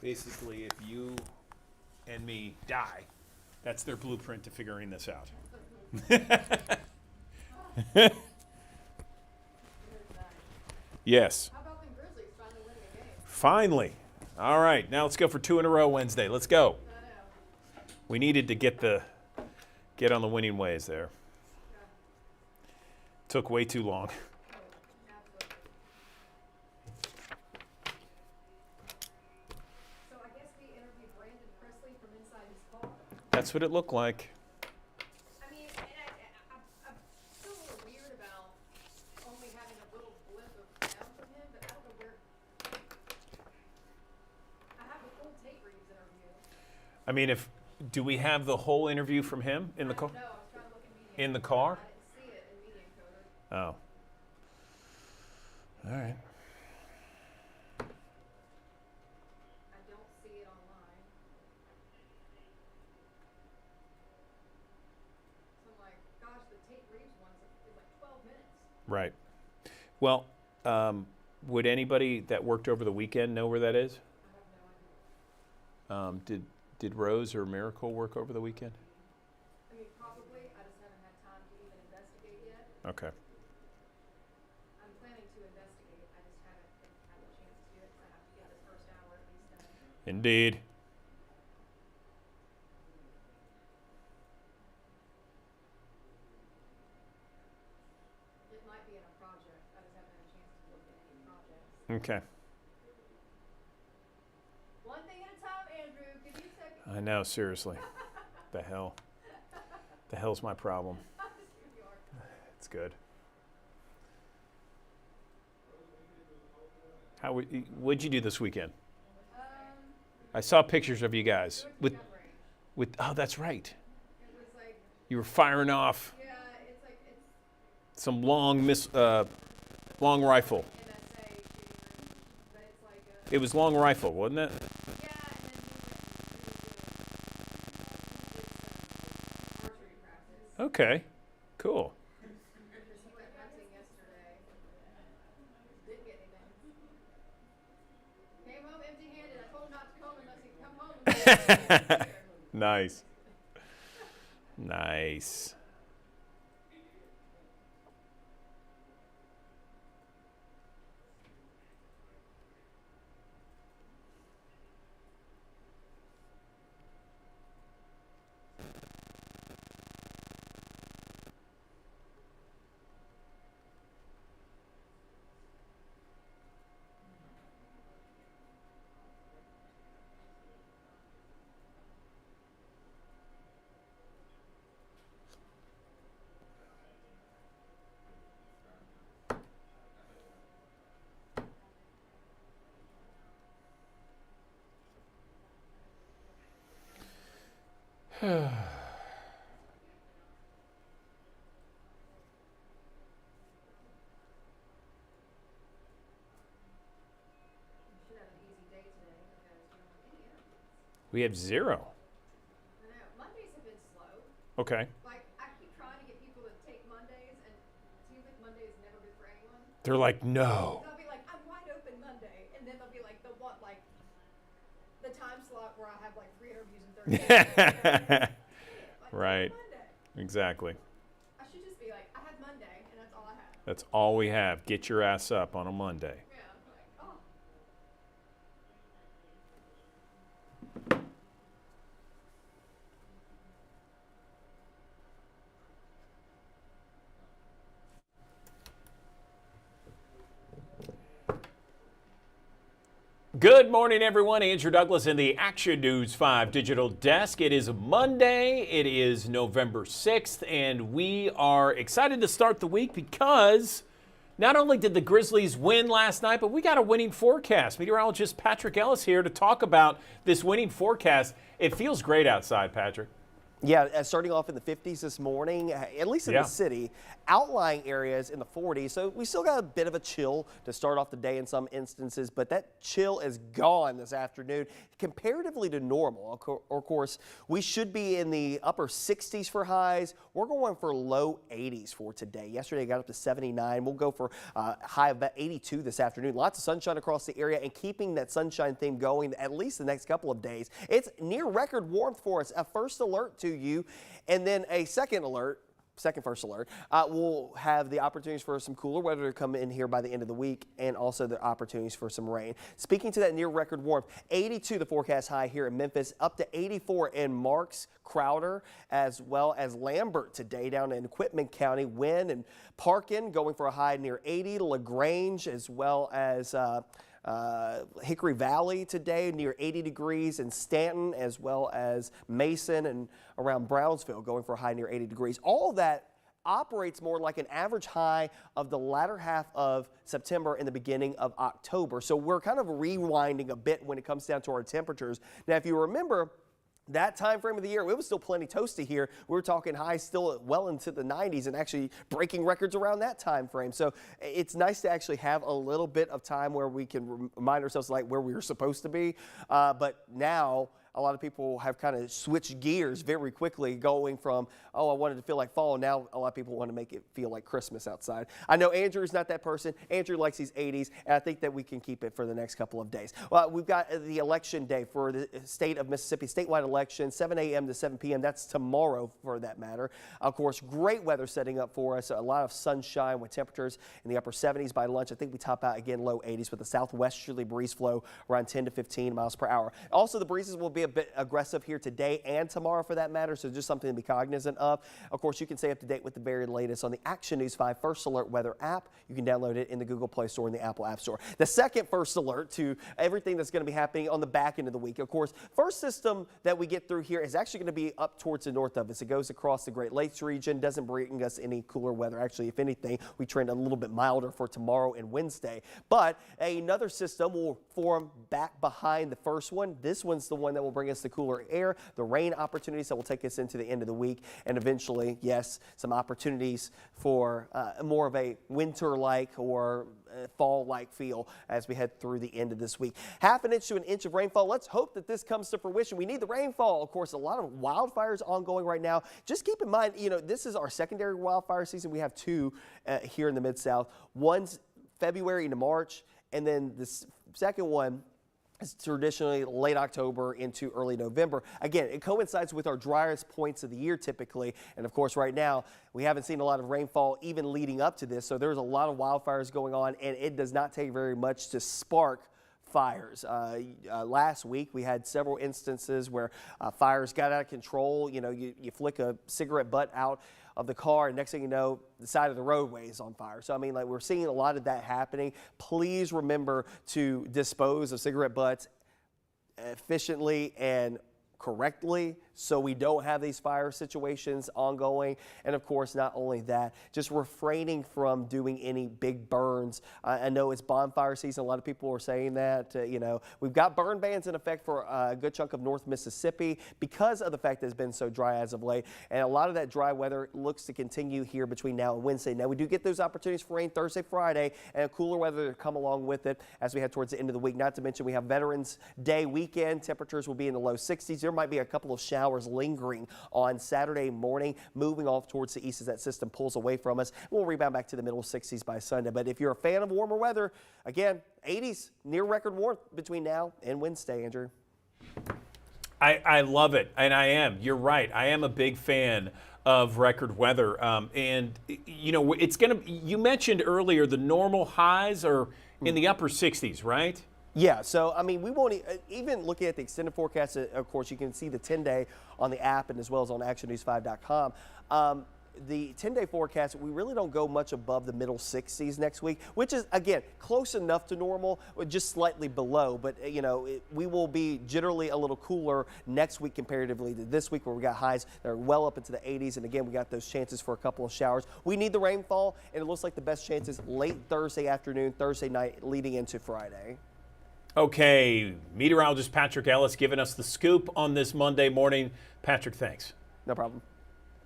Basically, if you and me die, that's their blueprint to figuring this out. Yes. How about the Grizzlies finally winning a game? Finally. All right, now let's go for 2 in a row Wednesday. Let's go. I know. We needed to get on the winning ways there. Yeah. Took way too long. Oh, absolutely. So I guess we interviewed Brandon Presley from inside his car. That's what it looked like. I mean, and I'm still a little weird about only having a little blip of sound from him, but I don't know where. I have the full tape reads interview. I mean, do we have the whole interview from him in the car? No, I was trying to look in media. In the car? I didn't see it in media encoder. Oh. All right. I don't see it online. So I'm like, gosh, the tape reads one is like 12 minutes. Right. Well, would anybody that worked over the weekend know where that is? I have no idea. Did Rose or Miracle work over the weekend? I mean, probably. I just haven't had time to even investigate yet. Okay. I'm planning to investigate. I just haven't had a chance to do it because I have to get this first hour at least done. Indeed. It might be in a project. I just haven't had a chance to look at any projects. Okay. One thing at a time, Andrew. Give me a second. I know, seriously. The hell? The hell's my problem? Here we are. It's good. What'd you do this weekend? I saw pictures of you guys With with. Oh, that's right. it was like, You were firing off yeah, it's like it's some long rifle. MSA shooting range, but it's like It was long rifle, wasn't it? yeah, and then he went to archery practice. Okay. Cool. Because he went hunting yesterday. Didn't get anything. Came home empty-handed. I told him not to come unless he come home with me. Nice. Nice. You should have an easy day today because you don't have any interviews. We have 0. I know. Mondays have been slow. Okay. Like, I keep trying to get people to take Mondays, and it seems like Monday is never good for anyone. They're like, no. They'll be like, I'm wide open Monday, and then they'll be like, the time slot where I have like 3 interviews in 30 days. Like, Right. Monday. Exactly. I should just be like, I have Monday, and that's all I have. That's all we have. Get your ass up on a Monday. Yeah, I'm like, oh. Good morning, everyone. Andrew Douglas in the Action News 5 digital desk. It is Monday. It is November 6th, and we are excited to start the week because not only did the Grizzlies win last night, but we got a winning forecast. Meteorologist Patrick Ellis here to talk about this winning forecast. It feels great outside, Patrick. Yeah, starting off in the 50s this morning, at least in the city, outlying areas in the 40s. So we still got a bit of a chill to start off the day in some instances, but that chill is gone this afternoon comparatively to normal. Of course, we should be in the upper 60s for highs. We're going for low 80s for today. Yesterday got up to 79. We'll go for a high of about 82 this afternoon. Lots of sunshine across the area and keeping that sunshine theme going at least the next couple of days. It's near record warmth for us. A first alert to you, and then a second first alert. We'll have the opportunities for some cooler weather to come in here by the end of the week, and also the opportunities for some rain. Speaking to that near record warmth, 82 the forecast high here in Memphis, up to 84 in Marks, Crowder, as well as Lambert today down in Quitman County. Wynn and Parkin going for a high near 80. LaGrange as well as Hickory Valley today near 80 degrees, and Stanton as well as Mason and around Brownsville going for a high near 80 degrees. All of that operates more like an average high of the latter half of September and the beginning of October. So we're kind of rewinding a bit when it comes down to our temperatures. Now, if you remember, that time frame of the year, it was still plenty toasty here. We were talking highs still well into the 90s and actually breaking records around that time frame. So it's nice to actually have a little bit of time where we can remind ourselves like where we were supposed to be. But now a lot of people have kind of switched gears very quickly, going from, oh, I wanted to feel like fall. Now a lot of people want to make it feel like Christmas outside. I know Andrew's not that person. Andrew likes these 80s, and I think that we can keep it for the next couple of days. Well, we've got the election day for the state of Mississippi, statewide election, 7 a.m. to 7 p.m. That's tomorrow for that matter. Of course, great weather setting up for us. A lot of sunshine with temperatures in the upper 70s by lunch. I think we top out again low 80s with a southwesterly breeze flow around 10 to 15 miles per hour. Also, the breezes will be a bit aggressive here today and tomorrow for that matter, so just something to be cognizant of. Of course, you can stay up to date with the very latest on the Action News 5 First Alert Weather app. You can download it in the Google Play Store and the Apple App Store. The second first alert to everything that's going to be happening on the back end of the week. Of course, first system that we get through here is actually going to be up towards the north of us. It goes across the Great Lakes region, doesn't bring us any cooler weather. Actually, if anything, we trend a little bit milder for tomorrow and Wednesday. But another system will form back behind the first one. This one's the one that will bring us the cooler air, the rain opportunities that will take us into the end of the week, and eventually, yes, some opportunities for more of a winter-like or fall-like feel as we head through the end of this week. Half an inch to an inch of rainfall. Let's hope that this comes to fruition. We need the rainfall. Of course, a lot of wildfires ongoing right now. Just keep in mind, you know, this is our secondary wildfire season. We have two here in the Mid-South. One's February into March, and then the second one is traditionally late October into early November. Again, it coincides with our driest points of the year typically. And of course, right now, we haven't seen a lot of rainfall even leading up to this. So there's a lot of wildfires going on, and it does not take very much to spark fires. Last week, we had several instances where fires got out of control. You know, you flick a cigarette butt out of the car, and next thing you know, the side of the roadway is on fire. So, I mean, like, we're seeing a lot of that happening. Please remember to dispose of cigarette butts efficiently and correctly so we don't have these fire situations ongoing. And of course, not only that, just refraining from doing any big burns. I know it's bonfire season. A lot of people are saying that, you know, we've got burn bans in effect for a good chunk of North Mississippi because of the fact that it's been so dry as of late. And a lot of that dry weather looks to continue here between now and Wednesday. Now, we do get those opportunities for rain Thursday, Friday, and cooler weather to come along with it as we head towards the end of the week. Not to mention we have Veterans Day weekend. Temperatures will be in the low 60s. There might be a couple of showers lingering on Saturday morning, moving off towards the east as that system pulls away from us. We'll rebound back to the middle 60s by Sunday. But if you're a fan of warmer weather, again, 80s, near record warmth between now and Wednesday, Andrew. I love it, and I am. You're right. I am a big fan of record weather. And, you know, it's going to, you mentioned earlier the normal highs are in the upper 60s, right? Yeah, so, I mean, we won't even looking at the extended forecast, of course, you can see the 10-day on the app and as well as on actionnews5.com. The 10-day forecast, we really don't go much above the middle 60s next week, which is, again, close enough to normal, or just slightly below. But, you know, we will be generally a little cooler next week comparatively to this week, where we got highs that are well up into the 80s. And, again, we got those chances for a couple of showers. We need the rainfall, and it looks like the best chances late Thursday afternoon, Thursday night, leading into Friday. Okay, meteorologist Patrick Ellis giving us the scoop on this Monday morning. Patrick, thanks. No problem.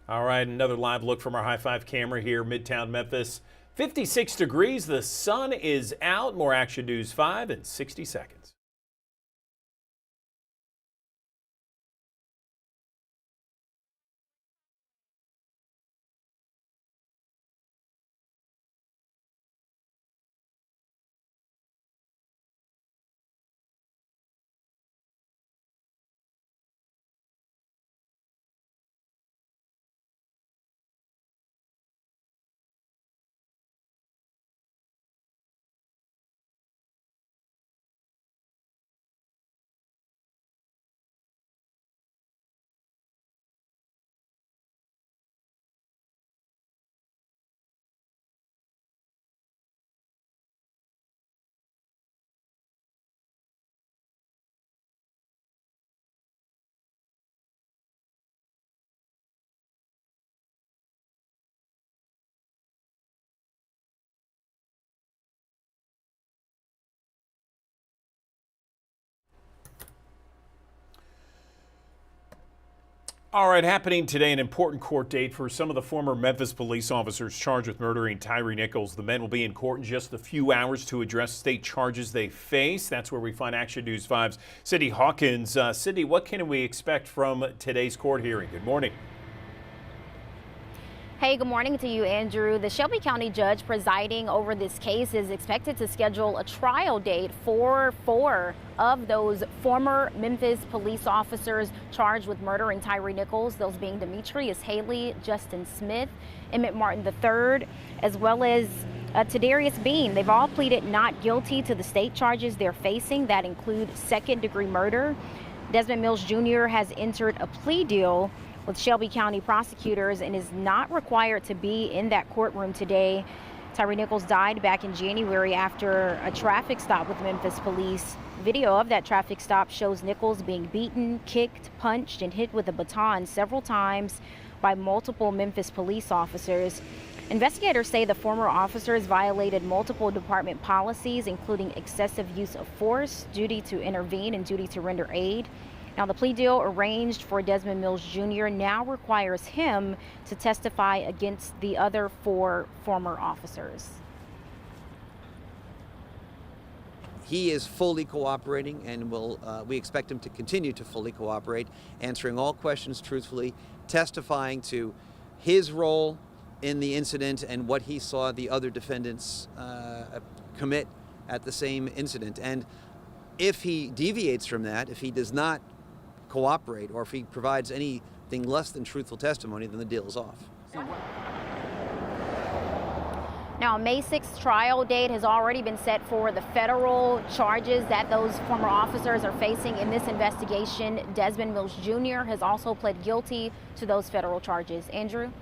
All right, another live look from our High Five camera here, Midtown Memphis. 56 degrees, the sun is out. More Action News 5 in 60 seconds. All right, happening today, an important court date for some of the former Memphis police officers charged with murdering Tyre Nichols. The men will be in court in just a few hours to address state charges they face. That's where we find Action News 5's Cindy Hawkins. Cindy, what can we expect from today's court hearing? Good morning. Hey, good morning to you, Andrew. The Shelby County judge presiding over this case is expected to schedule a trial date for 4 of those former Memphis police officers charged with murdering Tyre Nichols, those being Demetrius Haley, Justin Smith, Emmett Martin III, as well as Tadarius Bean. They've all pleaded not guilty to the state charges they're facing that include second-degree murder. Desmond Mills Jr. has entered a plea deal with Shelby County prosecutors and is not required to be in that courtroom today. Tyre Nichols died back in January after a traffic stop with Memphis police. Video of that traffic stop shows Nichols being beaten, kicked, punched, and hit with a baton several times by multiple Memphis police officers. Investigators say the former officers violated multiple department policies, including excessive use of force, duty to intervene, and duty to render aid. Now, the plea deal arranged for Desmond Mills Jr. now requires him to testify against the other 4 former officers. He is fully cooperating, and we expect him to continue to fully cooperate, answering all questions truthfully, testifying to his role in the incident and what he saw the other defendants commit at the same incident. And if he deviates from that, if he does not cooperate, or if he provides anything less than truthful testimony, then the deal is off. Now, a May 6th trial date has already been set for the federal charges that those former officers are facing in this investigation. Desmond Mills Jr. has also pled guilty to those federal charges. Andrew?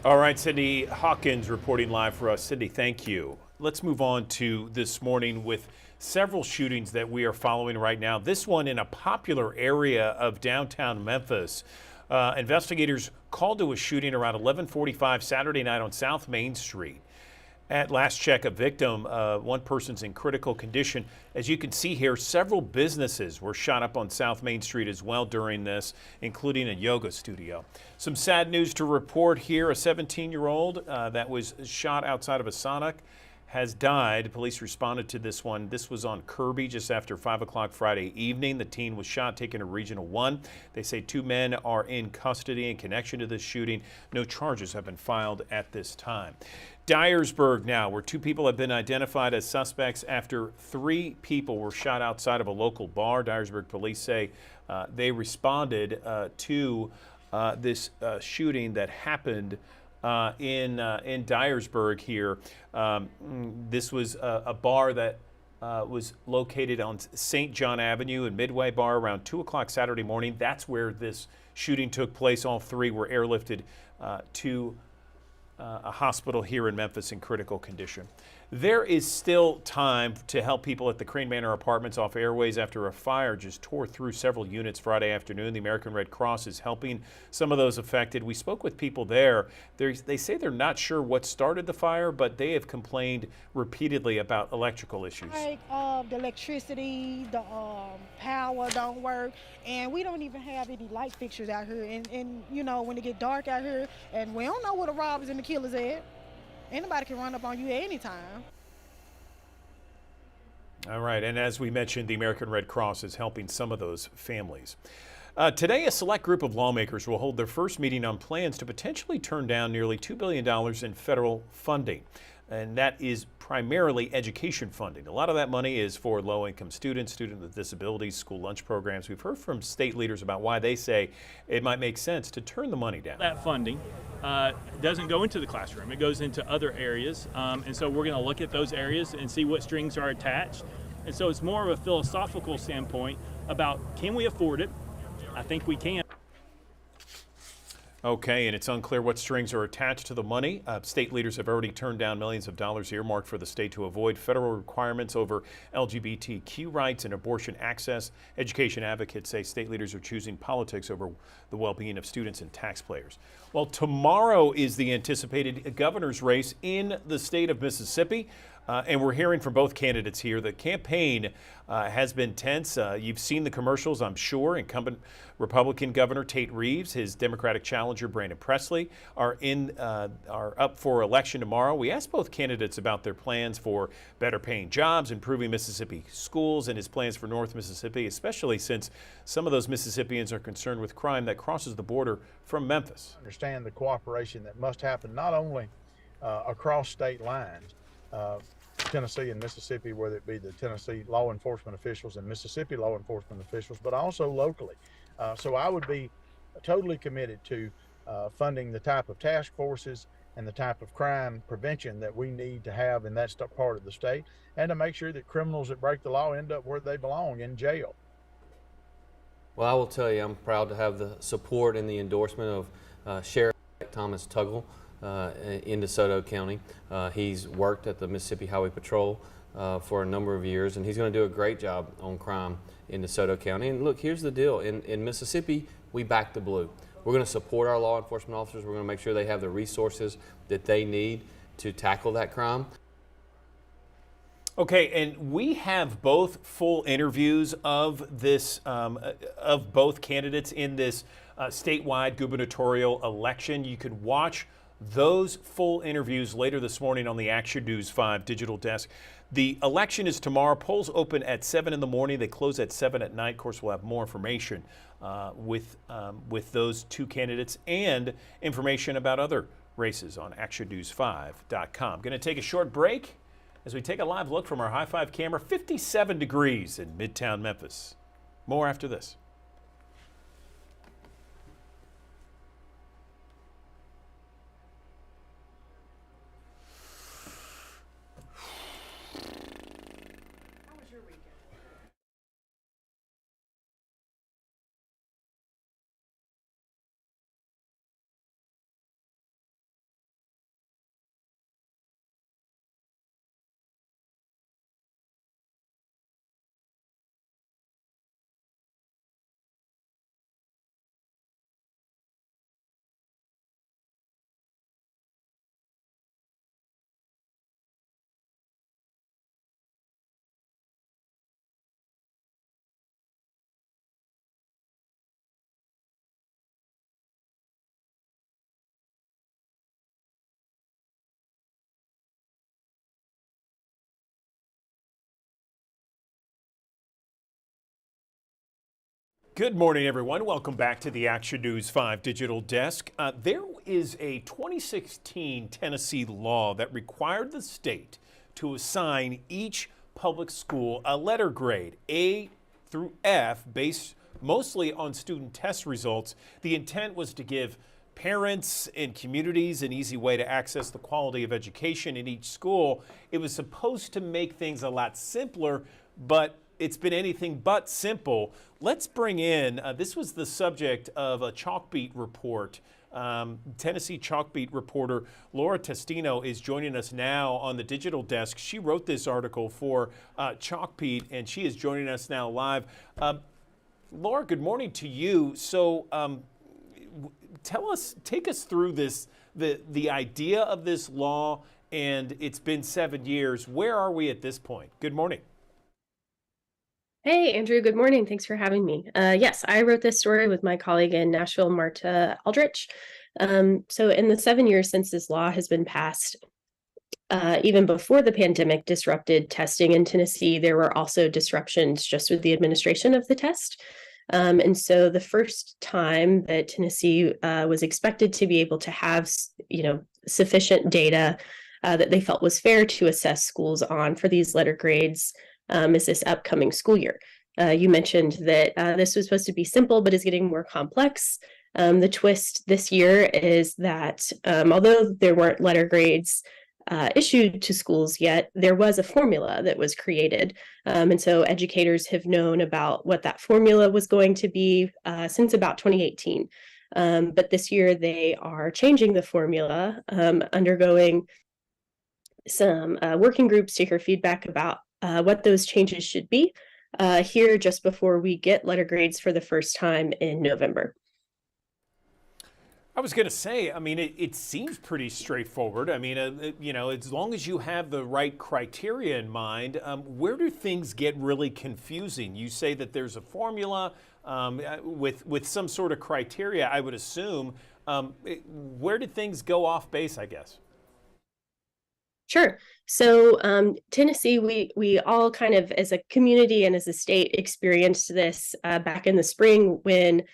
All right, Cindy Hawkins reporting live for us. Cindy, thank you. Let's move on to this morning with several shootings that we are following right now. This one in a popular area of downtown Memphis. Investigators called to a shooting around 11:45 Saturday night on South Main Street. At last check, a victim, one person's in critical condition. As you can see here, several businesses were shot up on South Main Street as well during this, including a yoga studio. Some sad news to report here. A 17-year-old that was shot outside of a Sonic has died. Police responded to this one. This was on Kirby just after 5 o'clock Friday evening. The teen was shot, taken to Regional 1. They say 2 men are in custody in connection to this shooting. No charges have been filed at this time. Dyersburg now, where 2 people have been identified as suspects after 3 people were shot outside of a local bar. Dyersburg police say they responded to this shooting that happened in Dyersburg here. This was a bar that was located on St. John Avenue and Midway Bar around 2 o'clock Saturday morning. That's where this shooting took place. All 3 were airlifted to a hospital here in Memphis in critical condition. There is still time to help people at the Crane Manor Apartments off Airways after a fire just tore through several units Friday afternoon. The American Red Cross is helping some of those affected. We spoke with people there. They say they're not sure what started the fire, but they have complained repeatedly about electrical issues. Like the electricity, the power don't work, and we don't even have any light fixtures out here. And you know, when it get dark out here, and we don't know where the robbers and the killers at. Anybody can run up on you at any time. All right, and as we mentioned, the American Red Cross is helping some of those families. Today, a select group of lawmakers will hold their first meeting on plans to potentially turn down nearly $2 billion in federal funding. And that is primarily education funding. A lot of that money is for low-income students, students with disabilities, school lunch programs. We've heard from state leaders about why they say it might make sense to turn the money down. That funding doesn't go into the classroom. It goes into other areas. And so we're going to look at those areas and see what strings are attached. And so it's more of a philosophical standpoint about, can we afford it? I think we can. Okay, and it's unclear what strings are attached to the money. State leaders have already turned down millions of dollars earmarked for the state to avoid federal requirements over LGBTQ rights and abortion access. Education advocates say state leaders are choosing politics over the well-being of students and taxpayers. Well, tomorrow is the anticipated governor's race in the state of Mississippi. And we're hearing from both candidates here. The campaign has been tense. You've seen the commercials, I'm sure. Incumbent Republican Governor Tate Reeves, his Democratic challenger Brandon Presley are up for election tomorrow. We asked both candidates about their plans for better paying jobs, improving Mississippi schools, and his plans for North Mississippi, especially since some of those Mississippians are concerned with crime that crosses the border from Memphis. Understand the cooperation that must happen not only across state lines, Tennessee and Mississippi, whether it be the Tennessee law enforcement officials and Mississippi law enforcement officials, but also locally. So I would be totally committed to funding the type of task forces and the type of crime prevention that we need to have in that part of the state, and to make sure that criminals that break the law end up where they belong, in jail. Well, I will tell you, I'm proud to have the support and the endorsement of Sheriff Thomas Tuggle in DeSoto County. He's worked at the Mississippi Highway Patrol for a number of years, and he's going to do a great job on crime in DeSoto County. And look, here's the deal. In Mississippi, we back the blue. We're going to support our law enforcement officers. We're going to make sure they have the resources that they need to tackle that crime. Okay, and we have both full interviews of this, of both candidates in this statewide gubernatorial election. You could watch those full interviews later this morning on the Action News 5 digital desk. The election is tomorrow. Polls open at 7 in the morning. They close at 7 at night. Of course, we'll have more information with those two candidates and information about other races on actionnews5.com. Going to take a short break as we take a live look from our High 5 camera. 57 degrees in Midtown Memphis. More after this. Good morning, everyone. Welcome back to the Action News 5 digital desk. There is a 2016 Tennessee law that required the state to assign each public school a letter grade, A through F, based mostly on student test results. The intent was to give parents and communities an easy way to access the quality of education in each school. It was supposed to make things a lot simpler, but it's been anything but simple. Let's bring in, this was the subject of a Chalkbeat report Tennessee Chalkbeat reporter Laura Testino is joining us now on the digital desk. She wrote this article for Chalkbeat, and she is joining us now live. Laura, good morning to you. So take us through this, the idea of this law, and it's been 7 years. Where are we at this point? Good morning. Hey, Andrew, good morning. Thanks for having me. Yes, I wrote this story with my colleague in Nashville, Marta Aldrich. So in the 7 years since this law has been passed, even before the pandemic disrupted testing in Tennessee, there were also disruptions just with the administration of the test. And so the first time that Tennessee was expected to be able to have, sufficient data that they felt was fair to assess schools on for these letter grades is this upcoming school year. You mentioned that this was supposed to be simple, but is getting more complex. The twist this year is that although there weren't letter grades issued to schools yet, there was a formula that was created. And so educators have known about what that formula was going to be since about 2018. But this year they are changing the formula, undergoing some working groups to hear feedback about what those changes should be here just before we get letter grades for the first time in November. I was going to say, I mean, it seems pretty straightforward. I mean, as long as you have the right criteria in mind, where do things get really confusing? You say that there's a formula with some sort of criteria, I would assume. Where did things go off base, I guess? Sure. So Tennessee, we all kind of as a community and as a state experienced this back in the spring when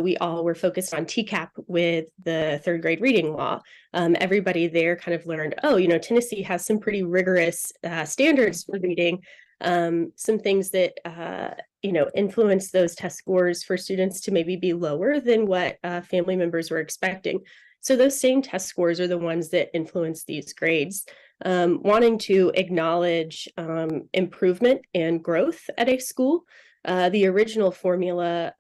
we all were focused on TCAP with the third grade reading law. Everybody there kind of learned, Tennessee has some pretty rigorous standards for reading, some things that, influence those test scores for students to maybe be lower than what family members were expecting. So those same test scores are the ones that influence these grades. Wanting to acknowledge improvement and growth at a school, the original formula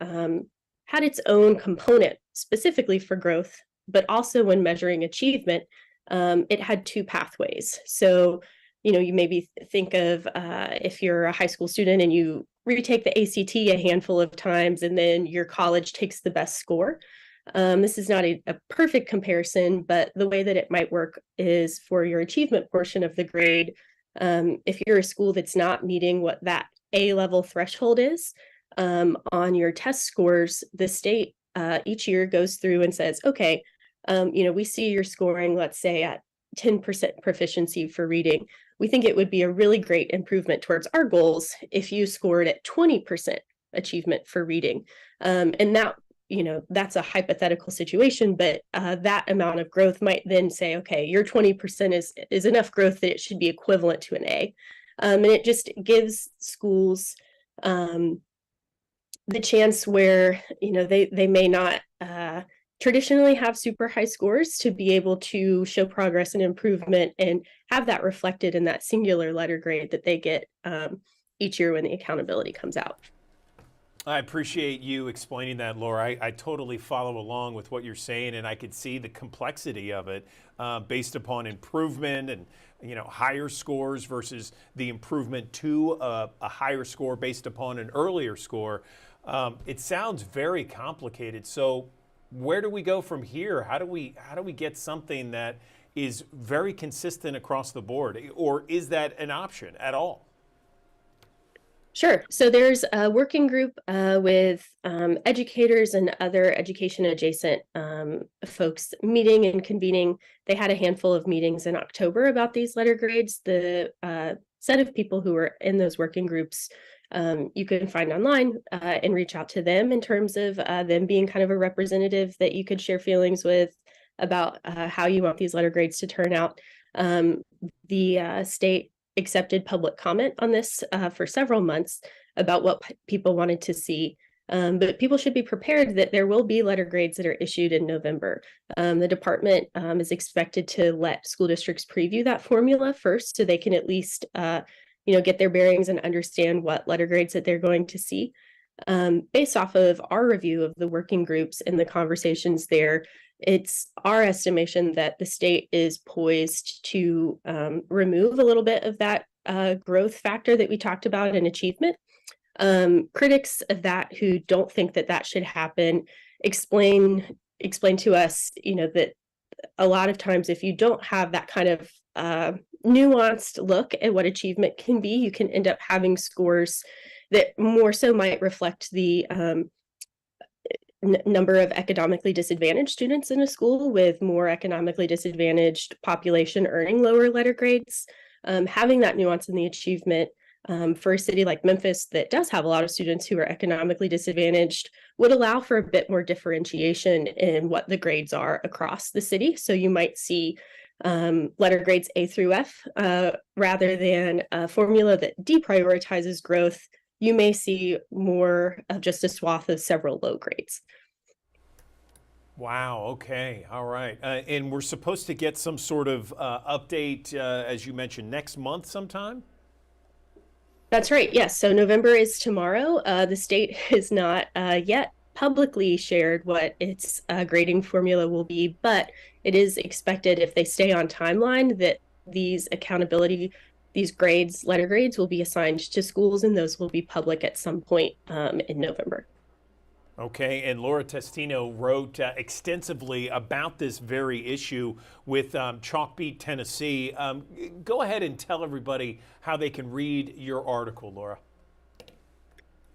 had its own component specifically for growth, but also when measuring achievement, it had two pathways. So, you maybe think of if you're a high school student and you retake the ACT a handful of times and then your college takes the best score. This is not a perfect comparison, but the way that it might work is for your achievement portion of the grade. If you're a school that's not meeting what that A-level threshold is, on your test scores, the state each year goes through and says, okay, we see you're scoring, let's say at 10% proficiency for reading. We think it would be a really great improvement towards our goals if you scored at 20% achievement for reading. And that, that's a hypothetical situation, but that amount of growth might then say, okay, your 20% is enough growth that it should be equivalent to an A. And it just gives schools the chance where, they may not traditionally have super high scores to be able to show progress and improvement and have that reflected in that singular letter grade that they get each year when the accountability comes out. I appreciate you explaining that, Laura. I totally follow along with what you're saying, and I could see the complexity of it based upon improvement and higher scores versus the improvement to a higher score based upon an earlier score. It sounds very complicated. So where do we go from here? How do we get something that is very consistent across the board, or is that an option at all? Sure. So there's a working group with educators and other education adjacent folks meeting and convening. They had a handful of meetings in October about these letter grades. The set of people who were in those working groups you can find online and reach out to them in terms of them being kind of a representative that you could share feelings with about how you want these letter grades to turn out. The state accepted public comment on this for several months about what people wanted to see. But people should be prepared that there will be letter grades that are issued in November. The department is expected to let school districts preview that formula first so they can at least get their bearings and understand what letter grades that they're going to see. based off of our review of the working groups and the conversations there, it's our estimation that the state is poised to remove a little bit of that growth factor that we talked about in achievement. Critics of that who don't think that that should happen explain to us, that a lot of times if you don't have that kind of nuanced look at what achievement can be, you can end up having scores that more so might reflect the number of economically disadvantaged students in a school with more economically disadvantaged population earning lower letter grades. Having that nuance in the achievement for a city like Memphis that does have a lot of students who are economically disadvantaged would allow for a bit more differentiation in what the grades are across the city. So you might see letter grades A through F rather than a formula that deprioritizes growth. You may see more of just a swath of several low grades. Wow. Okay. All right. And we're supposed to get some sort of update, as you mentioned, next month sometime? That's right. Yes. So November is tomorrow. The state has not yet publicly shared what its grading formula will be, but it is expected, if they stay on timeline, that these grades, letter grades, will be assigned to schools, and those will be public at some point in November. Okay, and Laura Testino wrote extensively about this very issue with Chalkbeat Tennessee. Go ahead and tell everybody how they can read your article, Laura.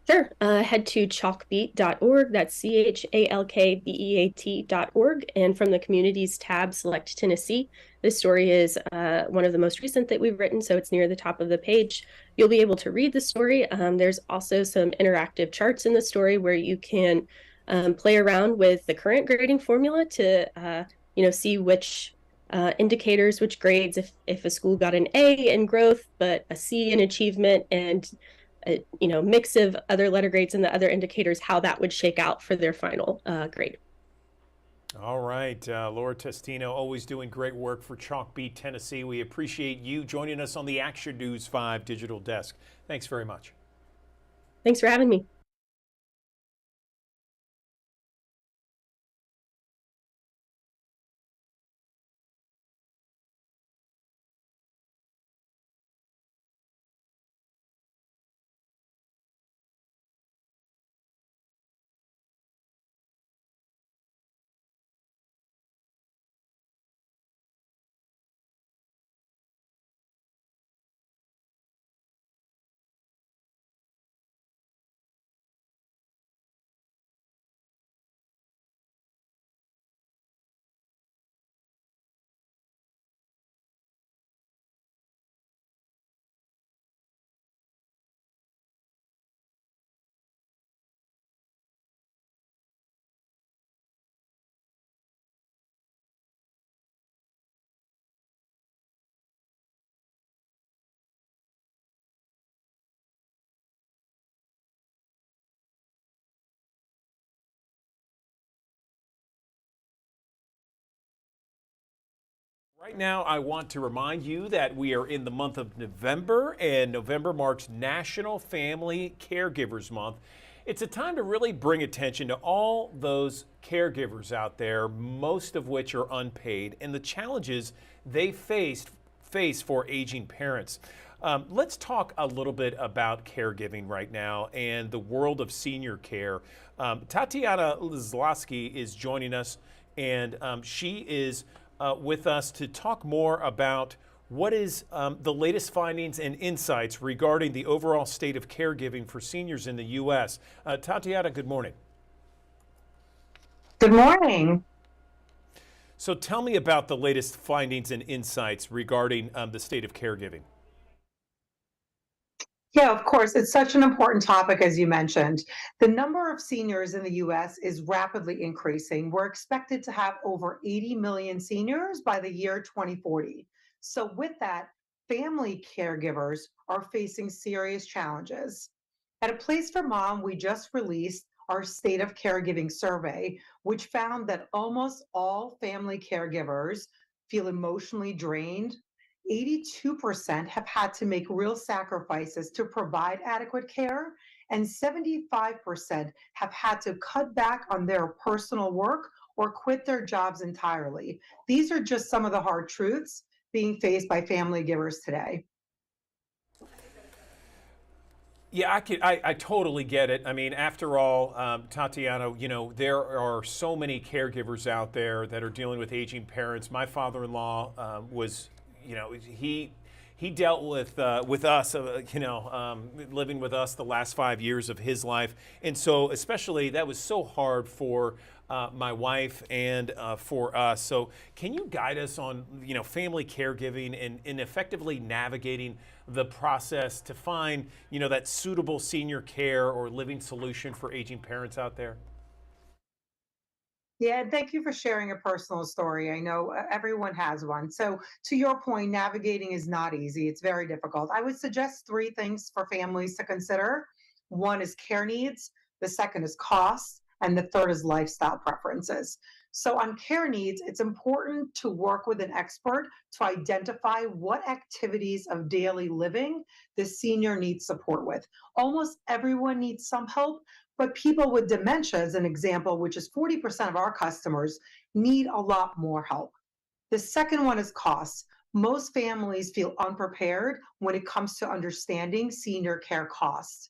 Sure. Head to chalkbeat.org. That's CHALKBEAT.org. And from the Communities tab, select Tennessee. This story is one of the most recent that we've written, so it's near the top of the page. You'll be able to read the story. There's also some interactive charts in the story where you can play around with the current grading formula to see which indicators, which grades, if a school got an A in growth, but a C in achievement, and mix of other letter grades and the other indicators, how that would shake out for their final grade. All right, Laura Testino, always doing great work for Chalkbeat Tennessee. We appreciate you joining us on the Action News 5 digital desk. Thanks very much. Thanks for having me. Right now, I want to remind you that we are in the month of November, and November marks National Family Caregivers Month. It's a time to really bring attention to all those caregivers out there, most of which are unpaid, and the challenges they face for aging parents. Let's talk a little bit about caregiving right now and the world of senior care. Tatiana Zlowski is joining us, and she is with us to talk more about what is the latest findings and insights regarding the overall state of caregiving for seniors in the U.S. Tatiana, good morning. Good morning. So tell me about the latest findings and insights regarding the state of caregiving. Yeah, of course. It's such an important topic, as you mentioned. The number of seniors in the US is rapidly increasing. We're expected to have over 80 million seniors by the year 2040. So, with that, family caregivers are facing serious challenges. At A Place for Mom, we just released our State of Caregiving survey, which found that almost all family caregivers feel emotionally drained. 82% have had to make real sacrifices to provide adequate care, and 75% have had to cut back on their personal work or quit their jobs entirely. These are just some of the hard truths being faced by family givers today. Yeah, I totally get it. I mean, after all, Tatiana, you know, there are so many caregivers out there that are dealing with aging parents. My father-in-law was, you know, he dealt with us, living with us the last 5 years of his life, and so especially that was so hard for my wife and for us. So, can you guide us on, you know, family caregiving and effectively navigating the process to find, you know, that suitable senior care or living solution for aging parents out there? Yeah, thank you for sharing a personal story. I know everyone has one. So, to your point, navigating is not easy. It's very difficult. I would suggest three things for families to consider. One is care needs, the second is cost, and the third is lifestyle preferences. So, on care needs, it's important to work with an expert to identify what activities of daily living the senior needs support with. Almost everyone needs some help, but people with dementia, as an example, which is 40% of our customers, need a lot more help. The second one is costs. Most families feel unprepared when it comes to understanding senior care costs.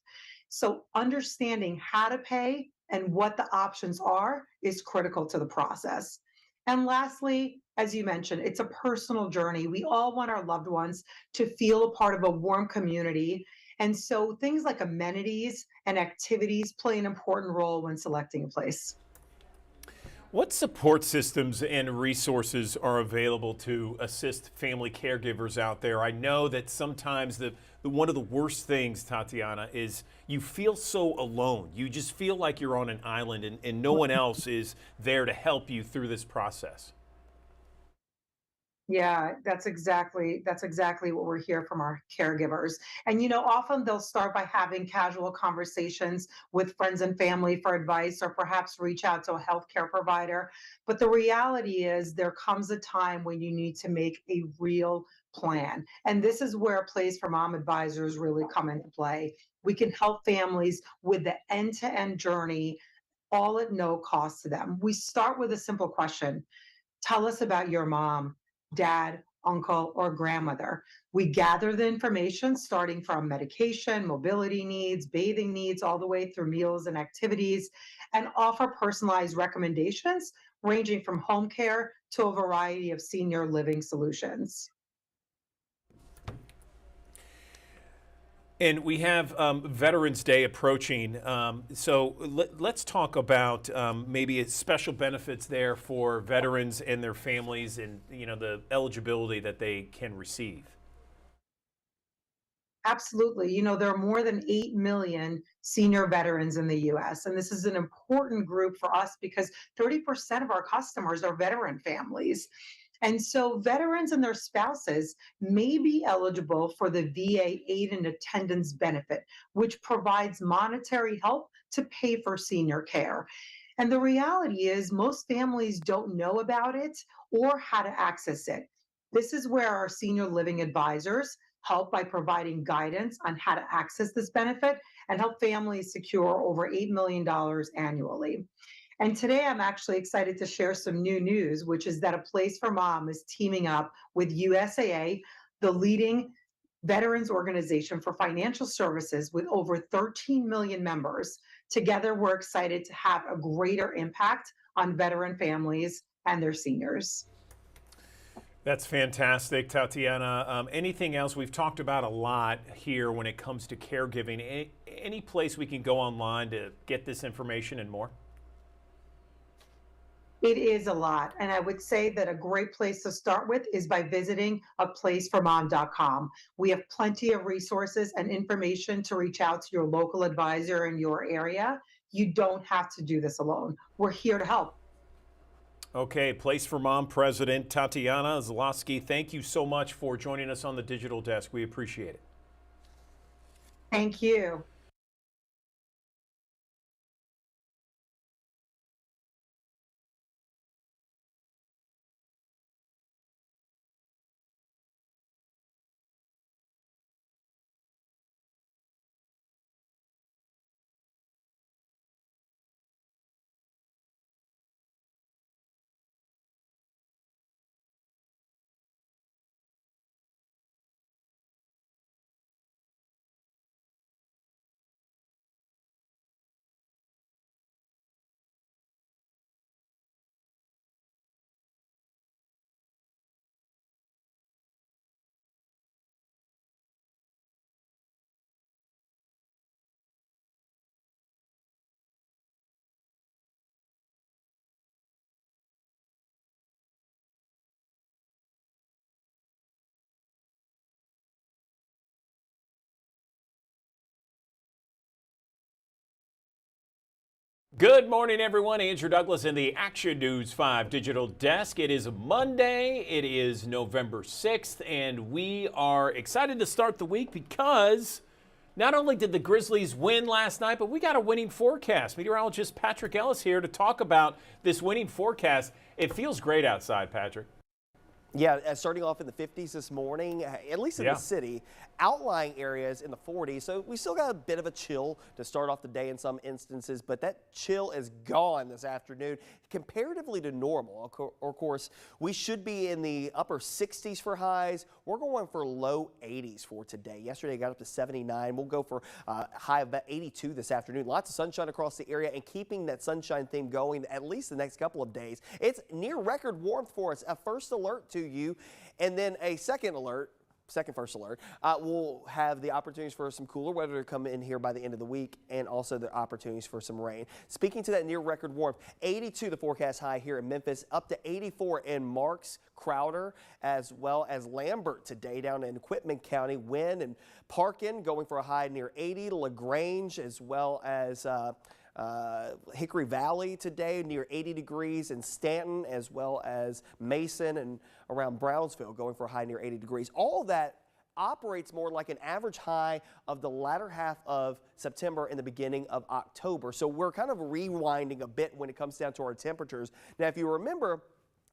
So, understanding how to pay and what the options are is critical to the process. And lastly, as you mentioned, it's a personal journey. We all want our loved ones to feel a part of a warm community. And so things like amenities and activities play an important role when selecting a place. What support systems and resources are available to assist family caregivers out there? I know that sometimes one of the worst things, Tatiana, is you feel so alone. You just feel like you're on an island and no one else is there to help you through this process. Yeah, that's exactly what we're here from our caregivers. And often they'll start by having casual conversations with friends and family for advice or perhaps reach out to a healthcare provider. But the reality is there comes a time when you need to make a real plan. And this is where Place for Mom advisors really come into play. We can help families with the end-to-end journey all at no cost to them. We start with a simple question. Tell us about your mom, dad, uncle, or grandmother. We gather the information starting from medication, mobility needs, bathing needs, all the way through meals and activities, and offer personalized recommendations ranging from home care to a variety of senior living solutions. And we have Veterans Day approaching, so let's talk about maybe special benefits there for veterans and their families, and the eligibility that they can receive. Absolutely. There are more than 8 million senior veterans in the US, and this is an important group for us because 30% of our customers are veteran families. And so veterans and their spouses may be eligible for the VA aid and attendance benefit, which provides monetary help to pay for senior care. And the reality is, most families don't know about it or how to access it. This is where our senior living advisors help by providing guidance on how to access this benefit and help families secure over $8 million annually. And today I'm actually excited to share some new news, which is that A Place for Mom is teaming up with USAA, the leading veterans organization for financial services with over 13 million members. Together, we're excited to have a greater impact on veteran families and their seniors. That's fantastic, Tatiana. Anything else? We've talked about a lot here when it comes to caregiving. Any place we can go online to get this information and more? It is a lot. And I would say that a great place to start with is by visiting aplaceformom.com. We have plenty of resources and information to reach out to your local advisor in your area. You don't have to do this alone. We're here to help. Okay, Place for Mom President Tatiana Zalosky, thank you so much for joining us on the Digital Desk. We appreciate it. Thank you. Good morning, everyone. Andrew Douglas in the Action News 5 digital desk. It is Monday. It is November 6th, and we are excited to start the week because not only did the Grizzlies win last night, but we got a winning forecast. Meteorologist Patrick Ellis here to talk about this winning forecast. It feels great outside, Patrick. Yeah, starting off in the 50s this morning, at least in the city, outlying areas in the 40s. So we still got a bit of a chill to start off the day in some instances, but that chill is gone this afternoon comparatively to normal. Of course, we should be in the upper 60s for highs. We're going for low 80s for today. Yesterday got up to 79. We'll go for a high of about 82 this afternoon. Lots of sunshine across the area and keeping that sunshine theme going at least the next couple of days. It's near record warmth for us. A first alert to you, and then a second first alert. We'll have the opportunities for some cooler weather to come in here by the end of the week, and also the opportunities for some rain. Speaking to that near record warmth, 82 the forecast high here in Memphis, up to 84 in Marks, Crowder, as well as Lambert today down in Quitman County. Wynn and Parkin going for a high near 80. LaGrange as well as Hickory Valley today near 80 degrees, in Stanton as well as Mason and around Brownsville going for a high near 80 degrees. All of that operates more like an average high of the latter half of September and the beginning of October. So we're kind of rewinding a bit when it comes down to our temperatures. Now, if you remember,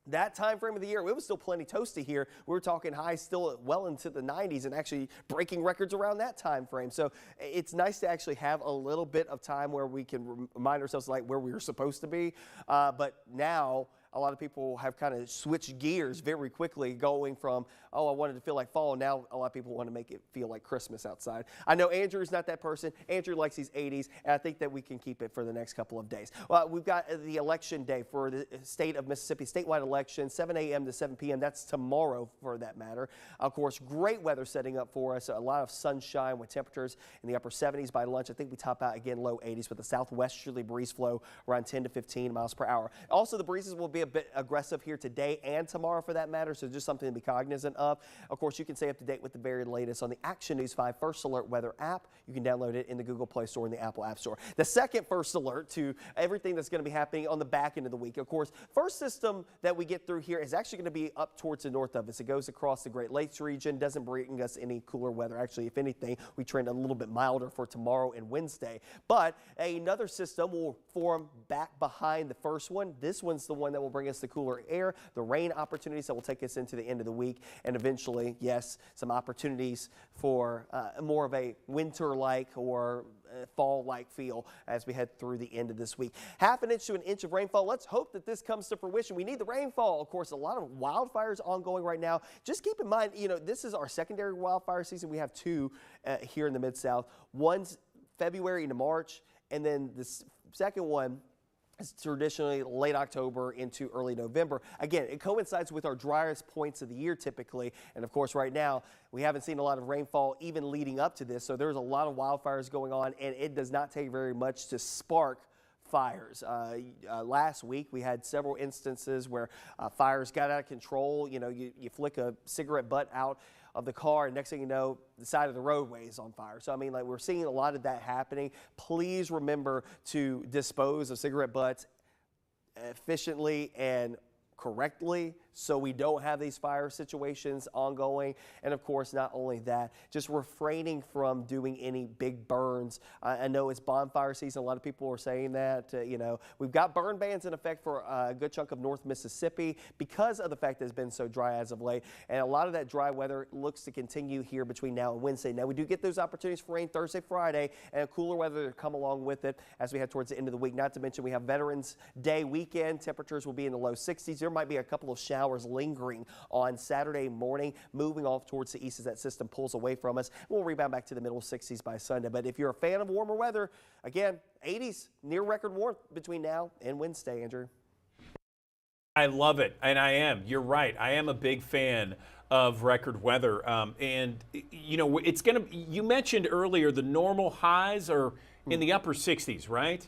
that time frame of the year, it was still plenty toasty here. We were talking highs still well into the 90s and actually breaking records around that time frame. So it's nice to actually have a little bit of time where we can remind ourselves like where we were supposed to be. But now a lot of people have kind of switched gears very quickly, going from, oh, I wanted to feel like fall. Now a lot of people want to make it feel like Christmas outside. I know Andrew's not that person. Andrew likes these 80s, and I think that we can keep it for the next couple of days. Well, we've got the election day for the state of Mississippi, statewide election, 7 a.m. to 7 p.m. That's tomorrow for that matter. Of course, great weather setting up for us. A lot of sunshine with temperatures in the upper 70s by lunch. I think we top out again low 80s with a southwesterly breeze flow around 10 to 15 miles per hour. Also, the breezes will be a bit aggressive here today and tomorrow for that matter, so just something to be cognizant of. Of course, you can stay up to date with the very latest on the Action News 5 First Alert Weather app. You can download it in the Google Play Store and the Apple App Store. The second first alert to everything that's going to be happening on the back end of the week. Of course, first system that we get through here is actually going to be up towards the north of us. It goes across the Great Lakes region, doesn't bring us any cooler weather. Actually, if anything, we trend a little bit milder for tomorrow and Wednesday. But another system will form back behind the first one. This one's the one that will bring us the cooler air, the rain opportunities that will take us into the end of the week, and eventually, yes, some opportunities for more of a winter-like or fall-like feel as we head through the end of this week. Half an inch to an inch of rainfall. Let's hope that this comes to fruition. We need the rainfall. Of course, a lot of wildfires ongoing right now. Just keep in mind, you know, this is our secondary wildfire season. We have two here in the Mid-South. One's February into March, and then the second one is traditionally late October into early November. Again, it coincides with our driest points of the year typically. And of course, right now, we haven't seen a lot of rainfall even leading up to this. So there's a lot of wildfires going on, and it does not take very much to spark fires. Last week, we had several instances where fires got out of control. You know, you flick a cigarette butt out of the car, and next thing you know, the side of the roadway is on fire. So, I mean, like, we're seeing a lot of that happening. Please remember to dispose of cigarette butts efficiently and correctly so we don't have these fire situations ongoing. And of course, not only that, just refraining from doing any big burns. I know it's bonfire season. A lot of people are saying that, you know, we've got burn bans in effect for a good chunk of North Mississippi because of the fact that it's been so dry as of late. And a lot of that dry weather looks to continue here between now and Wednesday. Now, we do get those opportunities for rain Thursday, Friday, and cooler weather to come along with it as we head towards the end of the week. Not to mention we have Veterans Day weekend. Temperatures will be in the low 60s. There might be a couple of showers lingering on Saturday morning, moving off towards the east as that system pulls away from us. We'll rebound back to the middle 60s by Sunday. But if you're a fan of warmer weather, again, 80s, near record warmth between now and Wednesday, Andrew. I love it, and I am. You're right. I am a big fan of record weather. And, you know, it's going to, you mentioned earlier the normal highs are in the upper 60s, right?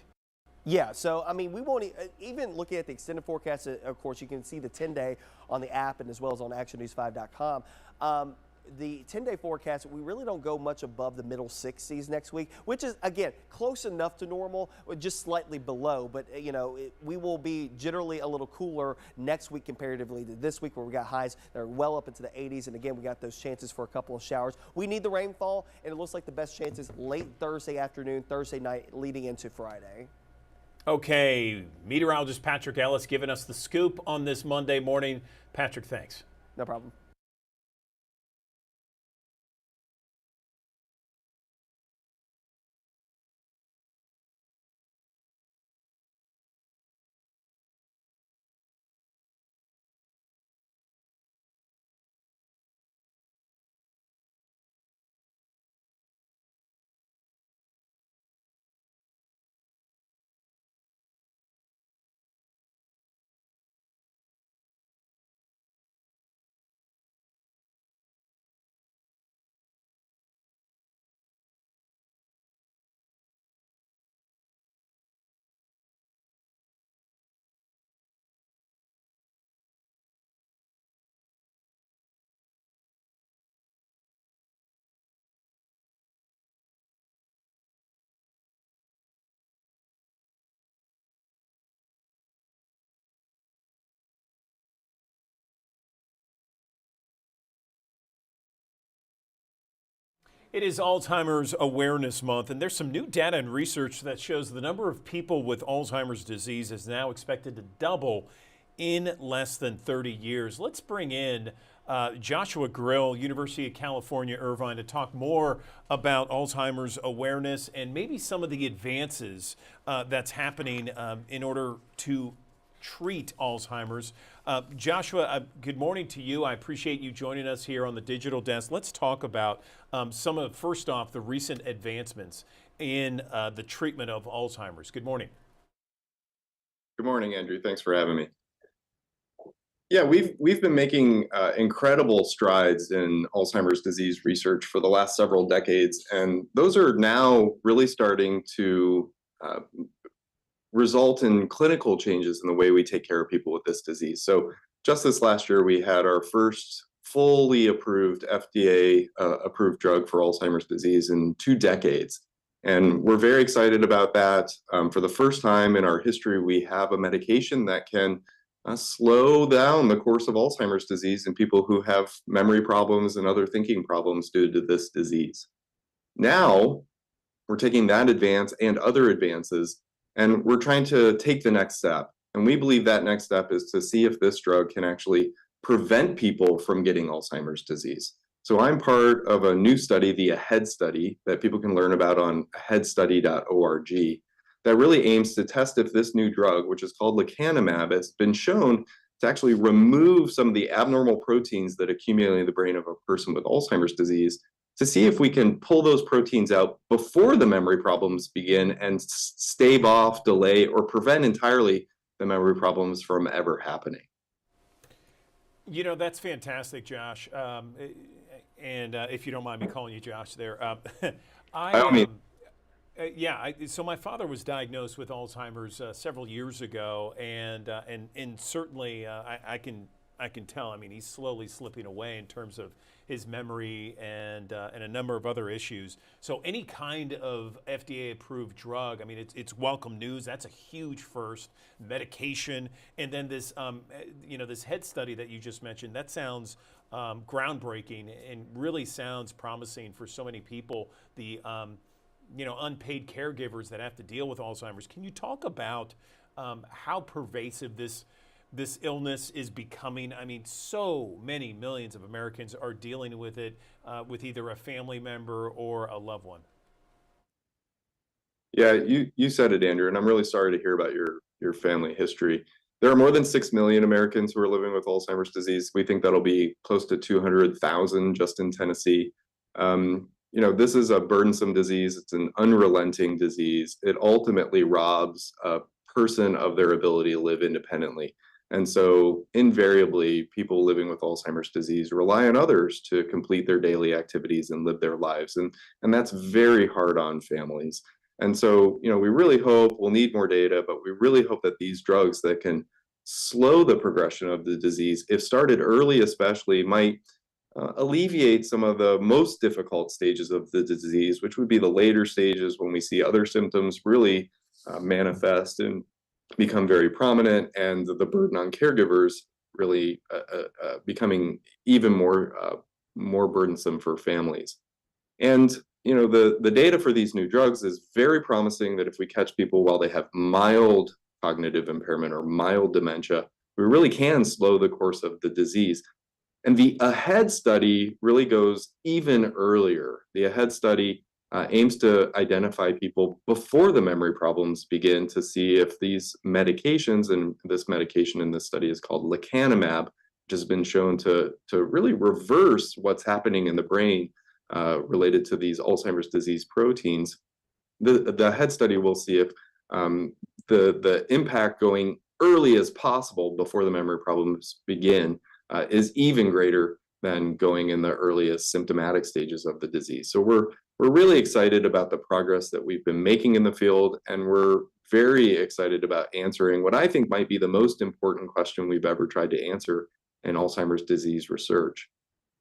Yeah, so, I mean, we won't even looking at the extended forecast, of course, you can see the 10-day on the app and as well as on actionnews5.com. the 10-day forecast, we really don't go much above the middle 60s next week, which is, again, close enough to normal, just slightly below. But, we will be generally a little cooler next week comparatively to this week, where we got highs that are well up into the 80s. And again, we got those chances for a couple of showers. We need the rainfall, and it looks like the best chances late Thursday afternoon, Thursday night, leading into Friday. Okay, meteorologist Patrick Ellis giving us the scoop on this Monday morning. Patrick, thanks. No problem. It is Alzheimer's Awareness Month, and there's some new data and research that shows the number of people with Alzheimer's disease is now expected to double in less than 30 years. Let's bring in Joshua Grill, University of California, Irvine, to talk more about Alzheimer's awareness and maybe some of the advances that's happening in order to treat Alzheimer's. Joshua, good morning to you. I appreciate you joining us here on the Digital Desk. Let's talk about first off, the recent advancements in the treatment of Alzheimer's. Good morning. Good morning, Andrew. Thanks for having me. Yeah, we've been making incredible strides in Alzheimer's disease research for the last several decades, and those are now really starting to result in clinical changes in the way we take care of people with this disease. So just this last year, we had our first fully approved FDA approved drug for Alzheimer's disease in 2 decades. And we're very excited about that. For the first time in our history, we have a medication that can slow down the course of Alzheimer's disease in people who have memory problems and other thinking problems due to this disease. Now, we're taking that advance and other advances, and we're trying to take the next step. And we believe that next step is to see if this drug can actually prevent people from getting Alzheimer's disease. So I'm part of a new study, the AHEAD study, that people can learn about on aheadstudy.org, that really aims to test if this new drug, which is called lecanemab, has been shown to actually remove some of the abnormal proteins that accumulate in the brain of a person with Alzheimer's disease, to see if we can pull those proteins out before the memory problems begin and stave off, delay, or prevent entirely the memory problems from ever happening. You know, that's fantastic, Josh. And if you don't mind me calling you Josh there. So my father was diagnosed with Alzheimer's several years ago, and certainly I can tell. I mean, he's slowly slipping away in terms of his memory and a number of other issues. So any kind of FDA-approved drug, I mean, it's welcome news. That's a huge first. Medication, and then this this HEAD study that you just mentioned. That sounds groundbreaking and really sounds promising for so many people. The unpaid caregivers that have to deal with Alzheimer's. Can you talk about how pervasive this illness is becoming? I mean, so many millions of Americans are dealing with it with either a family member or a loved one. Yeah, you said it, Andrew, and I'm really sorry to hear about your family history. There are more than 6 million Americans who are living with Alzheimer's disease. We think that'll be close to 200,000 just in Tennessee. This is a burdensome disease. It's an unrelenting disease. It ultimately robs a person of their ability to live independently. And so invariably, people living with Alzheimer's disease rely on others to complete their daily activities and live their lives. And that's very hard on families. And so, we really hope, we'll need more data, but we really hope that these drugs that can slow the progression of the disease, if started early especially, might alleviate some of the most difficult stages of the disease, which would be the later stages when we see other symptoms really manifest and become very prominent, and the burden on caregivers really becoming even more burdensome for families. And the data for these new drugs is very promising that if we catch people while they have mild cognitive impairment or mild dementia, we really can slow the course of the disease. And the AHEAD study really goes even earlier. The AHEAD study aims to identify people before the memory problems begin to see if these medications, and this medication in this study is called lecanemab, which has been shown to really reverse what's happening in the brain related to these Alzheimer's disease proteins. The AHEAD study will see if the impact going early as possible before the memory problems begin is even greater than going in the earliest symptomatic stages of the disease. So we're really excited about the progress that we've been making in the field, and we're very excited about answering what I think might be the most important question we've ever tried to answer in Alzheimer's disease research.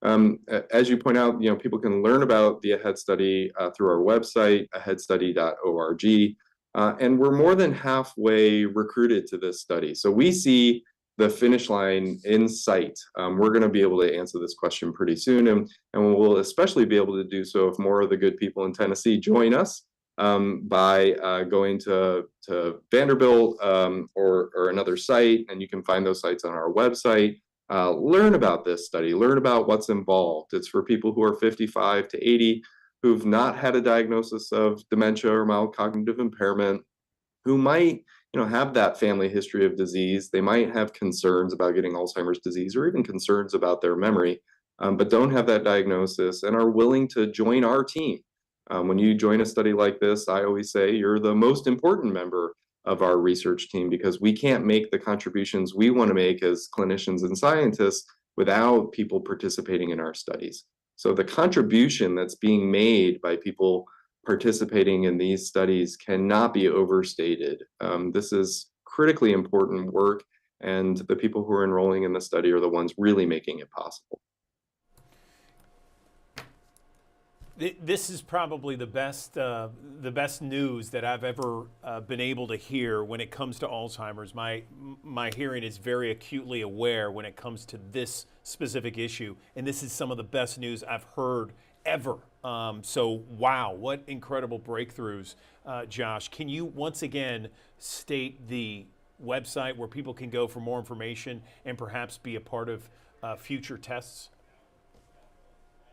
As you point out, people can learn about the AHEAD study through our website, aheadstudy.org, and we're more than halfway recruited to this study. So we see the finish line in sight. We're going to be able to answer this question pretty soon, and we'll especially be able to do so if more of the good people in Tennessee join us by going to Vanderbilt or another site, and you can find those sites on our website. Learn about this study, learn about what's involved. It's for people who are 55 to 80 who've not had a diagnosis of dementia or mild cognitive impairment, who might have that family history of disease. They might have concerns about getting Alzheimer's disease or even concerns about their memory, but don't have that diagnosis and are willing to join our team. When you join a study like this, I always say you're the most important member of our research team, because we can't make the contributions we want to make as clinicians and scientists without people participating in our studies. So the contribution that's being made by people participating in these studies cannot be overstated. This is critically important work, and the people who are enrolling in the study are the ones really making it possible. This is probably the best news that I've ever been able to hear when it comes to Alzheimer's. My hearing is very acutely aware when it comes to this specific issue, and this is some of the best news I've heard ever. So wow, what incredible breakthroughs. Josh, can you once again state the website where people can go for more information and perhaps be a part of future tests?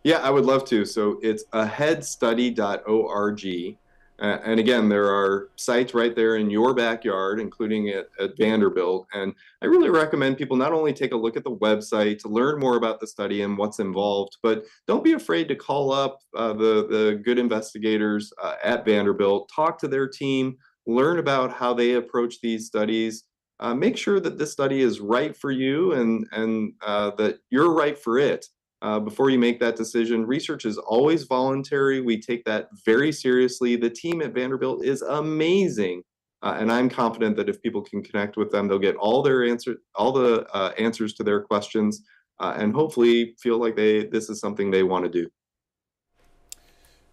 Yeah, I would love to. So it's aheadstudy.org. And again, there are sites right there in your backyard, including at Vanderbilt. And I really recommend people not only take a look at the website to learn more about the study and what's involved, but don't be afraid to call up the good investigators at Vanderbilt, talk to their team, learn about how they approach these studies. Make sure that this study is right for you and that you're right for it. Before you make that decision. Research is always voluntary. We take that very seriously. The team at Vanderbilt is amazing, and I'm confident that if people can connect with them, they'll get all the answers to their questions, and hopefully feel like this is something they want to do.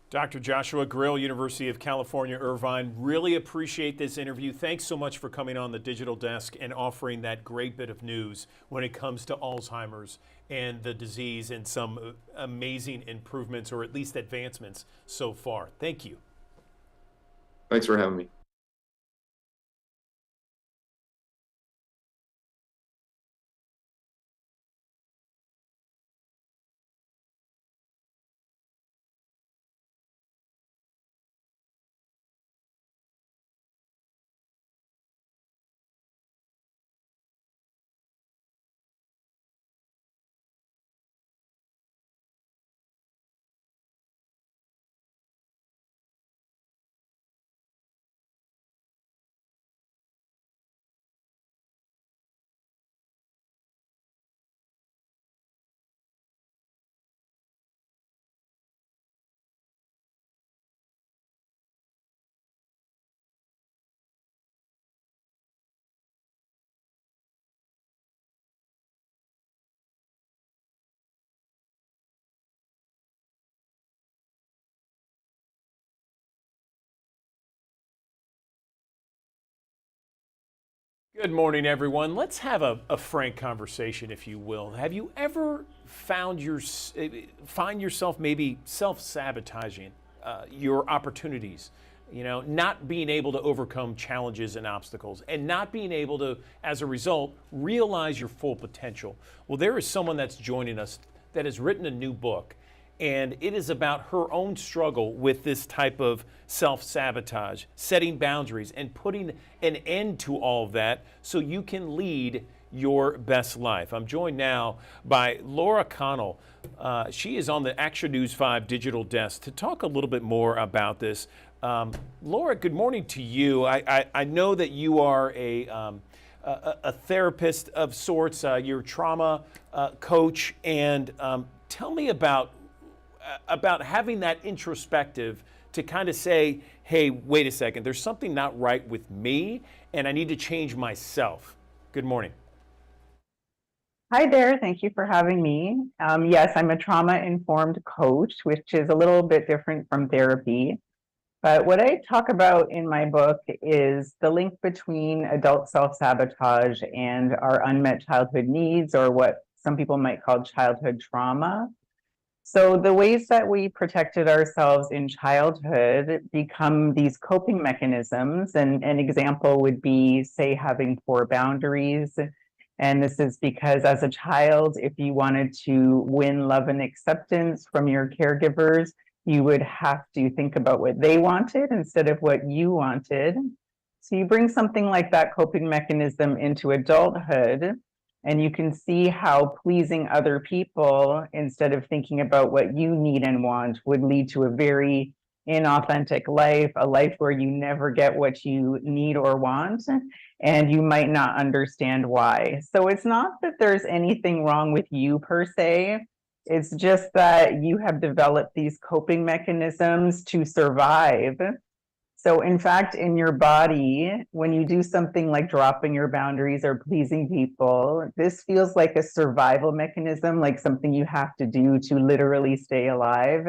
Dr. Joshua Grill, University of California, Irvine, really appreciate this interview. Thanks so much for coming on the Digital Desk and offering that great bit of news when it comes to Alzheimer's and the disease, and some amazing improvements, or at least advancements so far. Thank you. Thanks for having me. Good morning, everyone. Let's have a frank conversation, if you will. Have you ever find yourself maybe self-sabotaging your opportunities? You know, not being able to overcome challenges and obstacles, and not being able to, as a result, realize your full potential. Well, there is someone that's joining us that has written a new book, and it is about her own struggle with this type of self-sabotage, setting boundaries, and putting an end to all of that so you can lead your best life. I'm joined now by Laura Connell. She is on the Action News 5 digital desk to talk a little bit more about this. Laura, good morning to you. I know that you are a therapist of sorts. You're a trauma coach, and tell me about having that introspective to kind of say, hey, wait a second, there's something not right with me, and I need to change myself. Good morning. Hi there, thank you for having me. Yes, I'm a trauma-informed coach, which is a little bit different from therapy. But what I talk about in my book is the link between adult self-sabotage and our unmet childhood needs, or what some people might call childhood trauma. So the ways that we protected ourselves in childhood become these coping mechanisms. And an example would be, say, having poor boundaries. And this is because as a child, if you wanted to win love and acceptance from your caregivers, you would have to think about what they wanted instead of what you wanted. So you bring something like that coping mechanism into adulthood, and you can see how pleasing other people instead of thinking about what you need and want would lead to a very inauthentic life, a life where you never get what you need or want, and you might not understand why. So it's not that there's anything wrong with you per se. It's just that you have developed these coping mechanisms to survive. So in fact, in your body, when you do something like dropping your boundaries or pleasing people, this feels like a survival mechanism, like something you have to do to literally stay alive.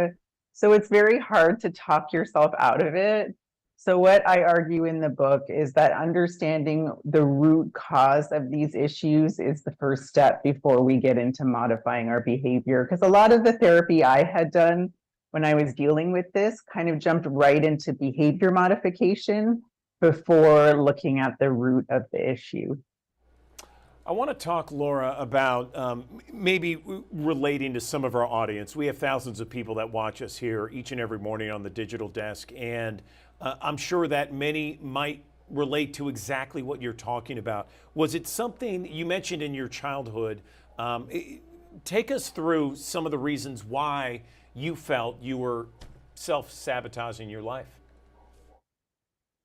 So it's very hard to talk yourself out of it. So what I argue in the book is that understanding the root cause of these issues is the first step before we get into modifying our behavior. Because a lot of the therapy I had done when I was dealing with this kind of jumped right into behavior modification before looking at the root of the issue. I want to talk, Laura, about maybe relating to some of our audience. We have thousands of people that watch us here each and every morning on the digital desk, and I'm sure that many might relate to exactly what you're talking about. Was it something you mentioned in your childhood? Take us through some of the reasons why you felt you were self-sabotaging your life.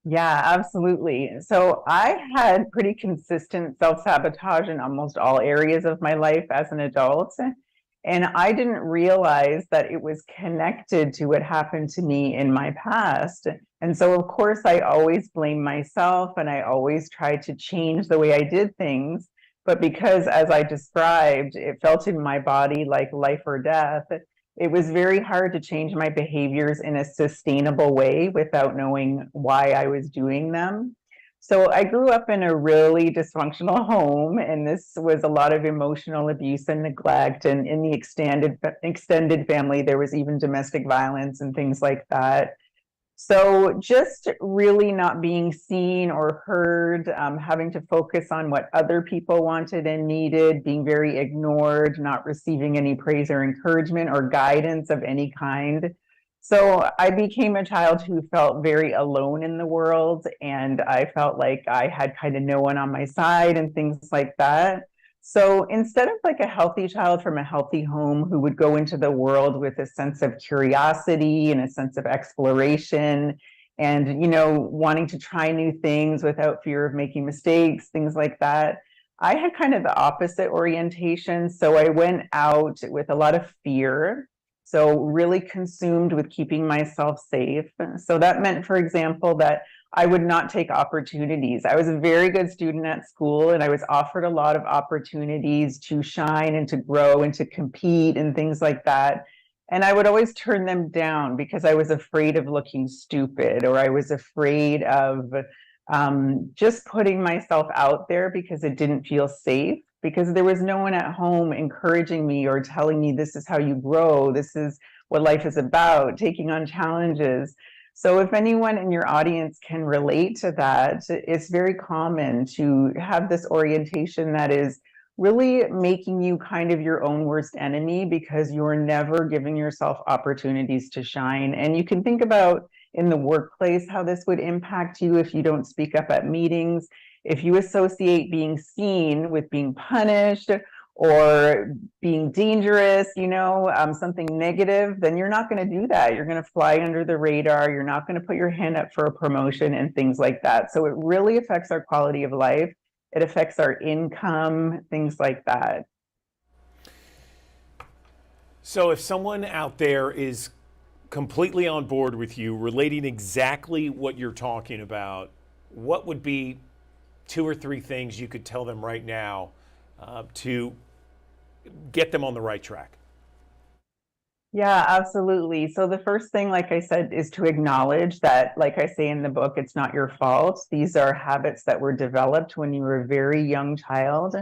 Yeah, absolutely. So I had pretty consistent self-sabotage in almost all areas of my life as an adult. And I didn't realize that it was connected to what happened to me in my past. And so, of course, I always blamed myself, and I always tried to change the way I did things. But because, as I described, it felt in my body like life or death, it was very hard to change my behaviors in a sustainable way without knowing why I was doing them. So I grew up in a really dysfunctional home, and this was a lot of emotional abuse and neglect. And in the extended family, there was even domestic violence and things like that. So just really not being seen or heard, having to focus on what other people wanted and needed, being very ignored, not receiving any praise or encouragement or guidance of any kind. So I became a child who felt very alone in the world, and I felt like I had kind of no one on my side and things like that. So instead of like a healthy child from a healthy home who would go into the world with a sense of curiosity and a sense of exploration and, you know, wanting to try new things without fear of making mistakes, things like that, I had kind of the opposite orientation. So I went out with a lot of fear. So really consumed with keeping myself safe. So that meant, for example, that I would not take opportunities. I was a very good student at school, and I was offered a lot of opportunities to shine and to grow and to compete and things like that. And I would always turn them down because I was afraid of looking stupid, or I was afraid of just putting myself out there because it didn't feel safe, because there was no one at home encouraging me or telling me this is how you grow, this is what life is about, taking on challenges. So if anyone in your audience can relate to that, it's very common to have this orientation that is really making you kind of your own worst enemy because you're never giving yourself opportunities to shine. And you can think about in the workplace how this would impact you if you don't speak up at meetings. If you associate being seen with being punished or being dangerous, something negative, then you're not going to do that. You're going to fly under the radar. You're not going to put your hand up for a promotion and things like that. So it really affects our quality of life. It affects our income, things like that. So if someone out there is completely on board with you, relating exactly what you're talking about, what would be 2 or 3 things you could tell them right now to get them on the right track? Yeah, absolutely. So the first thing, like I said, is to acknowledge that, like I say in the book, it's not your fault. These are habits that were developed when you were a very young child,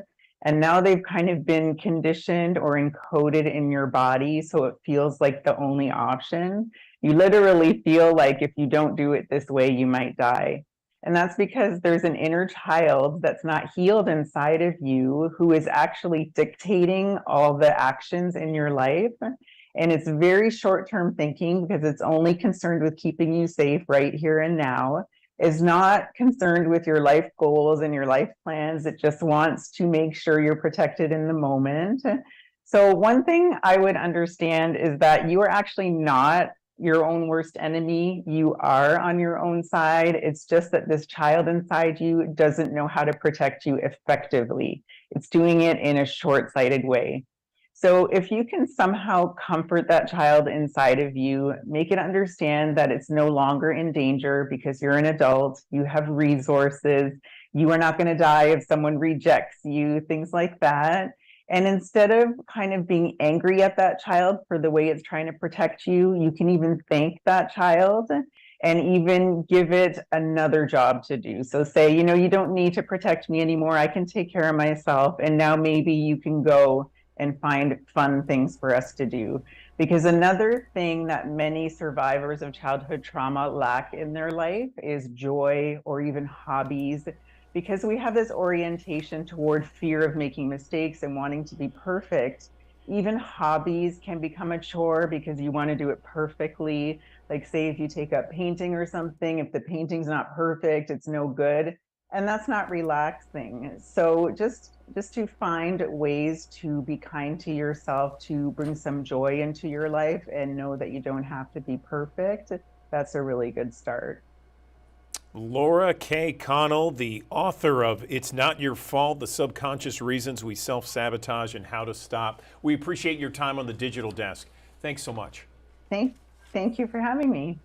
and now they've kind of been conditioned or encoded in your body, so it feels like the only option. You literally feel like if you don't do it this way, you might die. And that's because there's an inner child that's not healed inside of you who is actually dictating all the actions in your life. And it's very short-term thinking because it's only concerned with keeping you safe right here and now. Is not concerned with your life goals and your life plans. It just wants to make sure you're protected in the moment. So one thing I would understand is that you are actually not your own worst enemy. You are on your own side. It's just that this child inside you doesn't know how to protect you effectively. It's doing it in a short-sighted way. So if you can somehow comfort that child inside of you, make it understand that it's no longer in danger because you're an adult, you have resources, you are not going to die if someone rejects you, things like that. And instead of kind of being angry at that child for the way it's trying to protect you, you can even thank that child and even give it another job to do. So say, you don't need to protect me anymore. I can take care of myself. And now maybe you can go and find fun things for us to do. Because another thing that many survivors of childhood trauma lack in their life is joy or even hobbies. Because we have this orientation toward fear of making mistakes and wanting to be perfect, even hobbies can become a chore because you want to do it perfectly. Like say if you take up painting or something, if the painting's not perfect, it's no good. And that's not relaxing. So just to find ways to be kind to yourself, to bring some joy into your life and know that you don't have to be perfect, that's a really good start. Laura K. Connell, the author of It's Not Your Fault, The Subconscious Reasons We Self-Sabotage and How to Stop. We appreciate your time on the Digital Desk. Thanks so much. Thank you for having me.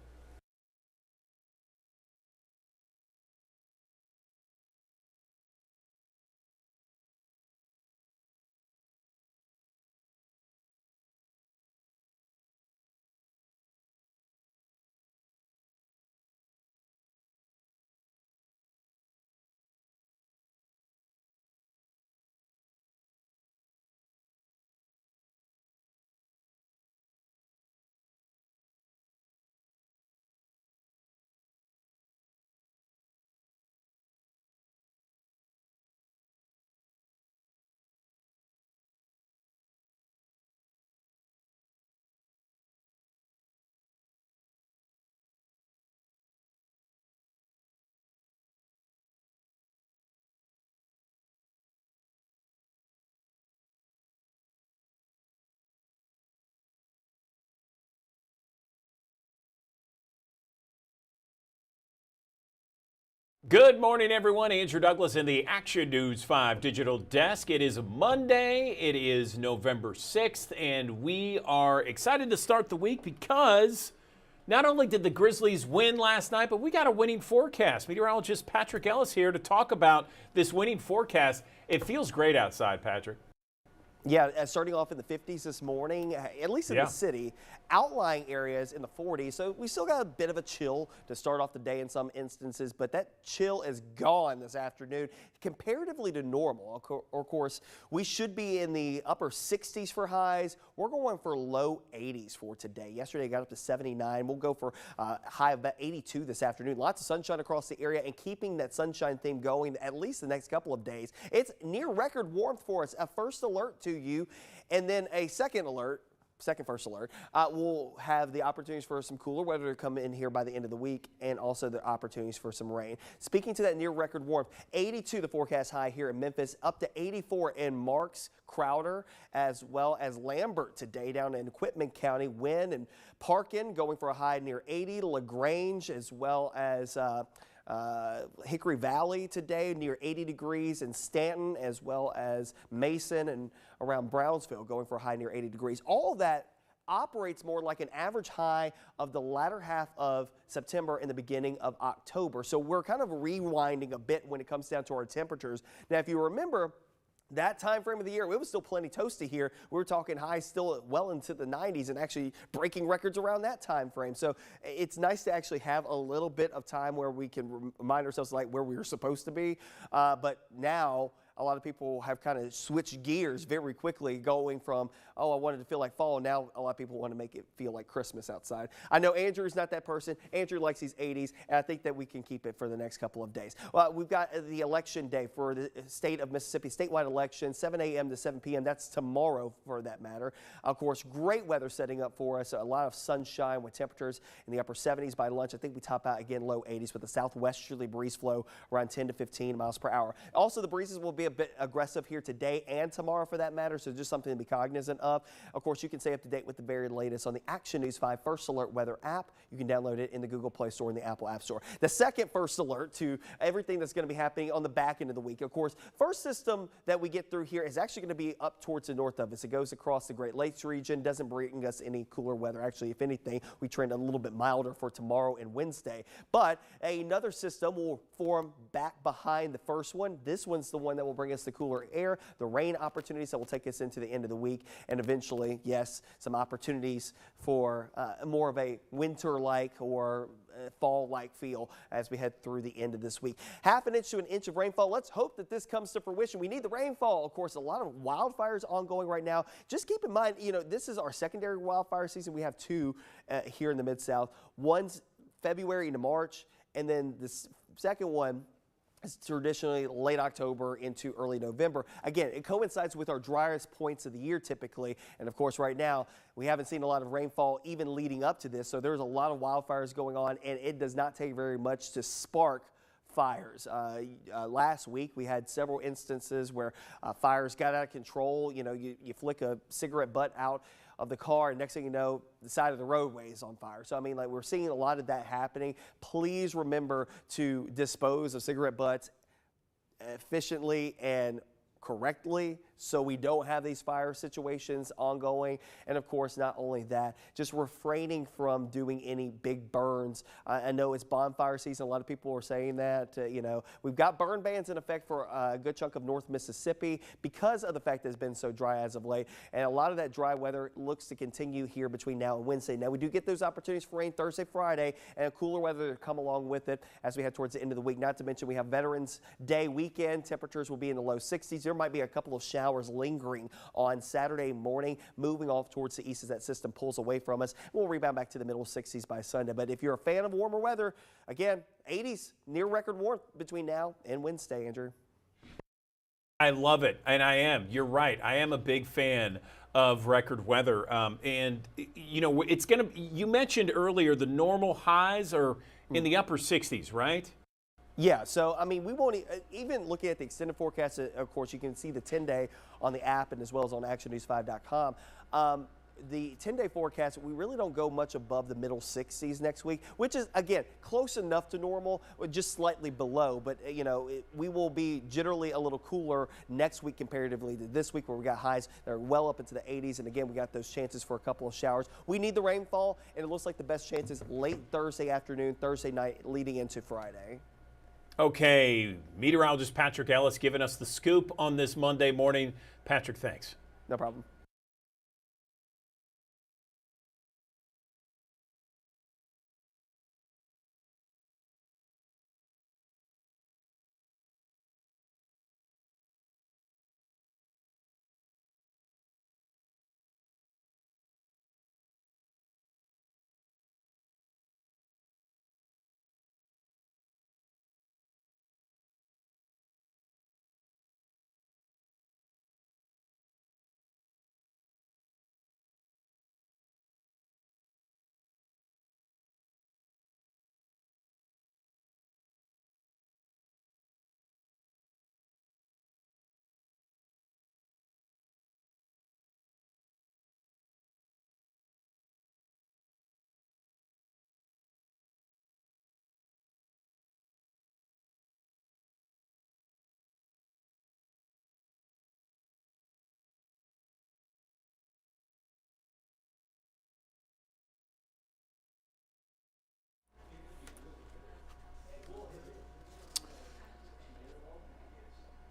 Good morning, everyone. Andrew Douglas in the Action News 5 Digital Desk. It is Monday. It is November 6th, and we are excited to start the week because not only did the Grizzlies win last night, but we got a winning forecast. Meteorologist Patrick Ellis here to talk about this winning forecast. It feels great outside, Patrick. Yeah, starting off in the 50s this morning, at least in the city, outlying areas in the 40s. So we still got a bit of a chill to start off the day in some instances, but that chill is gone this afternoon comparatively to normal. Of course, we should be in the upper 60s for highs. We're going for low 80s for today. Yesterday got up to 79. We'll go for a high of about 82 this afternoon. Lots of sunshine across the area and keeping that sunshine theme going at least the next couple of days. It's near record warmth for us. A first alert to you, and then a second first alert. We'll have the opportunities for some cooler weather to come in here by the end of the week, and also the opportunities for some rain. Speaking to that near record warmth, 82 the forecast high here in Memphis, up to 84 in Marks, Crowder, as well as Lambert today down in Quitman County. Wynn and Parkin going for a high near 80, LaGrange, as well as Hickory Valley today near 80 degrees, in Stanton, as well as Mason and around Brownsville going for a high near 80 degrees. All of that operates more like an average high of the latter half of September and the beginning of October. So we're kind of rewinding a bit when it comes down to our temperatures. Now, if you remember, that time frame of the year, it was still plenty toasty here. We were talking highs still well into the 90s and actually breaking records around that time frame. So it's nice to actually have a little bit of time where we can remind ourselves like where we were supposed to be. But now a lot of people have kind of switched gears very quickly, going from, oh, I wanted to feel like fall. Now a lot of people want to make it feel like Christmas outside. I know Andrew's not that person. Andrew likes these 80s, and I think that we can keep it for the next couple of days. Well, we've got the election day for the state of Mississippi, statewide election, 7 a.m. to 7 p.m. That's tomorrow for that matter. Of course, great weather setting up for us. A lot of sunshine with temperatures in the upper 70s by lunch. I think we top out again low 80s with a southwesterly breeze flow around 10 to 15 miles per hour. Also, the breezes will be a bit aggressive here today and tomorrow for that matter, so just something to be cognizant of. Of course, you can stay up to date with the very latest on the Action News 5 First Alert Weather app. You can download it in the Google Play Store and the Apple App Store. The second first alert to everything that's going to be happening on the back end of the week. Of course, first system that we get through here is actually going to be up towards the north of us. It goes across the Great Lakes region, doesn't bring us any cooler weather. Actually, if anything, we trend a little bit milder for tomorrow and Wednesday. But another system will form back behind the first one. This one's the one that will bring us the cooler air, the rain opportunities that will take us into the end of the week, and eventually, yes, some opportunities for more of a winter-like or fall-like feel as we head through the end of this week. Half an inch to an inch of rainfall. Let's hope that this comes to fruition. We need the rainfall. Of course, a lot of wildfires ongoing right now. Just keep in mind, you know, this is our secondary wildfire season. We have two here in the Mid-South. One's February into March, and then the second one is traditionally late October into early November. Again, it coincides with our driest points of the year typically. And of course, right now, we haven't seen a lot of rainfall even leading up to this. So there's a lot of wildfires going on, and it does not take very much to spark fires. Last week, we had several instances where fires got out of control. You know, you flick a cigarette butt out of the car, and next thing you know, the side of the roadway is on fire. So, I mean, like, we're seeing a lot of that happening. Please remember to dispose of cigarette butts efficiently and correctly so we don't have these fire situations ongoing. And of course, not only that, just refraining from doing any big burns. I know it's bonfire season. A lot of people are saying that, you know, we've got burn bans in effect for a good chunk of North Mississippi because of the fact that it's been so dry as of late. And a lot of that dry weather looks to continue here between now and Wednesday. Now, we do get those opportunities for rain Thursday, Friday, and cooler weather to come along with it as we head towards the end of the week. Not to mention we have Veterans Day weekend. Temperatures will be in the low 60s. There might be a couple of showers lingering on Saturday morning, moving off towards the east as that system pulls away from us. We'll rebound back to the middle 60s by Sunday. But if you're a fan of warmer weather, again, 80s, near record warmth between now and Wednesday, Andrew. I love it, and I am. You're right. I am a big fan of record weather. And, you know, it's going to, you mentioned earlier the normal highs are in the upper 60s, right? Yeah, so, I mean, we won't even looking at the extended forecast, of course, you can see the 10-day on the app and as well as on actionnews5.com. The 10-day forecast, we really don't go much above the middle 60s next week, which is, again, close enough to normal, just slightly below. But, you know, we will be generally a little cooler next week comparatively to this week where we got highs that are well up into the 80s. And, again, we got those chances for a couple of showers. We need the rainfall, and it looks like the best chances late Thursday afternoon, Thursday night, leading into Friday. Okay, meteorologist Patrick Ellis giving us the scoop on this Monday morning. Patrick, thanks. No problem.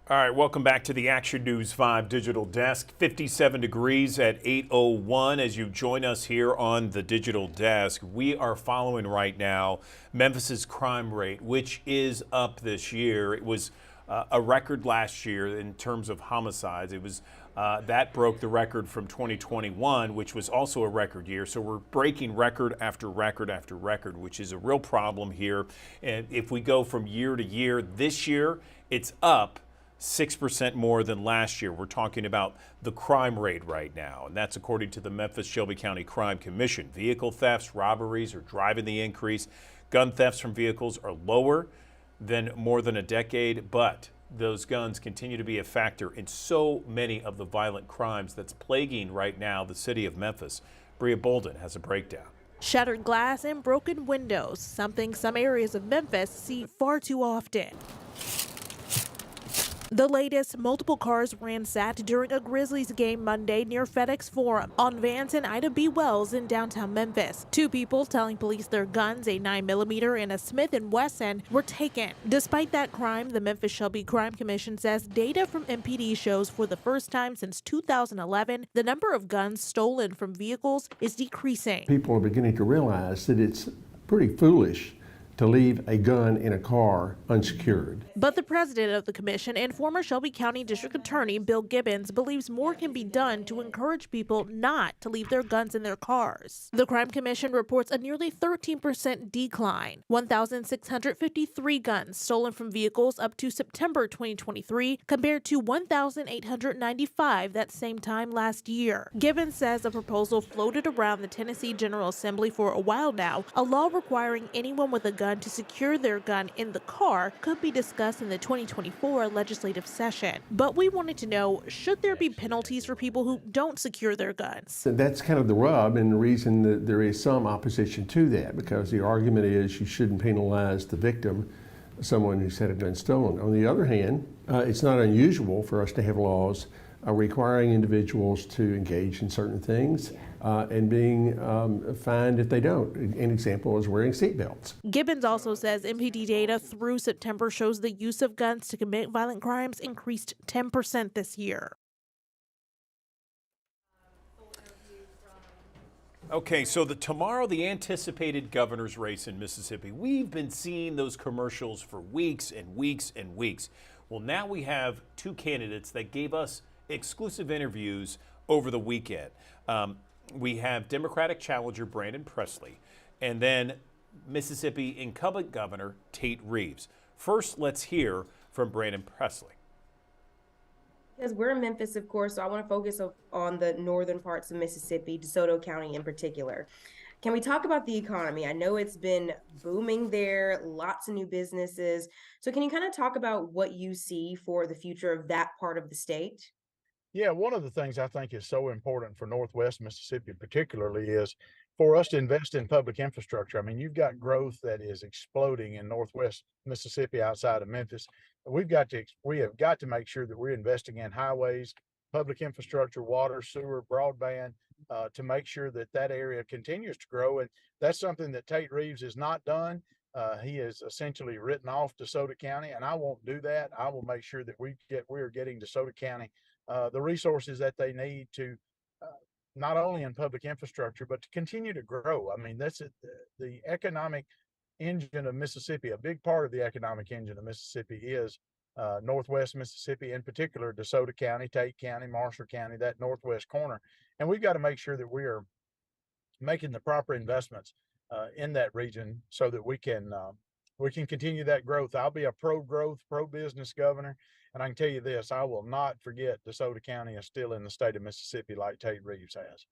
All right, welcome back to the Action News 5 Digital Desk. 57 degrees at 8:01 as you join us here on the Digital Desk. We are following right now Memphis's crime rate, which is up this year. It was a record last year in terms of homicides. It was that broke the record from 2021, which was also a record year. So we're breaking record after record after record, which is a real problem here. And if we go from year to year, this year it's up 6% more than last year. We're talking about the crime rate right now, and that's according to the Memphis-Shelby County Crime Commission. Vehicle thefts, robberies are driving the increase. Gun thefts from vehicles are lower than more than a decade, but those guns continue to be a factor in so many of the violent crimes that's plaguing right now the city of Memphis. Bria Bolden has a breakdown. Shattered glass and broken windows, something some areas of Memphis see far too often. The latest, multiple cars ransacked during a Grizzlies game Monday near FedEx Forum on Vance and Ida B. Wells in downtown Memphis. Two people telling police their guns, a 9mm and a Smith & Wesson, were taken. Despite that crime, the Memphis-Shelby Crime Commission says data from MPD shows for the first time since 2011, the number of guns stolen from vehicles is decreasing. People are beginning to realize that it's pretty foolish to leave a gun in a car unsecured. But the president of the commission and former Shelby County District Attorney Bill Gibbons believes more can be done to encourage people not to leave their guns in their cars. The Crime Commission reports a nearly 13% decline, 1,653 guns stolen from vehicles up to September 2023 compared to 1,895 that same time last year. Gibbons says a proposal floated around the Tennessee General Assembly for a while now, a law requiring anyone with a gun to secure their gun in the car could be discussed in the 2024 legislative session. But we wanted to know, should there be penalties for people who don't secure their guns? So that's kind of the rub and the reason that there is some opposition to that, because the argument is you shouldn't penalize the victim, someone who's had a gun stolen. On the other hand, it's not unusual for us to have laws requiring individuals to engage in certain things and being fined if they don't. An example is wearing seatbelts. Gibbons also says MPD data through September shows the use of guns to commit violent crimes increased 10% this year. Okay, so tomorrow, the anticipated governor's race in Mississippi. We've been seeing those commercials for weeks and weeks and weeks. Well, now we have two candidates that gave us exclusive interviews over the weekend. We have Democratic challenger Brandon Presley and then Mississippi incumbent governor Tate Reeves. First, let's hear from Brandon Presley. Because we're in Memphis, of course, so I want to focus on the northern parts of Mississippi, DeSoto County in particular. Can we talk about the economy? I know it's been booming there, lots of new businesses. So can you kind of talk about what you see for the future of that part of the state? Yeah, one of the things I think is so important for Northwest Mississippi particularly is for us to invest in public infrastructure. I mean, you've got growth that is exploding in Northwest Mississippi outside of Memphis. We have got to make sure that we're investing in highways, public infrastructure, water, sewer, broadband, to make sure that that area continues to grow. And that's something that Tate Reeves has not done. He has essentially written off DeSoto County, and I won't do that. I will make sure that we are getting DeSoto County the resources that they need to not only in public infrastructure, but to continue to grow. I mean, that's the economic engine of Mississippi. A big part of the economic engine of Mississippi is Northwest Mississippi, in particular, DeSoto County, Tate County, Marshall County, that Northwest corner. And we've got to make sure that we are making the proper investments in that region so that we can continue that growth. I'll be a pro-growth, pro-business governor. And I can tell you this, I will not forget DeSoto County is still in the state of Mississippi like Tate Reeves has.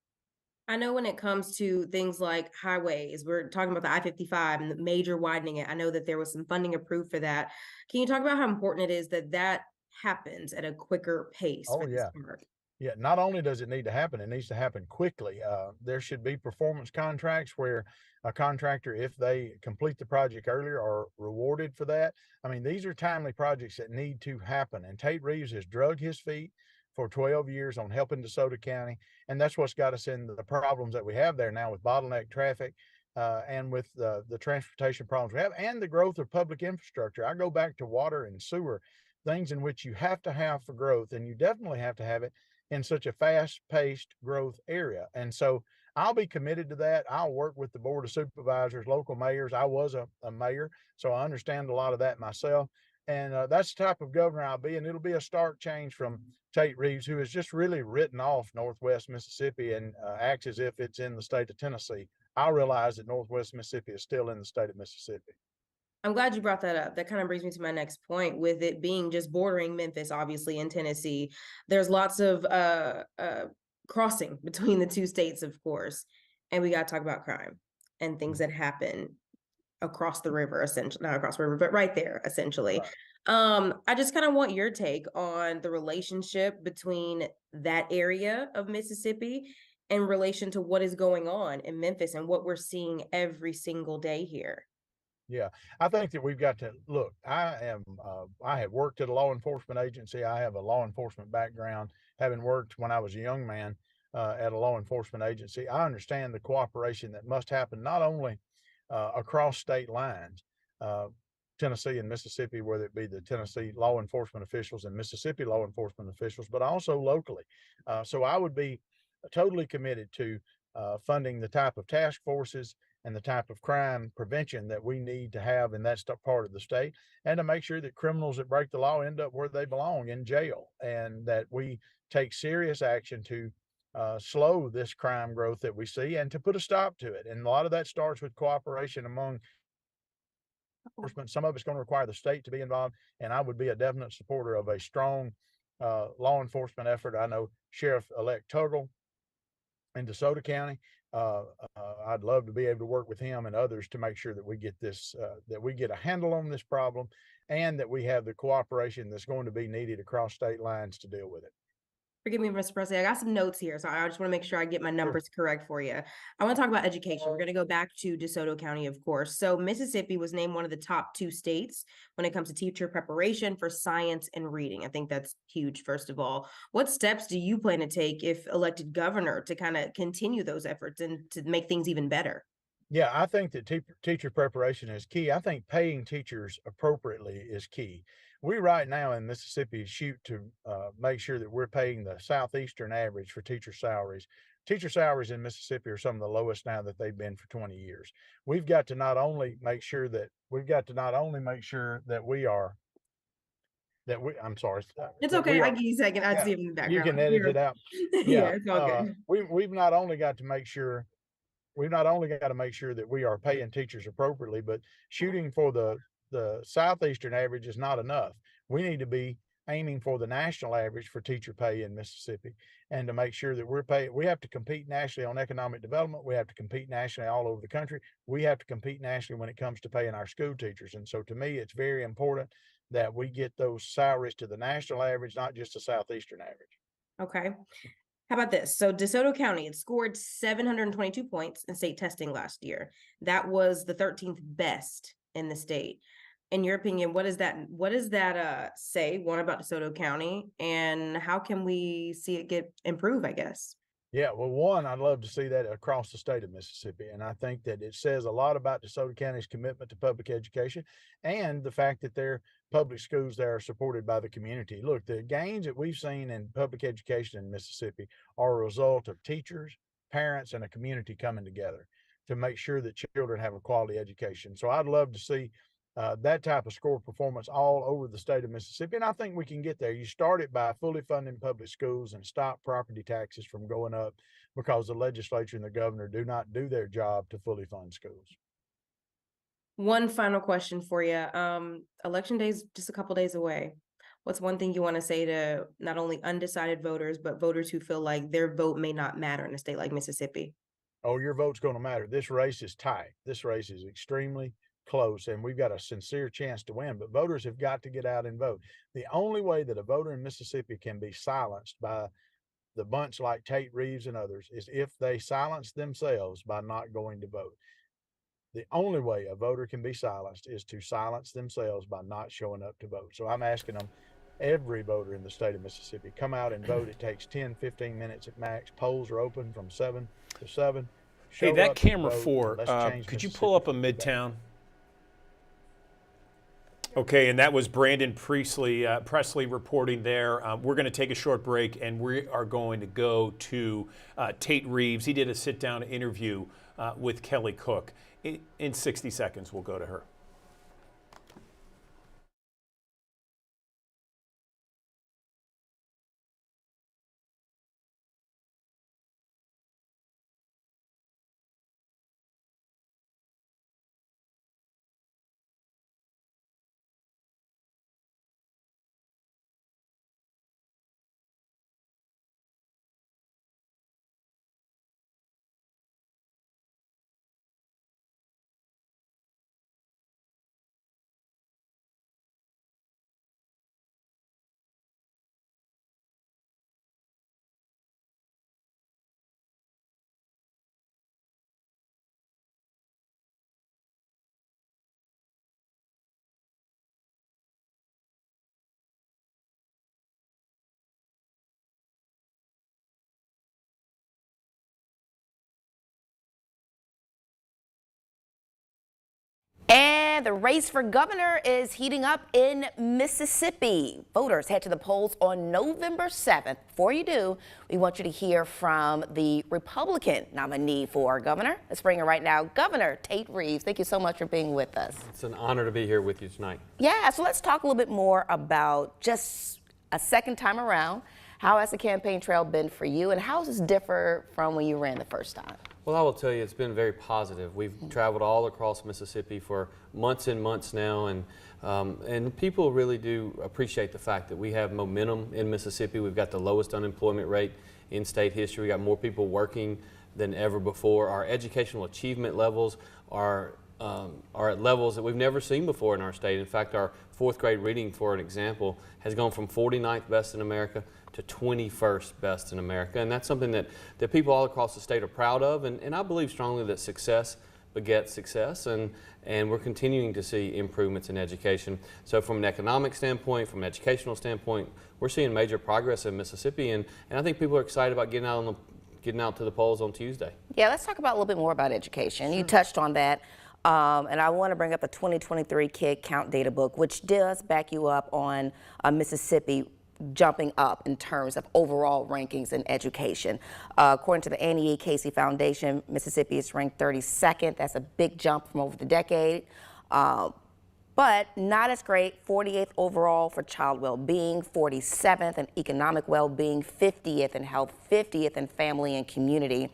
I know when it comes to things like highways, we're talking about the I-55 and the major widening it. I know that there was some funding approved for that. Can you talk about how important it is that that happens at a quicker pace? Oh, yeah. Yeah, not only does it need to happen, it needs to happen quickly. There should be performance contracts where a contractor, if they complete the project earlier, are rewarded for that. I mean, these are timely projects that need to happen. And Tate Reeves has drug his feet for 12 years on helping DeSoto County. And that's what's got us into the problems that we have there now with bottleneck traffic and with the transportation problems we have and the growth of public infrastructure. I go back to water and sewer, things in which you have to have for growth, and you definitely have to have it in such a fast-paced growth area. And so I'll be committed to that. I'll work with the Board of Supervisors, local mayors. I was a mayor, so I understand a lot of that myself. And that's the type of governor I'll be. And it'll be a stark change from Tate Reeves, who has just really written off Northwest Mississippi and acts as if it's in the state of Tennessee. I realize that Northwest Mississippi is still in the state of Mississippi. I'm glad you brought that up. That kind of brings me to my next point, with it being just bordering Memphis, obviously, in Tennessee. There's lots of crossing between the two states, of course. And we got to talk about crime and things that happen across the river, essentially, not across the river, but right there, essentially. Right. I just kind of want your take on the relationship between that area of Mississippi in relation to what is going on in Memphis and what we're seeing every single day here. Yeah, I think that we've got to look. I have worked at a law enforcement agency. I have a law enforcement background, having worked when I was a young man at a law enforcement agency. I understand the cooperation that must happen not only across state lines, Tennessee and Mississippi, whether it be the Tennessee law enforcement officials and Mississippi law enforcement officials, but also locally. So I would be totally committed to funding the type of task forces and the type of crime prevention that we need to have in that part of the state, and to make sure that criminals that break the law end up where they belong, in jail, and that we take serious action to slow this crime growth that we see and to put a stop to it. And a lot of that starts with cooperation among enforcement. Some of it's going to require the state to be involved, and I would be a definite supporter of a strong law enforcement effort. I know Sheriff-elect Tuggle in DeSoto County. I'd love to be able to work with him and others to make sure that we get this, that we get a handle on this problem, and that we have the cooperation that's going to be needed across state lines to deal with it. Forgive me, Mr. Presley. I got some notes here, so I just want to make sure I get my numbers correct for you. I want to talk about education. We're going to go back to DeSoto County, of course. So Mississippi was named one of the top 2 states when it comes to teacher preparation for science and reading. I think that's huge, first of all. What steps do you plan to take, if elected governor, to kind of continue those efforts and to make things even better? Yeah, I think that teacher preparation is key. I think paying teachers appropriately is key. We right now in Mississippi shoot to make sure that we're paying the Southeastern average for teacher salaries. Teacher salaries in Mississippi are some of the lowest now that they've been for 20 years. We've got to not only make sure that I'm sorry. It's okay. I give you a second. I see it in the background. You can edit it out. Yeah, it's okay. We've not only got to make sure that we are paying teachers appropriately, but shooting for the Southeastern average is not enough. We need to be aiming for the national average for teacher pay in Mississippi, and to make sure that we have to compete nationally on economic development. We have to compete nationally all over the country. We have to compete nationally when it comes to paying our school teachers. And so to me, it's very important that we get those salaries to the national average, not just the Southeastern average. Okay. How about this? So DeSoto County, it scored 722 points in state testing last year. That was the 13th best in the state. In your opinion, what does that say, one, about DeSoto County, and how can we see it improve, I guess? Yeah, well, one, I'd love to see that across the state of Mississippi. And I think that it says a lot about DeSoto County's commitment to public education and the fact that their public schools there are supported by the community. Look, the gains that we've seen in public education in Mississippi are a result of teachers, parents, and a community coming together to make sure that children have a quality education. So I'd love to see that type of score performance all over the state of Mississippi. And I think we can get there. You start it by fully funding public schools and stop property taxes from going up because the legislature and the governor do not do their job to fully fund schools. One final question for you. Election day is just a couple days away. What's one thing you want to say to not only undecided voters, but voters who feel like their vote may not matter in a state like Mississippi? Oh, your vote's going to matter. This race is tight. This race is extremely close, and we've got a sincere chance to win, but voters have got to get out and vote. The only way that a voter in Mississippi can be silenced by the bunch like Tate Reeves and others is if they silence themselves by not going to vote. The only way a voter can be silenced is to silence themselves by not showing up to vote. So I'm asking them, every voter in the state of Mississippi, come out and vote. It takes 10, 15 minutes at max. Polls are open from 7 to 7. Hey, Show that up to camera vote. 4, Let's change could you Mississippi. pull up a Midtown? Okay, and that was Brandon Presley reporting there. We're going to take a short break, and we are going to go to Tate Reeves. He did a sit-down interview with Kelly Cook. In 60 seconds, we'll go to her. And the race for governor is heating up in Mississippi. Voters head to the polls on November 7th. Before you do, we want you to hear from the Republican nominee for governor. Let's bring her right now, Governor Tate Reeves. Thank you so much for being with us. It's an honor to be here with you tonight. Yeah, so let's talk a little bit more about just a second time around. How has the campaign trail been for you, and how does this differ from when you ran the first time? Well, I will tell you, it's been very positive. We've traveled all across Mississippi for months and months now, and people really do appreciate the fact that we have momentum in Mississippi. We've got the lowest unemployment rate in state history. We got more people working than ever before. Our educational achievement levels are at levels that we've never seen before in our state. In fact, our fourth grade reading, for an example, has gone from 49th best in America to 21st best in America. And that's something that people all across the state are proud of. And I believe strongly that success begets success. And we're continuing to see improvements in education. So from an economic standpoint, from an educational standpoint, we're seeing major progress in Mississippi. And I think people are excited about getting out to the polls on Tuesday. Yeah, let's talk about a little bit more about education. You touched on that. And I want to bring up the 2023 Kid Count Data Book, which does back you up on Mississippi jumping up in terms of overall rankings in education. According to the Annie E. Casey Foundation, Mississippi is ranked 32nd. That's a big jump from over the decade. But not as great, 48th overall for child well-being, 47th in economic well-being, 50th in health, 50th in family and community.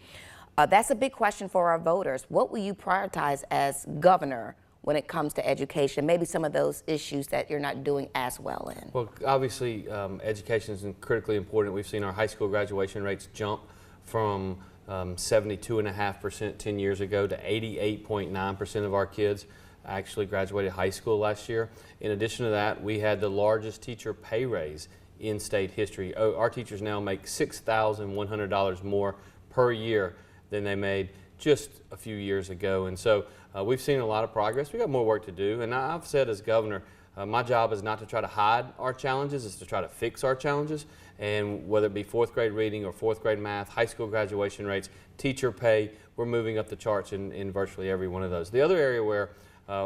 That's a big question for our voters. What will you prioritize as governor when it comes to education, maybe some of those issues that you're not doing as well in? Well, obviously, education is critically important. We've seen our high school graduation rates jump from 72.5% 10 years ago to 88.9% of our kids actually graduated high school last year. In addition to that, we had the largest teacher pay raise in state history. Our teachers now make $6,100 more per year than they made just a few years ago. And so we've seen a lot of progress. We got more work to do. And I've said as governor, My job is not to try to hide our challenges, it's to try to fix our challenges. And whether it be 4th grade reading or 4th grade math, high school graduation rates, teacher pay, we're moving up the charts in virtually every one of those. The other area where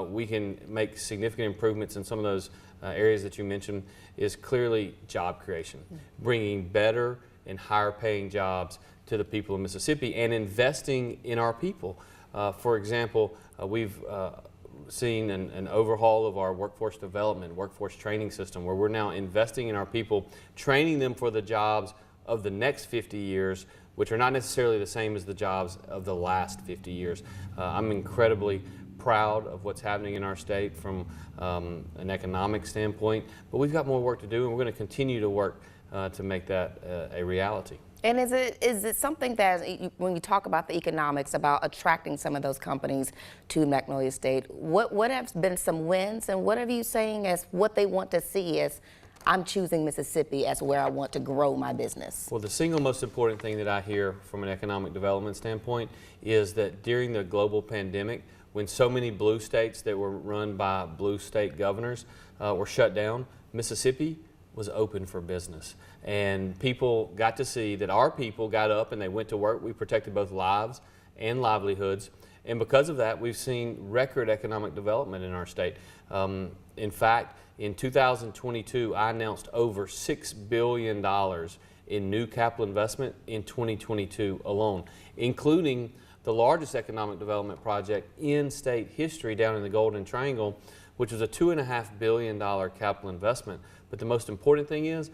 we can make significant improvements in some of those areas that you mentioned is clearly job creation, bringing better and higher paying jobs to the people of Mississippi and investing in our people. For example, we've seen an overhaul of our workforce development, workforce training system, where we're now investing in our people, training them for the jobs of the next 50 years, which are not necessarily the same as the jobs of the last 50 years. I'm incredibly proud of what's happening in our state from an economic standpoint, but we've got more work to do, and we're going to continue to work to make that a reality. And is it something that, when you talk about the economics, about attracting some of those companies to Magnolia State, what have been some wins, and what are you saying as what they want to see as I'm choosing Mississippi as where I want to grow my business? Well, the single most important thing that I hear from an economic development standpoint is that during the global pandemic, when so many blue states that were run by blue state governors were shut down, Mississippi was open for business. And people got to see that our people got up and they went to work. We protected both lives and livelihoods. And because of that, we've seen record economic development in our state. In fact, in 2022, I announced over $6 billion in new capital investment in 2022 alone, including the largest economic development project in state history down in the Golden Triangle, which was a $2.5 billion capital investment. But the most important thing is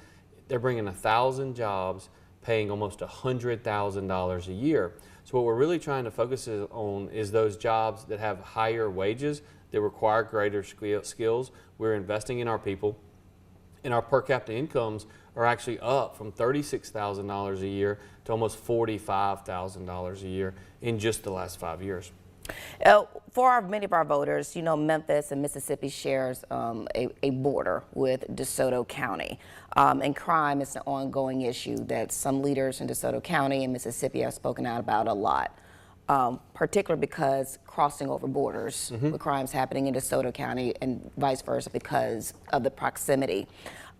they're bringing 1,000 jobs, paying almost $100,000 a year. So what we're really trying to focus on is those jobs that have higher wages, that require greater skills. We're investing in our people, and our per capita incomes are actually up from $36,000 a year to almost $45,000 a year in just the last 5 years. For many of our voters, you know, Memphis and Mississippi shares a border with DeSoto County. And crime is an ongoing issue that some leaders in DeSoto County and Mississippi have spoken out about a lot, particularly because crossing over borders with crimes happening in DeSoto County and vice versa because of the proximity.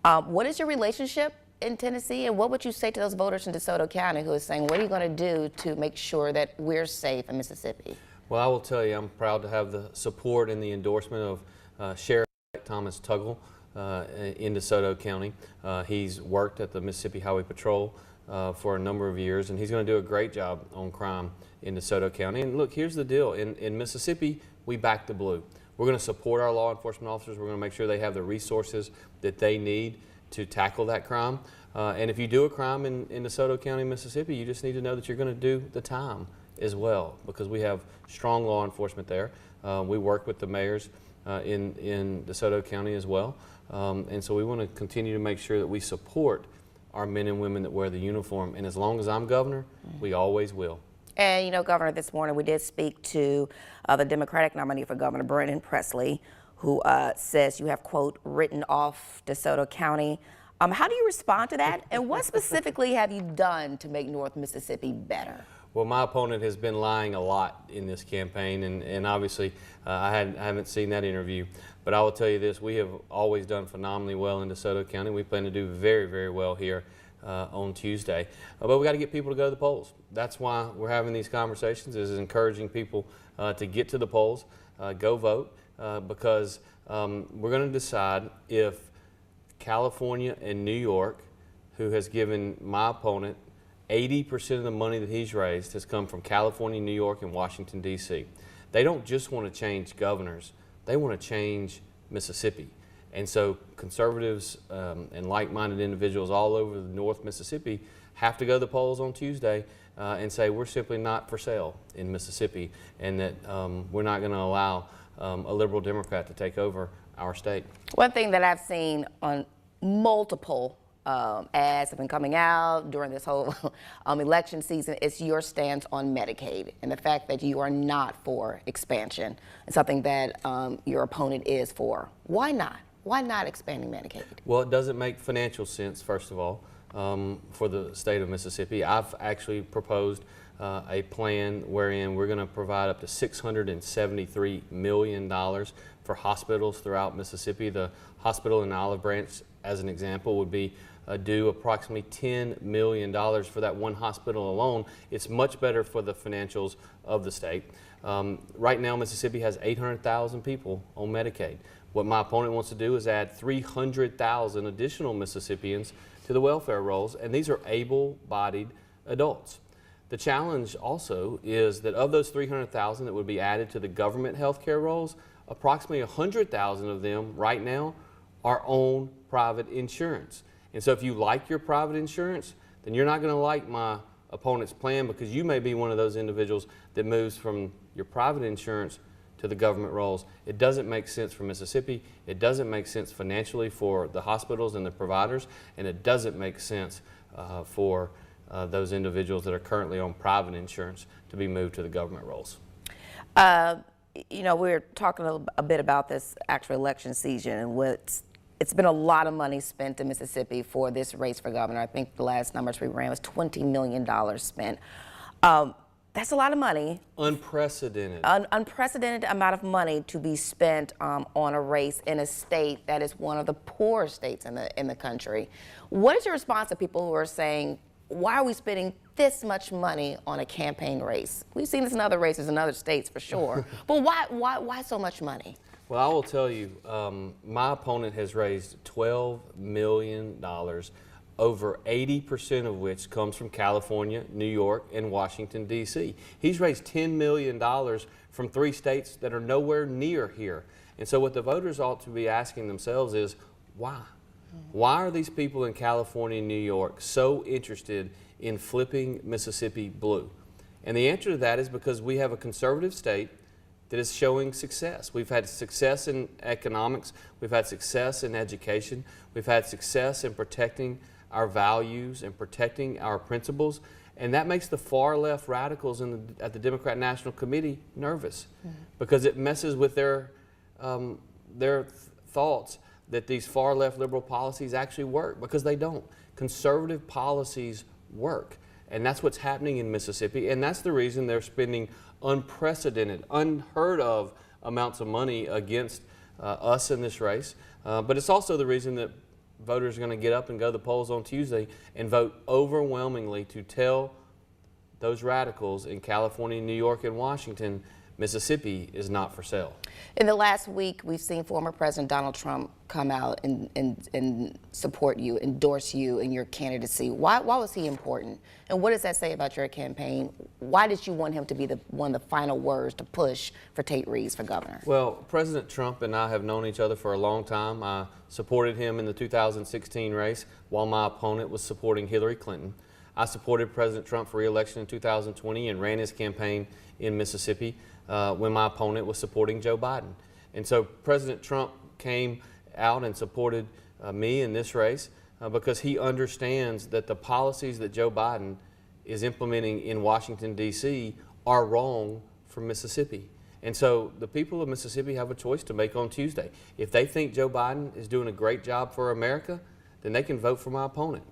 What is your relationship in Tennessee, and what would you say to those voters in DeSoto County who are saying, what are you going to do to make sure that we're safe in Mississippi? Well, I will tell you, I'm proud to have the support and the endorsement of Sheriff Thomas Tuggle in DeSoto County. He's worked at the Mississippi Highway Patrol for a number of years, and he's going to do a great job on crime in DeSoto County. And look, here's the deal. In Mississippi, we back the blue. We're going to support our law enforcement officers. We're going to make sure they have the resources that they need to tackle that crime. And if you do a crime in DeSoto County, Mississippi, you just need to know that you're going to do the time as well, because we have strong law enforcement there. We work with the mayors in DeSoto County as well. And so we want to continue to make sure that we support our men and women that wear the uniform. And as long as I'm governor, we always will. And, you know, Governor, this morning we did speak to the Democratic nominee for Governor, Brennan Presley, who says you have, quote, written off DeSoto County. How do you respond to that? And what specifically have you done to make North Mississippi better? Well, my opponent has been lying a lot in this campaign, and obviously I haven't seen that interview. But I will tell you this, we have always done phenomenally well in DeSoto County. We plan to do very, very well here on Tuesday. But we got to get people to go to the polls. That's why we're having these conversations, is encouraging people to get to the polls, go vote, because we're going to decide if California and New York, who has given my opponent 80% of the money that he's raised has come from California, New York, and Washington, D.C. They don't just want to change governors. They want to change Mississippi. And so conservatives and like-minded individuals all over the North Mississippi have to go to the polls on Tuesday and say we're simply not for sale in Mississippi, and that we're not going to allow a liberal Democrat to take over our state. One thing that I've seen on multiple ads have been coming out during this whole election season is your stance on Medicaid and the fact that you are not for expansion. It's something that your opponent is for. Why not? Why not expanding Medicaid? Well, it doesn't make financial sense, first of all, for the state of Mississippi. I've actually proposed a plan wherein we're going to provide up to $673 million for hospitals throughout Mississippi. The hospital in Olive Branch, as an example, would be due approximately $10 million for that one hospital alone. It's much better for the financials of the state. Right now, Mississippi has 800,000 people on Medicaid. What my opponent wants to do is add 300,000 additional Mississippians to the welfare rolls, and these are able-bodied adults. The challenge also is that of those 300,000 that would be added to the government health care rolls, approximately 100,000 of them right now are on private insurance. And so if you like your private insurance, then you're not going to like my opponent's plan, because you may be one of those individuals that moves from your private insurance to the government rolls. It doesn't make sense for Mississippi. It doesn't make sense financially for the hospitals and the providers, and it doesn't make sense for those individuals that are currently on private insurance to be moved to the government rolls. You know, we're talking a bit about this actual election season, and it's been a lot of money spent in Mississippi for this race for governor. I think the last numbers we ran was $20 million spent. That's a lot of money. Unprecedented. Unprecedented amount of money to be spent on a race in a state that is one of the poorer states in the country. What is your response to people who are saying, why are we spending this much money on a campaign race? We've seen this in other races in other states for sure, but why so much money? Well, I will tell you, my opponent has raised $12 million, over 80% of which comes from California, New York, and Washington, D.C. He's raised $10 million from 3 states that are nowhere near here. And so what the voters ought to be asking themselves is, why? Why are these people in California and New York so interested in flipping Mississippi blue? And the answer to that is because we have a conservative state that is showing success. We've had success in economics, we've had success in education, we've had success in protecting our values and protecting our principles, and that makes the far left radicals at the Democrat National Committee nervous, because it messes with their thoughts that these far left liberal policies actually work, because they don't. Conservative policies work, and that's what's happening in Mississippi, and that's the reason they're spending unprecedented, unheard of amounts of money against us in this race. But it's also the reason that voters are going to get up and go to the polls on Tuesday and vote overwhelmingly to tell those radicals in California, New York, and Washington, Mississippi is not for sale. In the last week, we've seen former President Donald Trump come out and support you, endorse you in your candidacy. Why was he important? And what does that say about your campaign? Why did you want him to be one of the final words to push for Tate Reeves for governor? Well, President Trump and I have known each other for a long time. I supported him in the 2016 race while my opponent was supporting Hillary Clinton. I supported President Trump for re-election in 2020 and ran his campaign in Mississippi when my opponent was supporting Joe Biden. And so President Trump came out and supported me in this race because he understands that the policies that Joe Biden is implementing in Washington, D.C. are wrong for Mississippi. And so the people of Mississippi have a choice to make on Tuesday. If they think Joe Biden is doing a great job for America, then they can vote for my opponent.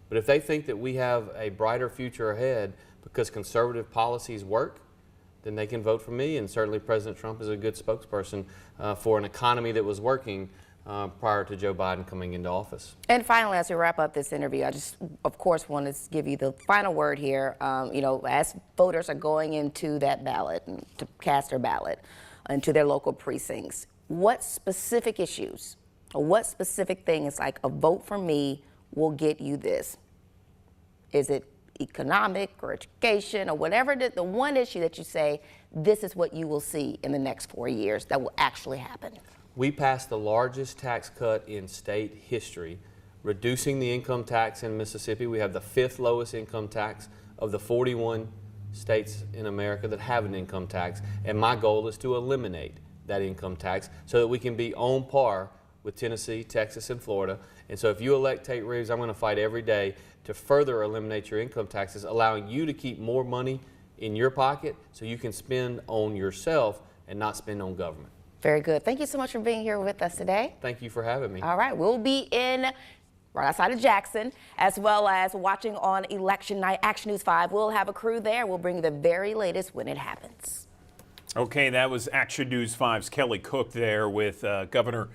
But if they think that we have a brighter future ahead because conservative policies work, then they can vote for me, and certainly President Trump is a good spokesperson for an economy that was working prior to Joe Biden coming into office. And finally, as we wrap up this interview, I just, of course, want to give you the final word here. As voters are going into that ballot and to cast their ballot into their local precincts, what specific issues or what specific thing is like a vote for me will get you this? Is it economic or education or whatever the one issue that you say, this is what you will see in the next 4 years that will actually happen? We passed the largest tax cut in state history, reducing the income tax in Mississippi. We have the 5th lowest income tax of the 41 states in America that have an income tax. And my goal is to eliminate that income tax so that we can be on par with Tennessee, Texas, and Florida. And so if you elect Tate Reeves, I'm going to fight every day to further eliminate your income taxes, allowing you to keep more money in your pocket so you can spend on yourself and not spend on government. Very good. Thank you so much for being here with us today. Thank you for having me. All right, we'll be in right outside of Jackson, as well as watching on election night, Action News 5. We'll have a crew there. We'll bring you the very latest when it happens. Okay, that was Action News 5's Kelly Cook there with Governor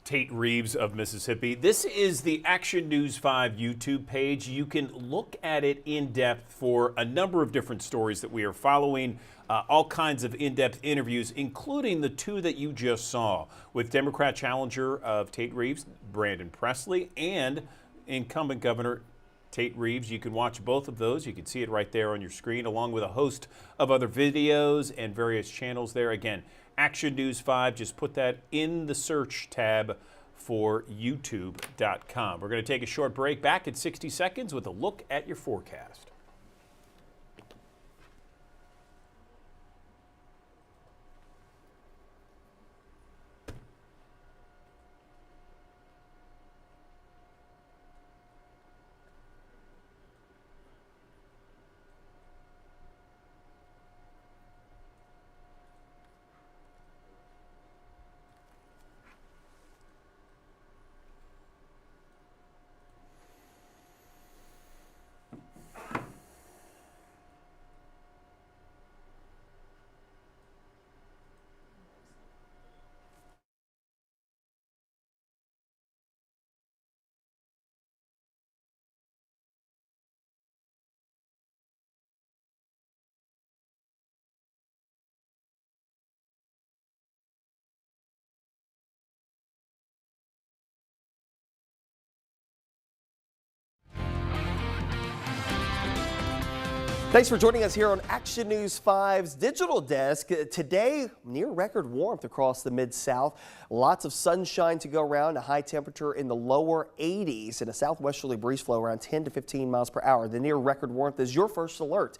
Tate Reeves of Mississippi. This is the Action News 5 YouTube page. You can look at it in depth for a number of different stories that we are following, all kinds of in-depth interviews, including the two that you just saw with Democrat challenger of Tate Reeves, Brandon Presley, and incumbent Governor Tate Reeves. You can watch both of those. You can see it right there on your screen, along with a host of other videos and various channels there. Again, Action News 5, just put that in the search tab for youtube.com. We're going to take a short break, back in 60 seconds with a look at your forecast. Thanks for joining us here on Action News 5's Digital Desk. Today, near record warmth across the Mid-South. Lots of sunshine to go around, a high temperature in the lower 80s and a southwesterly breeze flow around 10 to 15 miles per hour. The near record warmth is your first alert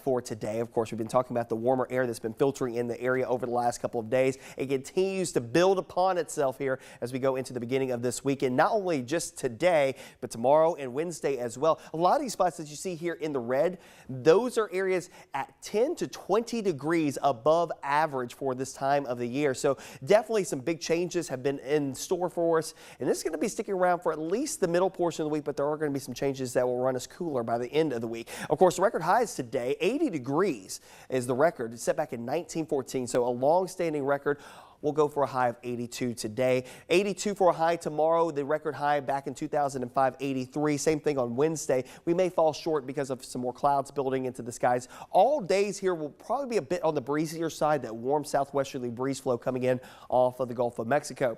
for today. Of course, we've been talking about the warmer air that's been filtering in the area over the last couple of days. It continues to build upon itself here as we go into the beginning of this weekend, not only just today, but tomorrow and Wednesday as well. A lot of these spots that you see here in the red, those are areas at 10 to 20 degrees above average for this time of the year. So definitely some big changes have been in store for us. And this is going to be sticking around for at least the middle portion of the week, but there are going to be some changes that will run us cooler by the end of the week. Of course, the record highs today, 80 degrees is the record. It's set back in 1914, so a long-standing record. We'll go for a high of 82 today. 82 for a high tomorrow. The record high back in 2005, 83. Same thing on Wednesday. We may fall short because of some more clouds building into the skies. All days here will probably be a bit on the breezier side, that warm southwesterly breeze flow coming in off of the Gulf of Mexico.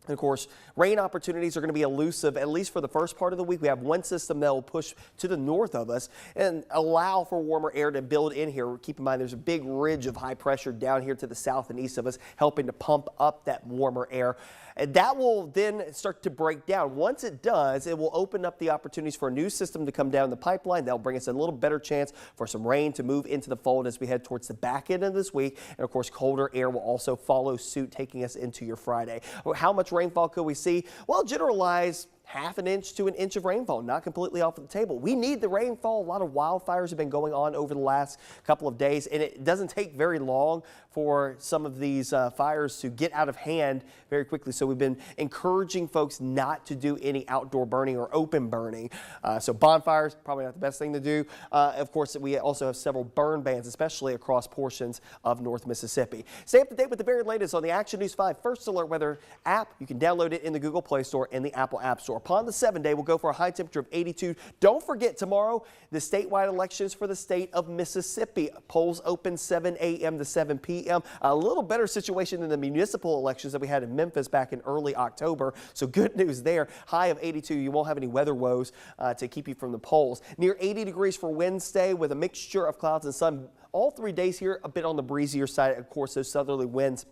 And of course, rain opportunities are going to be elusive, at least for the first part of the week. We have one system that will push to the north of us and allow for warmer air to build in here. Keep in mind, there's a big ridge of high pressure down here to the south and east of us, helping to pump up that warmer air. And that will then start to break down. Once it does, it will open up the opportunities for a new system to come down the pipeline. That'll bring us a little better chance for some rain to move into the fold as we head towards the back end of this week. And of course, colder air will also follow suit, taking us into your Friday. How much rainfall could we see? Well, generalize half an inch to an inch of rainfall, not completely off the table. We need the rainfall. A lot of wildfires have been going on over the last couple of days, and it doesn't take very long for some of these fires to get out of hand very quickly. So we've been encouraging folks not to do any outdoor burning or open burning. So bonfires, probably not the best thing to do. Of course, we also have several burn bans, especially across portions of North Mississippi. Stay up to date with the very latest on the Action News 5 First Alert Weather app. You can download it in the Google Play Store and the Apple App Store. Upon the 7-day, we'll go for a high temperature of 82. Don't forget, tomorrow, the statewide elections for the state of Mississippi. Polls open 7 a.m. to 7 p.m. A little better situation than the municipal elections that we had in Memphis back in early October. So good news there. High of 82. You won't have any weather woes to keep you from the polls. Near 80 degrees for Wednesday with a mixture of clouds and sun. All 3 days here a bit on the breezier side. Of course, those southerly winds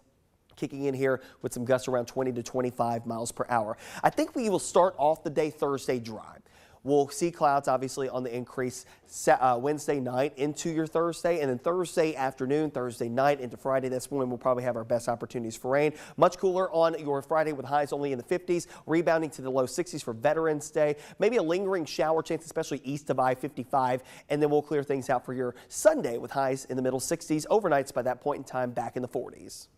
kicking in here with some gusts around 20 to 25 miles per hour. I think we will start off the day Thursday dry. We'll see clouds obviously on the increase Wednesday night into your Thursday, and then Thursday afternoon, Thursday night into Friday. That's when we'll probably have our best opportunities for rain. Much cooler on your Friday with highs only in the 50s, rebounding to the low 60s for Veterans Day. Maybe a lingering shower chance, especially east of I-55, and then we'll clear things out for your Sunday with highs in the middle 60s. Overnights by that point in time back in the 40s.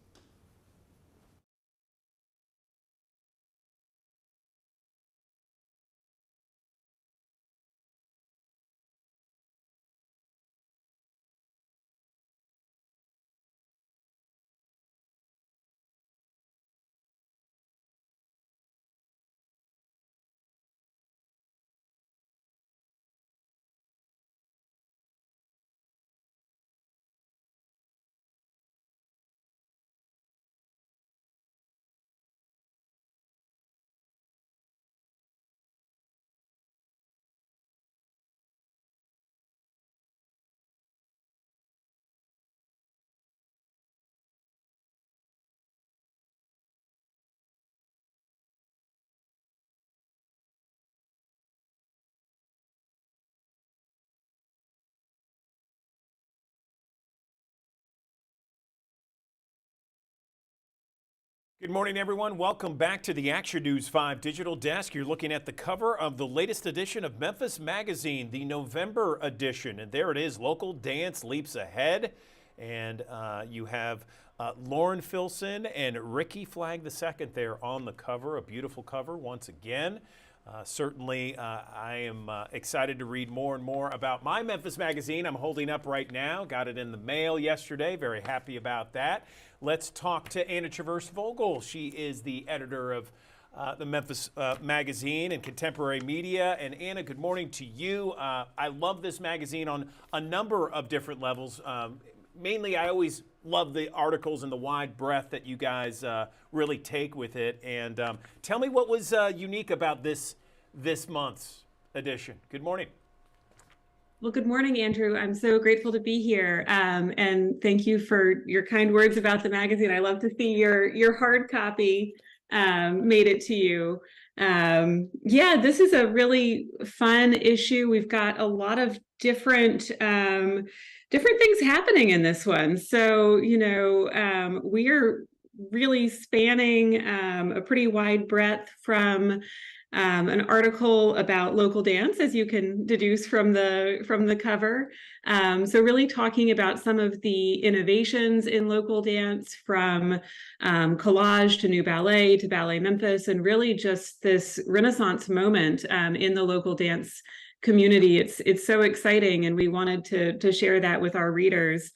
Good morning, everyone. Welcome back to the Action News 5 Digital Desk. You're looking at the cover of the latest edition of Memphis Magazine, the November edition. And there it is, Local Dance Leaps Ahead. And you have Lauren Filson and Ricky Flag II there on the cover, a beautiful cover once again. Certainly, I am excited to read more and more about my Memphis Magazine. I'm holding up right now. Got it in the mail yesterday. Very happy about that. Let's talk to Anna Traverse-Vogel. She is the editor of the Memphis Magazine and Contemporary Media. And Anna, good morning to you. I love this magazine on a number of different levels. Mainly, I always love the articles and the wide breadth that you guys really take with it. And tell me what was unique about this month's edition. Good morning. Well, good morning, Andrew. I'm so grateful to be here. And thank you for your kind words about the magazine. I love to see your hard copy made it to you. Yeah, this is a really fun issue. We've got a lot of different things happening in this one. So, we are really spanning a pretty wide breadth from an article about local dance, as you can deduce from the cover. So really talking about some of the innovations in local dance, from collage to new ballet to Ballet Memphis, and really just this renaissance moment in the local dance community. It's so exciting, and we wanted to share that with our readers.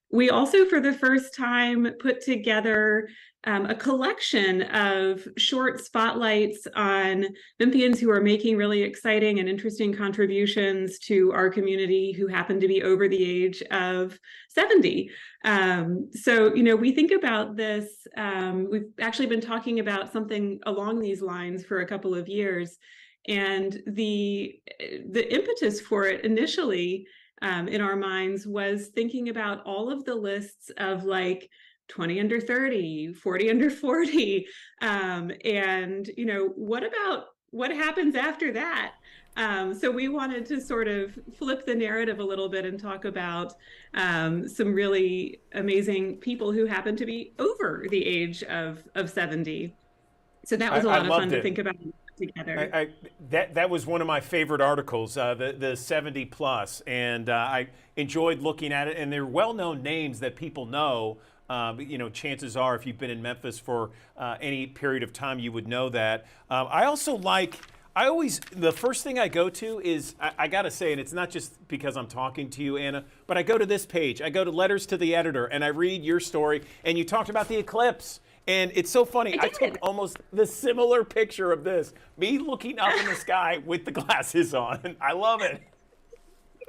We also, for the first time, put together a collection of short spotlights on Memphians who are making really exciting and interesting contributions to our community, who happen to be over the age of 70. So, we think about this, we've actually been talking about something along these lines for a couple of years. And the impetus for it initially in our minds was thinking about all of the lists of 20 under 30, 40 under 40. And, what happens after that? So we wanted to sort of flip the narrative a little bit and talk about some really amazing people who happen to be over the age of 70. So that was a lot of fun to think about together. That was one of my favorite articles, the 70 plus, and I enjoyed looking at it. And they're well-known names that people know. Chances are, if you've been in Memphis for any period of time, you would know that. The first thing I go to is, I got to say, and it's not just because I'm talking to you, Anna, but I go to this page. I go to Letters to the Editor, and I read your story, and you talked about the eclipse. And it's so funny. I took almost the similar picture of this, me looking up in the sky with the glasses on. I love it.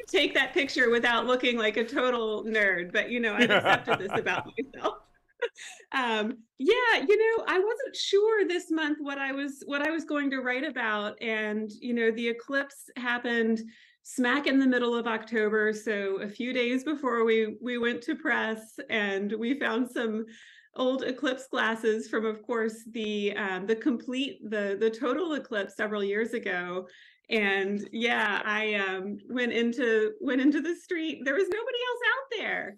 Take that picture without looking like a total nerd, but I've accepted this about myself. I wasn't sure this month what I was going to write about, and the eclipse happened smack in the middle of October, so a few days before we went to press, and we found some old eclipse glasses from, of course, the total eclipse several years ago. And I went into the street. There was nobody else out there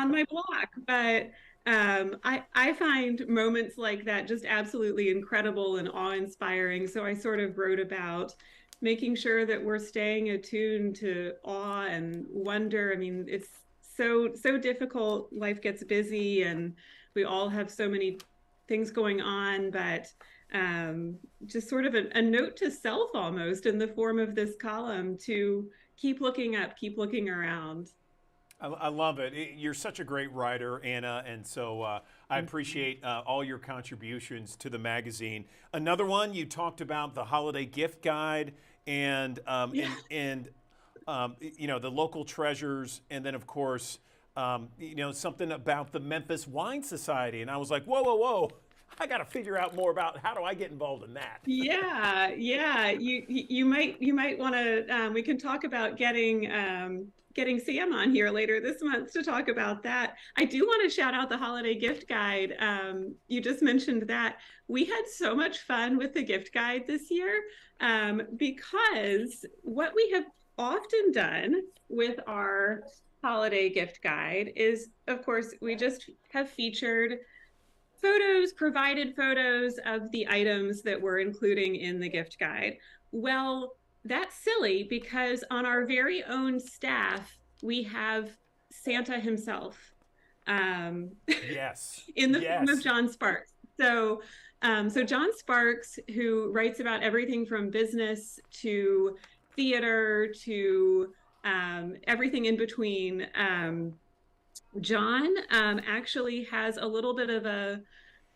on my block, but I find moments like that just absolutely incredible and awe-inspiring. So I sort of wrote about making sure that we're staying attuned to awe and wonder. I mean, it's so difficult. Life gets busy, and we all have so many things going on, but just sort of a note to self almost in the form of this column to keep looking up, keep looking around. I love it. You're such a great writer, Anna, and so I appreciate all your contributions to the magazine. Another one, you talked about the holiday gift guide and the local treasures, and then of course something about the Memphis Wine Society, and I was like, whoa. I got to figure out more about how do I get involved in that. Yeah. You might want to. We can talk about getting Sam on here later this month to talk about that. I do want to shout out the holiday gift guide. You just mentioned that. We had so much fun with the gift guide this year because what we have often done with our holiday gift guide is, of course, we just have featured provided photos of the items that we're including in the gift guide. Well, that's silly because on our very own staff, we have Santa himself. Yes. In the form of John Sparks. So John Sparks, who writes about everything from business to theater to everything in between. John actually has a little bit of a,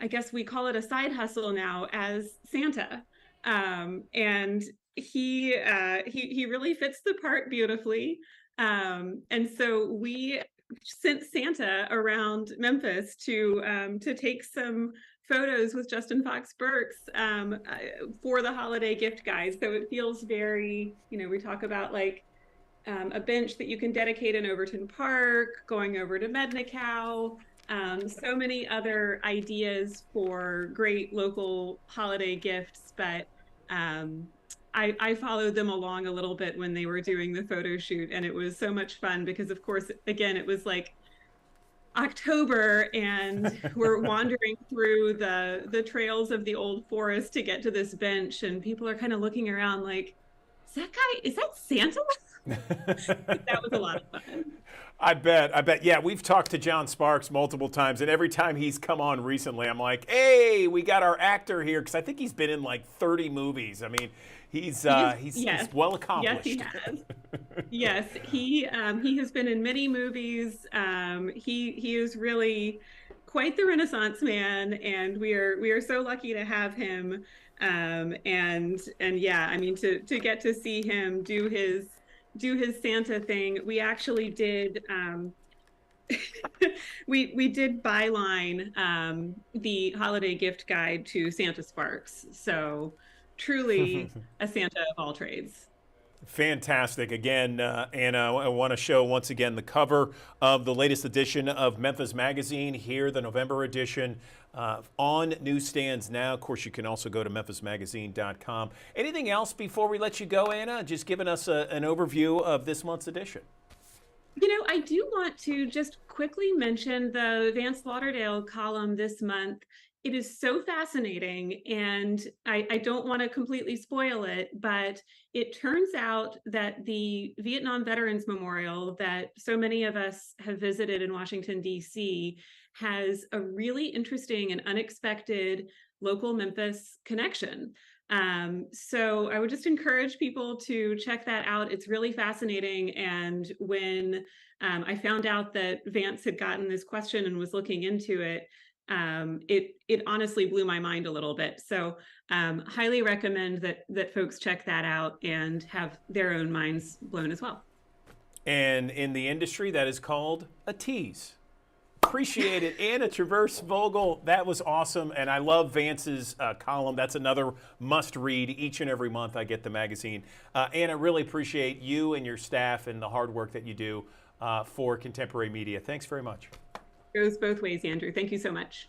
I guess we call it a side hustle now as Santa. And he really fits the part beautifully. And so we sent Santa around Memphis to take some photos with Justin Fox Burks for the holiday gift guide. So it feels very, we talk about like a bench that you can dedicate in Overton Park, going over to Mednicow, so many other ideas for great local holiday gifts. But I followed them along a little bit when they were doing the photo shoot, and it was so much fun because, of course, again, it was like October and we're wandering through the trails of the old forest to get to this bench, and people are kind of looking around like, is that Santa? That was a lot of fun. I bet. Yeah, we've talked to John Sparks multiple times, and every time he's come on recently, I'm like, hey, we got our actor here, because I think he's been in like 30 movies. I mean, he's well accomplished. Yes, he has. Yes, he has been in many movies. He is really quite the Renaissance man, and we are so lucky to have him. And yeah, I mean, to get to see him do his Santa thing. We actually did we did byline the holiday gift guide to Santa Sparks. So truly a Santa of all trades. Fantastic. Again, Anna, I want to show once again the cover of the latest edition of Memphis Magazine here, the November edition, on newsstands now. Of course, you can also go to memphismagazine.com. Anything else before we let you go, Anna? Just giving us an overview of this month's edition. I do want to just quickly mention the Vance Lauderdale column this month. It is so fascinating, and I don't want to completely spoil it, but it turns out that the Vietnam Veterans Memorial that so many of us have visited in Washington, D.C., has a really interesting and unexpected local Memphis connection. So I would just encourage people to check that out. It's really fascinating. And when I found out that Vance had gotten this question and was looking into it, it honestly blew my mind a little bit. So highly recommend that folks check that out and have their own minds blown as well. And in the industry, that is called a tease. Appreciate it. Anna Traverse Vogel, that was awesome. And I love Vance's column. That's another must read each and every month I get the magazine. Anna, really appreciate you and your staff and the hard work that you do for contemporary media. Thanks very much. It goes both ways, Andrew. Thank you so much.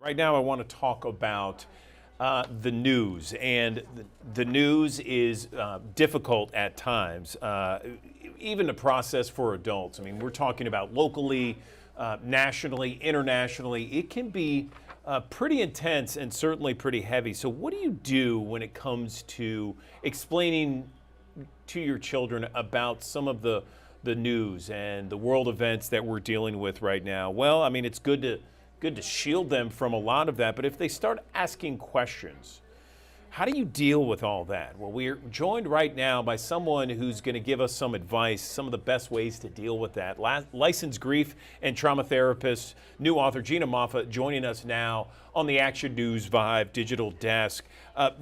Right now, I want to talk about the news, and the news is difficult at times, even to process for adults. I mean, we're talking about locally, nationally, internationally. It can be pretty intense and certainly pretty heavy. So what do you do when it comes to explaining to your children about some of the the news and the world events that we're dealing with right now? Well, I mean, it's good to shield them from a lot of that, but if they start asking questions, how do you deal with all that? Well, we're joined right now by someone who's going to give us some advice, some of the best ways to deal with that. Licensed grief and trauma therapist, new author Gina Moffa, joining us now on the Action News 5 digital desk.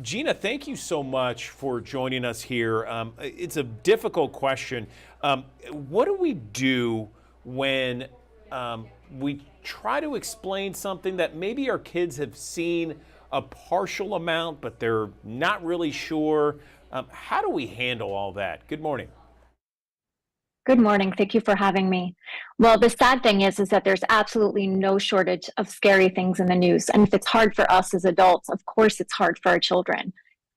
Gina, thank you so much for joining us here. It's a difficult question. What do we do when we try to explain something that maybe our kids have seen a partial amount, but they're not really sure? How do we handle all that? Good morning. Good morning. Thank you for having me. Well, the sad thing is that there's absolutely no shortage of scary things in the news. And if it's hard for us as adults, of course it's hard for our children.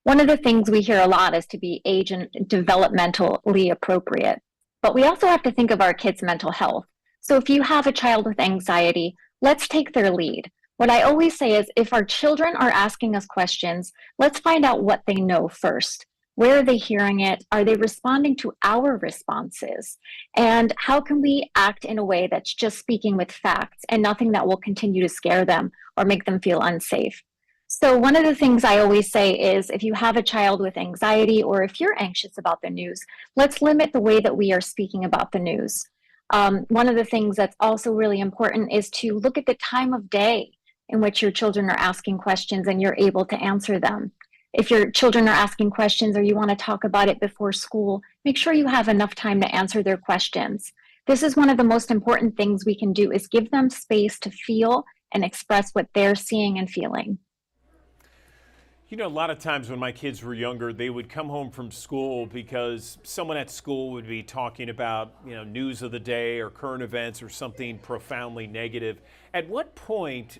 One of the things we hear a lot is to be age and developmentally appropriate. But we also have to think of our kids' mental health. So if you have a child with anxiety, let's take their lead. What I always say is if our children are asking us questions, let's find out what they know first. Where are they hearing it? Are they responding to our responses? And how can we act in a way that's just speaking with facts and nothing that will continue to scare them or make them feel unsafe? So one of the things I always say is if you have a child with anxiety or if you're anxious about the news, let's limit the way that we are speaking about the news. One of the things that's also really important is to look at the time of day in which your children are asking questions and you're able to answer them. If your children are asking questions or you want to talk about it before school, make sure you have enough time to answer their questions. This is one of the most important things we can do is give them space to feel and express what they're seeing and feeling. You know, a lot of times when my kids were younger, they would come home from school because someone at school would be talking about, news of the day or current events or something profoundly negative. At what point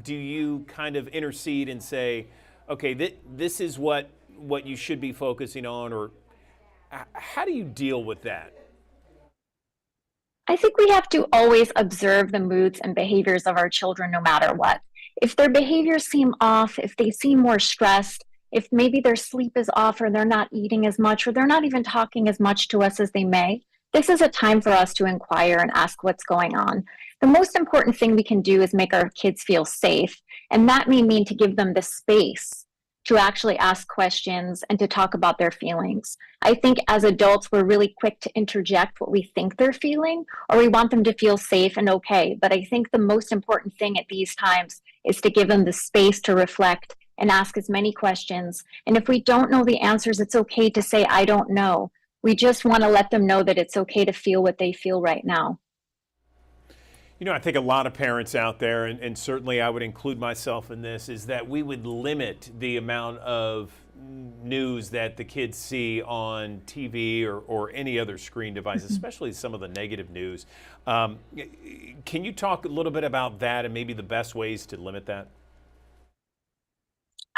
do you kind of intercede and say, okay, this is what you should be focusing on, or how do you deal with that? I think we have to always observe the moods and behaviors of our children no matter what. If their behaviors seem off, if they seem more stressed, if maybe their sleep is off or they're not eating as much or they're not even talking as much to us as they may, this is a time for us to inquire and ask what's going on. The most important thing we can do is make our kids feel safe, and that may mean to give them the space to actually ask questions and to talk about their feelings. I think as adults, we're really quick to interject what we think they're feeling, or we want them to feel safe and okay. But I think the most important thing at these times is to give them the space to reflect and ask as many questions. And if we don't know the answers, it's okay to say, I don't know. We just want to let them know that it's okay to feel what they feel right now. I think a lot of parents out there, and certainly I would include myself in this, is that we would limit the amount of news that the kids see on TV or any other screen device, especially some of the negative news. Can you talk a little bit about that and maybe the best ways to limit that?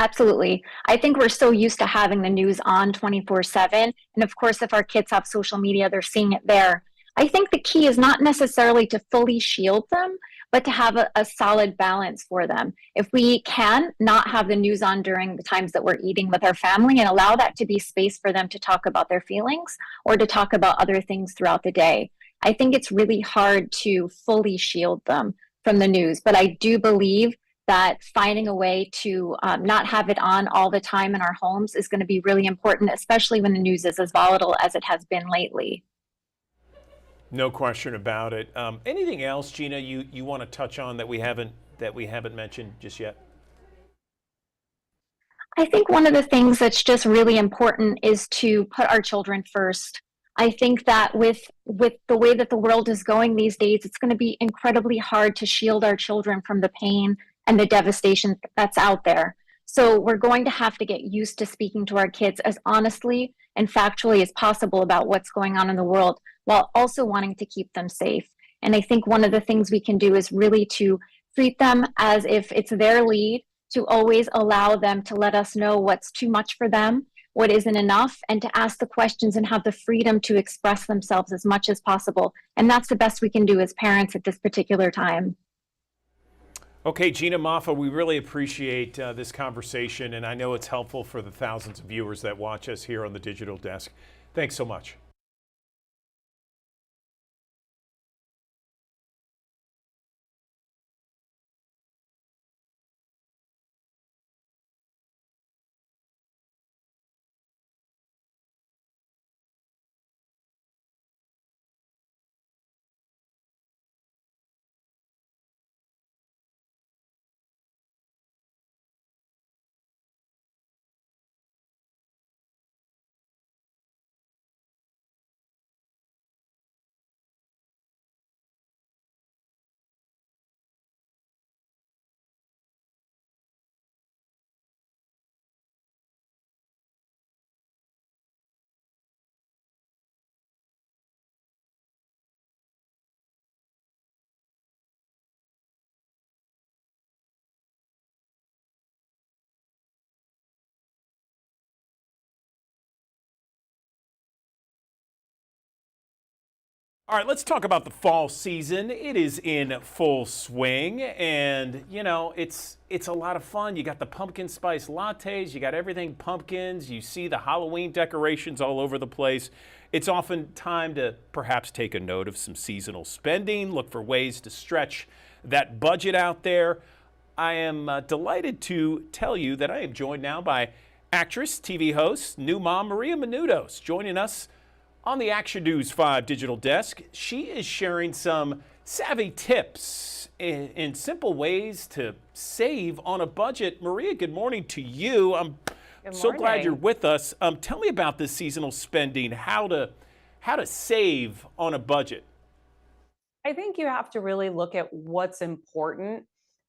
Absolutely. I think we're so used to having the news on 24/7. And of course, if our kids have social media, they're seeing it there. I think the key is not necessarily to fully shield them, but to have a solid balance for them. If we can not have the news on during the times that we're eating with our family and allow that to be space for them to talk about their feelings or to talk about other things throughout the day. I think it's really hard to fully shield them from the news, but I do believe that finding a way to not have it on all the time in our homes is going to be really important, especially when the news is as volatile as it has been lately. No question about it. Anything else, Gina, you want to touch on that we haven't mentioned just yet? I think one of the things that's just really important is to put our children first. I think that with the way that the world is going these days, it's going to be incredibly hard to shield our children from the pain and the devastation that's out there. So we're going to have to get used to speaking to our kids as honestly and factually as possible about what's going on in the world, while also wanting to keep them safe. And I think one of the things we can do is really to treat them as if it's their lead, to always allow them to let us know what's too much for them, what isn't enough, and to ask the questions and have the freedom to express themselves as much as possible. And that's the best we can do as parents at this particular time. Okay, Gina Moffa, we really appreciate this conversation, and I know it's helpful for the thousands of viewers that watch us here on the Digital Desk. Thanks so much. All right, let's talk about the fall season. It is in full swing, and you know it's a lot of fun. You got the pumpkin spice lattes, you got everything pumpkins. You see the Halloween decorations all over the place. It's often time to perhaps take a note of some seasonal spending. Look for ways to stretch that budget out there. I am delighted to tell you that I am joined now by actress, TV host, new mom Maria Menounos, joining us on the Action News 5 digital desk. She is sharing some savvy tips in simple ways to save on a budget. Maria, good morning to you. I'm so glad you're with us. Tell me about this seasonal spending, how to save on a budget. I think you have to really look at what's important.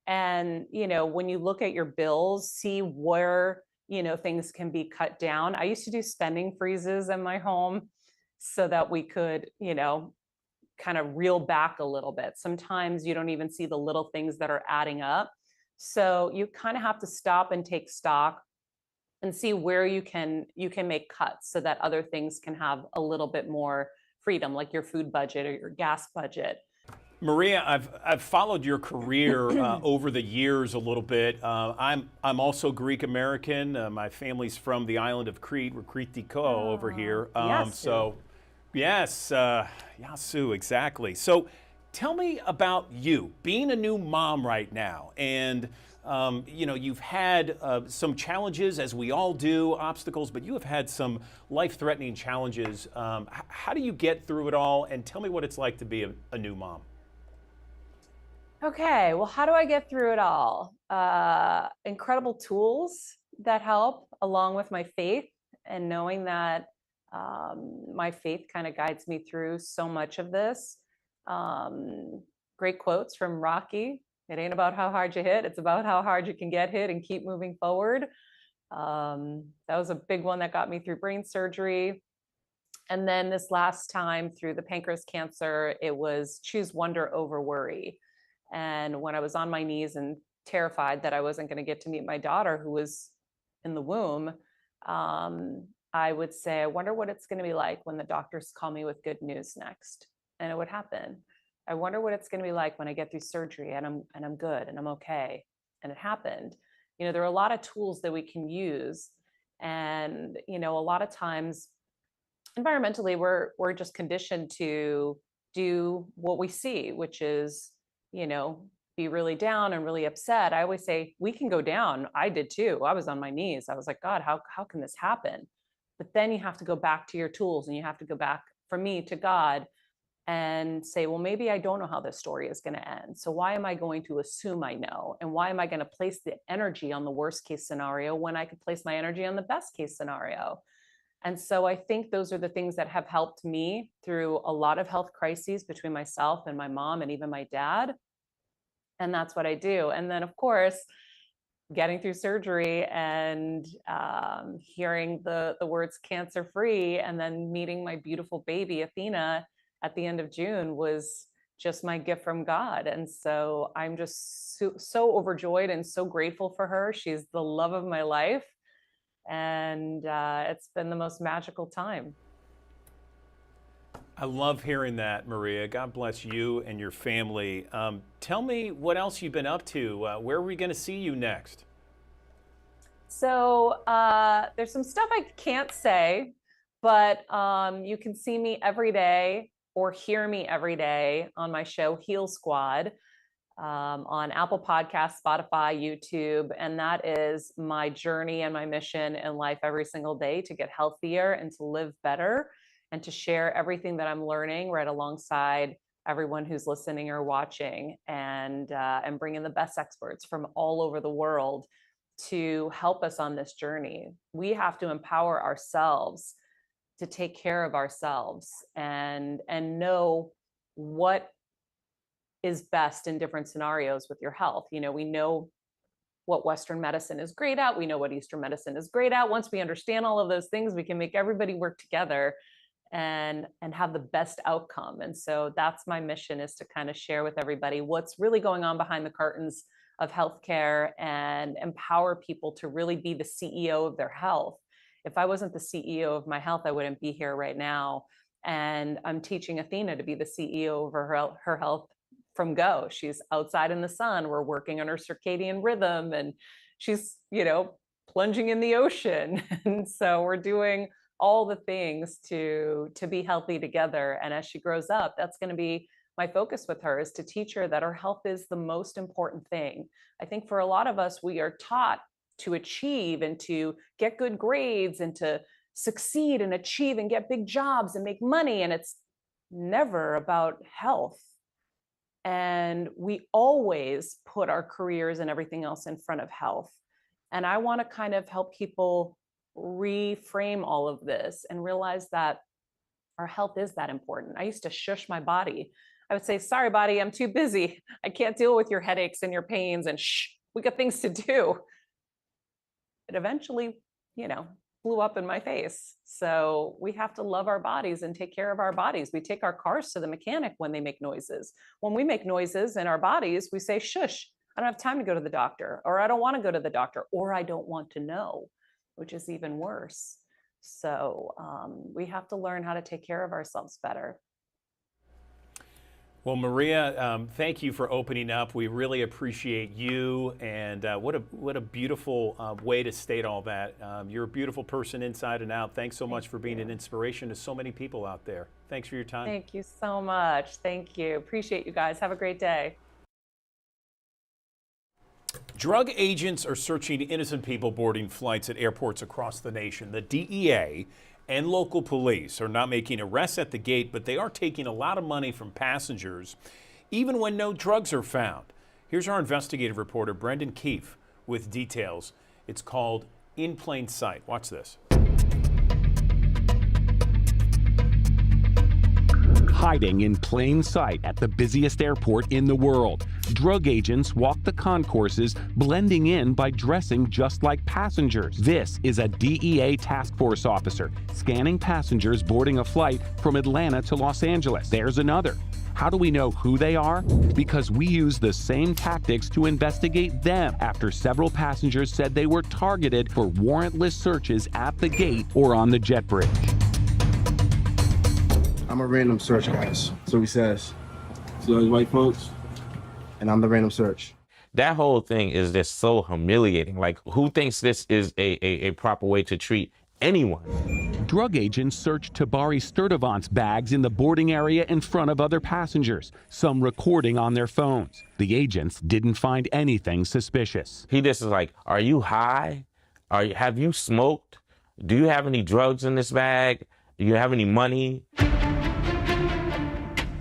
And, you know, when you look at your bills, see where, you know, things can be cut down. I used to do spending freezes in my home so that we could, you know, kind of reel back a little bit. Sometimes you don't even see the little things that are adding up. So you kind of have to stop and take stock and see where you can make cuts so that other things can have a little bit more freedom, like your food budget or your gas budget. Maria, I've followed your career over the years a little bit. I'm also Greek American. My family's from the island of Crete. We're Kritiko over here. Yes, Yasu, exactly. So tell me about you, being a new mom right now. And, you know, you've had some challenges, as we all do, obstacles, but you have had some life-threatening challenges. How do you get through it all? And tell me what it's like to be a new mom. Okay, well, how do I get through it all? Incredible tools that help, along with my faith, and knowing that my faith kind of guides me through so much of this. Great quotes from Rocky. It ain't about how hard you hit, it's about how hard you can get hit and keep moving forward. That was a big one that got me through brain surgery. And then this last time through the pancreas cancer, it was choose wonder over worry. And when I was on my knees and terrified that I wasn't going to get to meet my daughter who was in the womb, I would say, I wonder what it's going to be like when the doctors call me with good news next. And it would happen. I wonder what it's going to be like when I get through surgery and I'm good and I'm okay. And it happened. You know, there are a lot of tools that we can use. And, you know, a lot of times environmentally, we're just conditioned to do what we see, which is, you know, be really down and really upset. I always say we can go down. I did too. I was on my knees. I was like, God, how can this happen? But then you have to go back to your tools and you have to go back, for me, to God and say, well, maybe I don't know how this story is going to end. So why am I going to assume I know? And why am I going to place the energy on the worst case scenario when I could place my energy on the best case scenario? And so I think those are the things that have helped me through a lot of health crises between myself and my mom and even my dad. And that's what I do. And then, of course, getting through surgery and hearing the words cancer free and then meeting my beautiful baby, Athena, at the end of June was just my gift from God. And so I'm just so overjoyed and so grateful for her. She's the love of my life. And it's been the most magical time. I love hearing that, Maria. God bless you and your family. Tell me what else you've been up to. Where are we going to see you next? So there's some stuff I can't say, but you can see me every day or hear me every day on my show, Heal Squad, on Apple Podcasts, Spotify, YouTube. And that is my journey and my mission in life every single day to get healthier and to live better and to share everything that I'm learning right alongside everyone who's listening or watching, and bring in the best experts from all over the world to help us on this journey. We have to empower ourselves to take care of ourselves and know what is best in different scenarios with your health. You know, we know what Western medicine is great at. We know what Eastern medicine is great at. Once we understand all of those things, we can make everybody work together and have the best outcome. And so that's my mission, is to kind of share with everybody what's really going on behind the curtains of healthcare and empower people to really be the CEO of their health. If I wasn't the CEO of my health, I wouldn't be here right now. And I'm teaching Athena to be the CEO over her health from go. She's outside in the sun. We're working on her circadian rhythm, and she's, plunging in the ocean. And so we're doing all the things to be healthy together. And as she grows up, that's going to be my focus with her, is to teach her that her health is the most important thing. I think for a lot of us, we are taught to achieve and to get good grades and to succeed and achieve and get big jobs and make money. And it's never about health. And we always put our careers and everything else in front of health. And I want to kind of help people reframe all of this and realize that our health is that important. I used to shush my body. I would say, sorry, body, I'm too busy. I can't deal with your headaches and your pains, and shh, we got things to do. It eventually, blew up in my face. So we have to love our bodies and take care of our bodies. We take our cars to the mechanic when they make noises. When we make noises in our bodies, we say, shush, I don't have time to go to the doctor, or I don't want to go to the doctor, or I don't want to know, which is even worse. So we have to learn how to take care of ourselves better. Well, Maria, thank you for opening up. We really appreciate you, and what a beautiful way to state all that. You're a beautiful person inside and out. Thanks so much for being an inspiration to so many people out there. Thanks for your time. Thank you so much. Thank you. Appreciate you guys. Have a great day. Drug agents are searching innocent people boarding flights at airports across the nation. The DEA and local police are not making arrests at the gate, but they are taking a lot of money from passengers, even when no drugs are found. Here's our investigative reporter, Brendan Keefe, with details. It's called In Plain Sight. Watch this. Hiding in plain sight at the busiest airport in the world, drug agents walk the concourses, blending in by dressing just like passengers. This is a DEA task force officer scanning passengers boarding a flight from Atlanta to Los Angeles. There's another. How do we know who they are? Because we use the same tactics to investigate them after several passengers said they were targeted for warrantless searches at the gate or on the jet bridge. I'm a random search, guys. So he says. So those white folks, and I'm the random search. That whole thing is just so humiliating. Like, who thinks this is a proper way to treat anyone? Drug agents searched Tabari Sturdivant's bags in the boarding area in front of other passengers, some recording on their phones. The agents didn't find anything suspicious. He just is like, are you high? Have you smoked? Do you have any drugs in this bag? Do you have any money?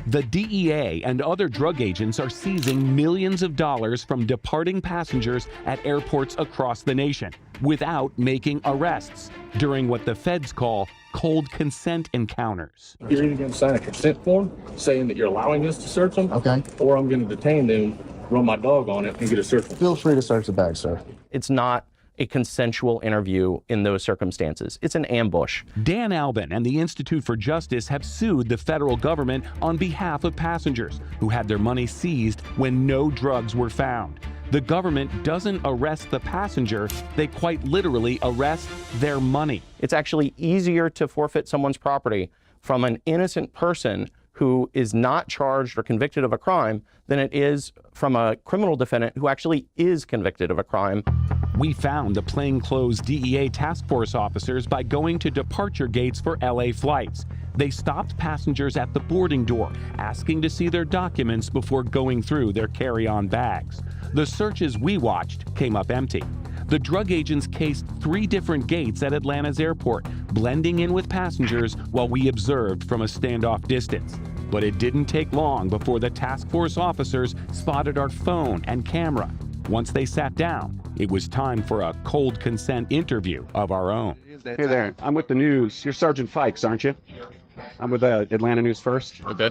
The DEA and other drug agents are seizing millions of dollars from departing passengers at airports across the nation without making arrests during what the feds call cold consent encounters. You're either going to sign a consent form saying that you're allowing us to search them, okay, or I'm going to detain them, run my dog on it, and get a search warrant. Feel free to search the bag, sir. It's not a consensual interview in those circumstances. It's an ambush. Dan Albin and the Institute for Justice have sued the federal government on behalf of passengers who had their money seized when no drugs were found. The government doesn't arrest the passenger, they quite literally arrest their money. It's actually easier to forfeit someone's property from an innocent person who is not charged or convicted of a crime than it is from a criminal defendant who actually is convicted of a crime. We found the plainclothes DEA task force officers by going to departure gates for LA flights. They stopped passengers at the boarding door, asking to see their documents before going through their carry-on bags. The searches we watched came up empty. The drug agents cased 3 different gates at Atlanta's airport, blending in with passengers while we observed from a standoff distance. But it didn't take long before the task force officers spotted our phone and camera. Once they sat down, it was time for a cold consent interview of our own. Hey there, I'm with the news. You're Sergeant Fikes, aren't you? I'm with Atlanta News First. Okay.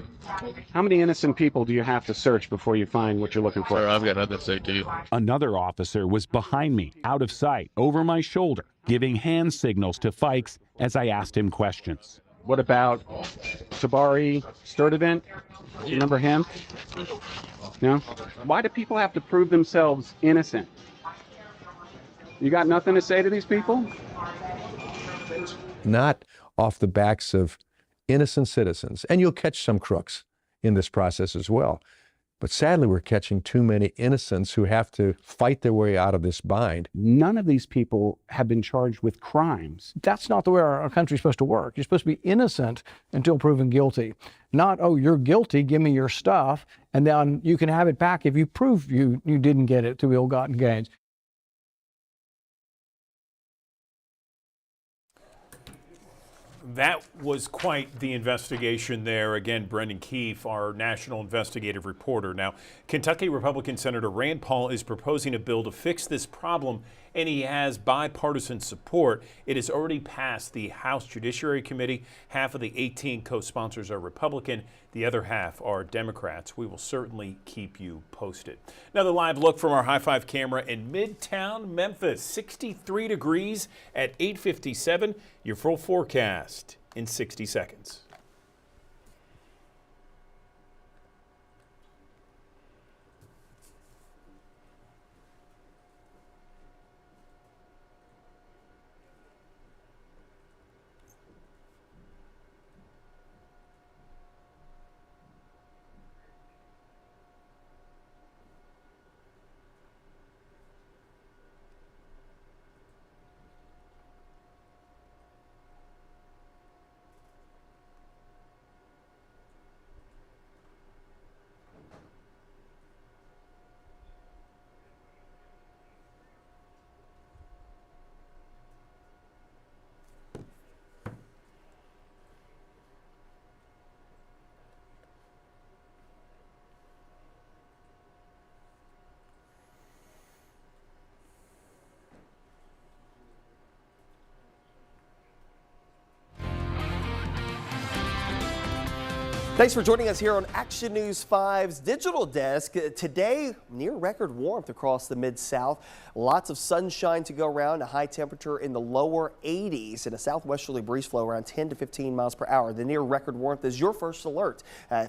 How many innocent people do you have to search before you find what you're looking for? Sir, I've got nothing to say to you. Another officer was behind me, out of sight, over my shoulder, giving hand signals to Fikes as I asked him questions. What about Tabari Sturdivant? Do you remember him? No? Why do people have to prove themselves innocent? You got nothing to say to these people? Not off the backs of innocent citizens. And you'll catch some crooks in this process as well. But sadly, we're catching too many innocents who have to fight their way out of this bind. None of these people have been charged with crimes. That's not the way our country's supposed to work. You're supposed to be innocent until proven guilty. Not, oh, you're guilty, give me your stuff, and then you can have it back if you prove you didn't get it through ill-gotten gains. That was quite the investigation there. Again, Brendan Keefe, our national investigative reporter. Now, Kentucky Republican Senator Rand Paul is proposing a bill to fix this problem, and he has bipartisan support. It has already passed the House Judiciary Committee. Half of the 18 co-sponsors are Republican. The other half are Democrats. We will certainly keep you posted. Another live look from our High Five camera in Midtown Memphis. 63 degrees at 8:57. Your full forecast in 60 seconds. Thanks for joining us here on Action News 5's Digital Desk. Today, near record warmth across the Mid-South. Lots of sunshine to go around, a high temperature in the lower 80s and a southwesterly breeze flow around 10 to 15 miles per hour. The near record warmth is your first alert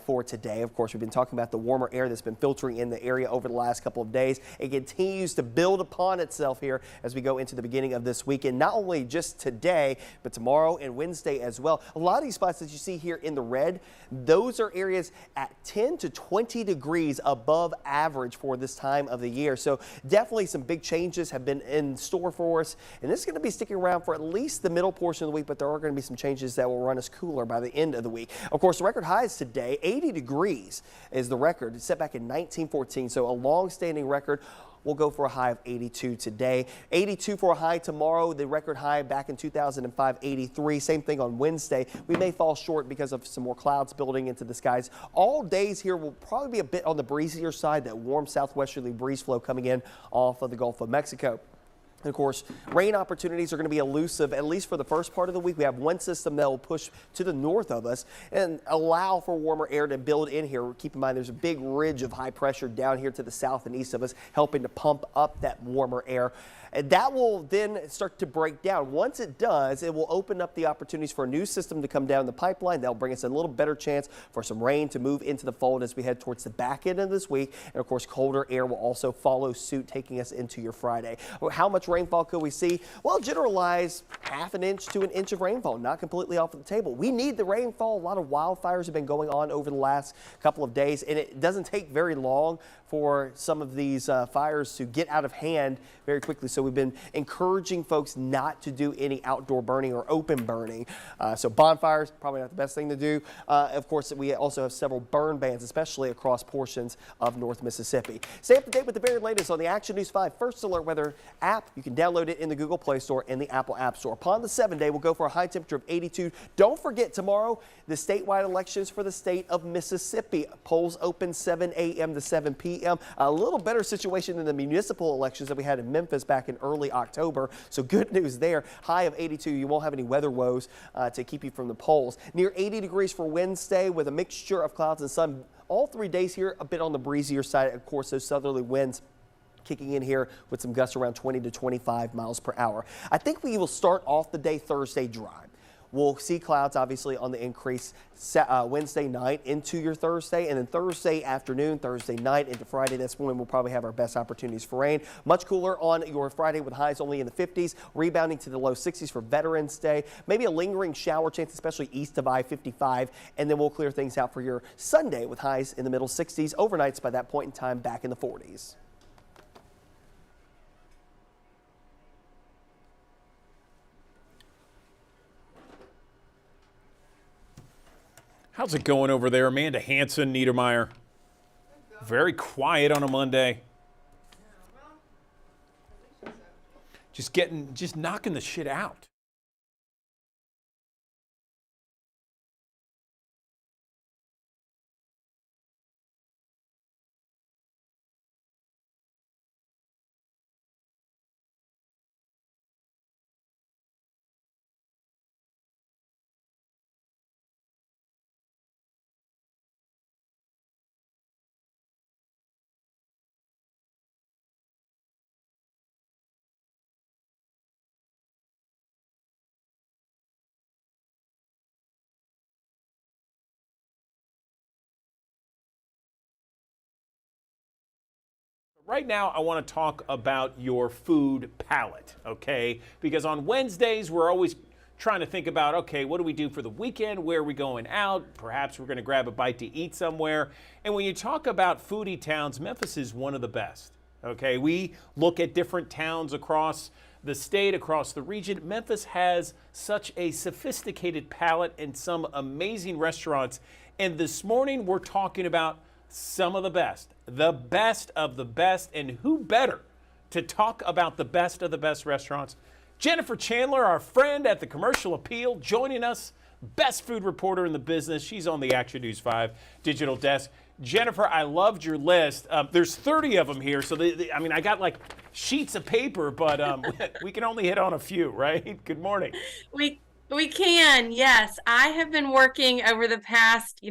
for today. Of course, we've been talking about the warmer air that's been filtering in the area over the last couple of days. It continues to build upon itself here as we go into the beginning of this weekend. Not only just today, but tomorrow and Wednesday as well. A lot of these spots that you see here in the red, those are areas at 10 to 20 degrees above average for this time of the year. So definitely some big changes have been in store for us. And this is going to be sticking around for at least the middle portion of the week, but there are going to be some changes that will run us cooler by the end of the week. Of course, the record highs today, 80 degrees is the record. It's set back in 1914, so a long-standing record. We'll go for a high of 82 today. 82 for a high tomorrow. The record high back in 2005, 83. Same thing on Wednesday. We may fall short because of some more clouds building into the skies. All days here will probably be a bit on the breezier side, that warm southwesterly breeze flow coming in off of the Gulf of Mexico. And of course, rain opportunities are going to be elusive, at least for the first part of the week. We have one system that will push to the north of us and allow for warmer air to build in here. Keep in mind, there's a big ridge of high pressure down here to the south and east of us, helping to pump up that warmer air. And that will then start to break down. Once it does, it will open up the opportunities for a new system to come down the pipeline. That'll bring us a little better chance for some rain to move into the fold as we head towards the back end of this week. And of course, colder air will also follow suit, taking us into your Friday. How much rainfall could we see? Well, generalize half an inch to an inch of rainfall, not completely off the table. We need the rainfall. A lot of wildfires have been going on over the last couple of days, and it doesn't take very long for some of these fires to get out of hand very quickly. So we've been encouraging folks not to do any outdoor burning or open burning. So bonfires, probably not the best thing to do. Of course, we also have several burn bans, especially across portions of North Mississippi. Stay up to date with the very latest on the Action News 5 First Alert Weather app. You can download it in the Google Play Store and the Apple App Store. Upon the 7-day, we'll go for a high temperature of 82. Don't forget, tomorrow, the statewide elections for the state of Mississippi. Polls open 7 a.m. to 7 p.m. A little better situation than the municipal elections that we had in Memphis back in early October. So good news there. High of 82. You won't have any weather woes to keep you from the polls. Near 80 degrees for Wednesday with a mixture of clouds and sun. All 3 days here a bit on the breezier side. Of course, those southerly winds kicking in here with some gusts around 20 to 25 miles per hour. I think we will start off the day Thursday dry. We'll see clouds obviously on the increase Wednesday night into your Thursday, and then Thursday afternoon, Thursday night into Friday. That's when we'll probably have our best opportunities for rain. Much cooler on your Friday with highs only in the 50s, rebounding to the low 60s for Veterans Day. Maybe a lingering shower chance, especially east of I-55, and then we'll clear things out for your Sunday with highs in the middle 60s. Overnights by that point in time back in the 40s. How's it going over there, Amanda Hansen, Niedermeyer? Very quiet on a Monday. Just knocking the shit out. Right now, I want to talk about your food palette, okay? Because on Wednesdays, we're always trying to think about, okay, what do we do for the weekend? Where are we going out? Perhaps we're going to grab a bite to eat somewhere. And when you talk about foodie towns, Memphis is one of the best, okay? We look at different towns across the state, across the region. Memphis has such a sophisticated palette and some amazing restaurants. And this morning, we're talking about some of the best of the best, and who better to talk about the best of the best restaurants? Jennifer Chandler, our friend at the Commercial Appeal, joining us, best food reporter in the business. She's on the Action News 5 digital desk. Jennifer, I loved your list. There's 30 of them here, so I mean, I got like sheets of paper, but we can only hit on a few, right? Good morning. We can, yes. I have been working over the past,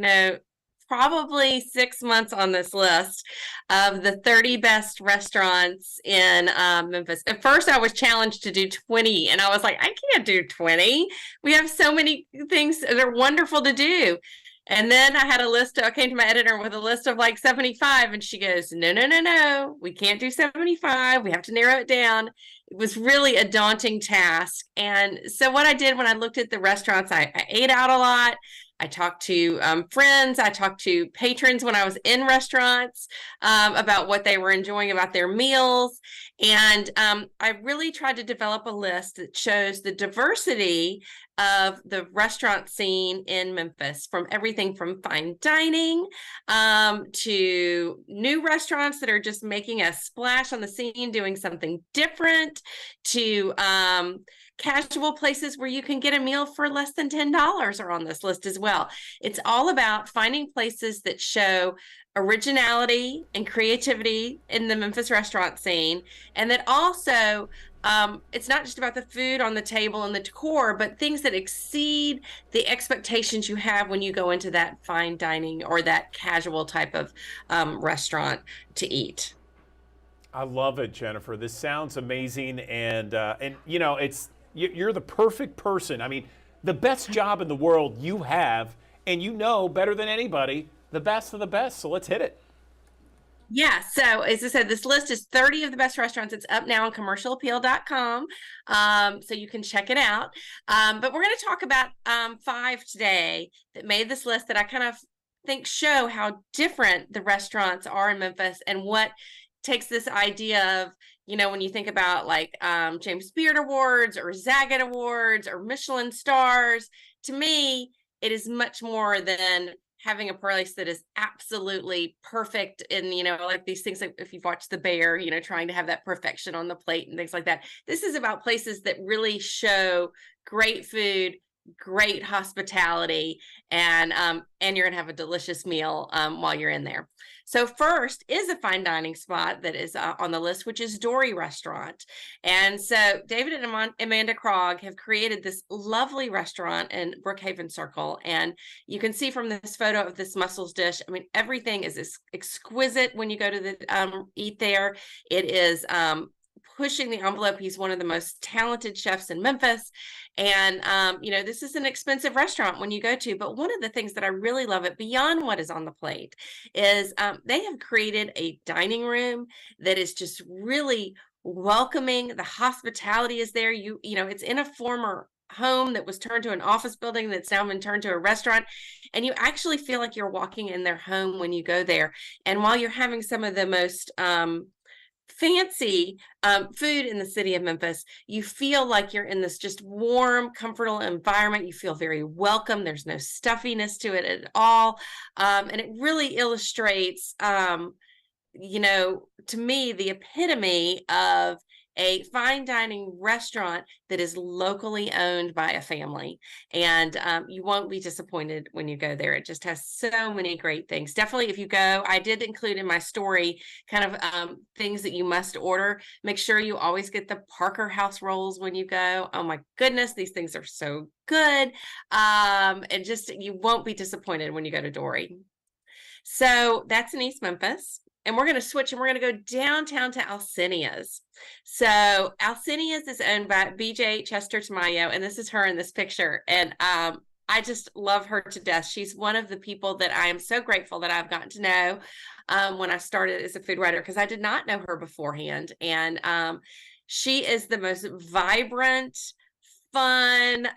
probably 6 months on this list of the 30 best restaurants in Memphis. At first, I was challenged to do 20, and I was like, I can't do 20. We have so many things that are wonderful to do. And then I had a list. I came to my editor with a list of like 75, and she goes, no, we can't do 75. We have to narrow it down. It was really a daunting task. And so what I did when I looked at the restaurants, I ate out a lot. I talked to friends. I talked to patrons when I was in restaurants about what they were enjoying about their meals. And I really tried to develop a list that shows the diversity of the restaurant scene in Memphis, from everything from fine dining to new restaurants that are just making a splash on the scene, doing something different, to casual places where you can get a meal for less than $10 are on this list as well. It's all about finding places that show originality and creativity in the Memphis restaurant scene, and that also it's not just about the food on the table and the decor, but things that exceed the expectations you have when you go into that fine dining or that casual type of restaurant to eat. I love it, Jennifer. This sounds amazing, and you're the perfect person. I mean, the best job in the world you have, and you know better than anybody the best of the best. So let's hit it. Yeah. So as I said, this list is 30 of the best restaurants. It's up now on commercialappeal.com. So you can check it out. But we're going to talk about 5 today that made this list that I kind of think show how different the restaurants are in Memphis, and what takes this idea of, when you think about like James Beard Awards or Zagat Awards or Michelin stars, to me, it is much more than having a place that is absolutely perfect. And, like these things, like if you've watched The Bear, trying to have that perfection on the plate and things like that. This is about places that really show great food, great hospitality, and you're gonna have a delicious meal while you're in there. So first is a fine dining spot that is on the list, which is Dory Restaurant. And so David and Amanda Krog have created this lovely restaurant in Brookhaven Circle, and you can see from this photo of this mussels dish, I mean, everything is exquisite when you go to the eat there. It is pushing the envelope. He's one of the most talented chefs in Memphis. And, you know, this is an expensive restaurant when you go to, but one of the things that I really love it beyond what is on the plate is they have created a dining room that is just really welcoming. The hospitality is there. You know, it's in a former home that was turned to an office building that's now been turned to a restaurant, and you actually feel like you're walking in their home when you go there. And while you're having some of the most fancy food in the city of Memphis, you feel like you're in this just warm, comfortable environment. You feel very welcome. There's no stuffiness to it at all, and it really illustrates you know, to me, the epitome of a fine dining restaurant that is locally owned by a family. And you won't be disappointed when you go there. It just has so many great things. Definitely, if you go, I did include in my story kind of things that you must order. Make sure you always get the Parker House rolls when you go. Oh my goodness, these things are so good. And just, you won't be disappointed when you go to Dory. So that's in East Memphis. And we're going to switch and we're going to go downtown to Alcinia's. So Alcinia's is owned by BJ Chester Tamayo, and this is her in this picture. And I just love her to death. She's one of the people that I am so grateful that I've gotten to know when I started as a food writer, because I did not know her beforehand. And she is the most vibrant, fun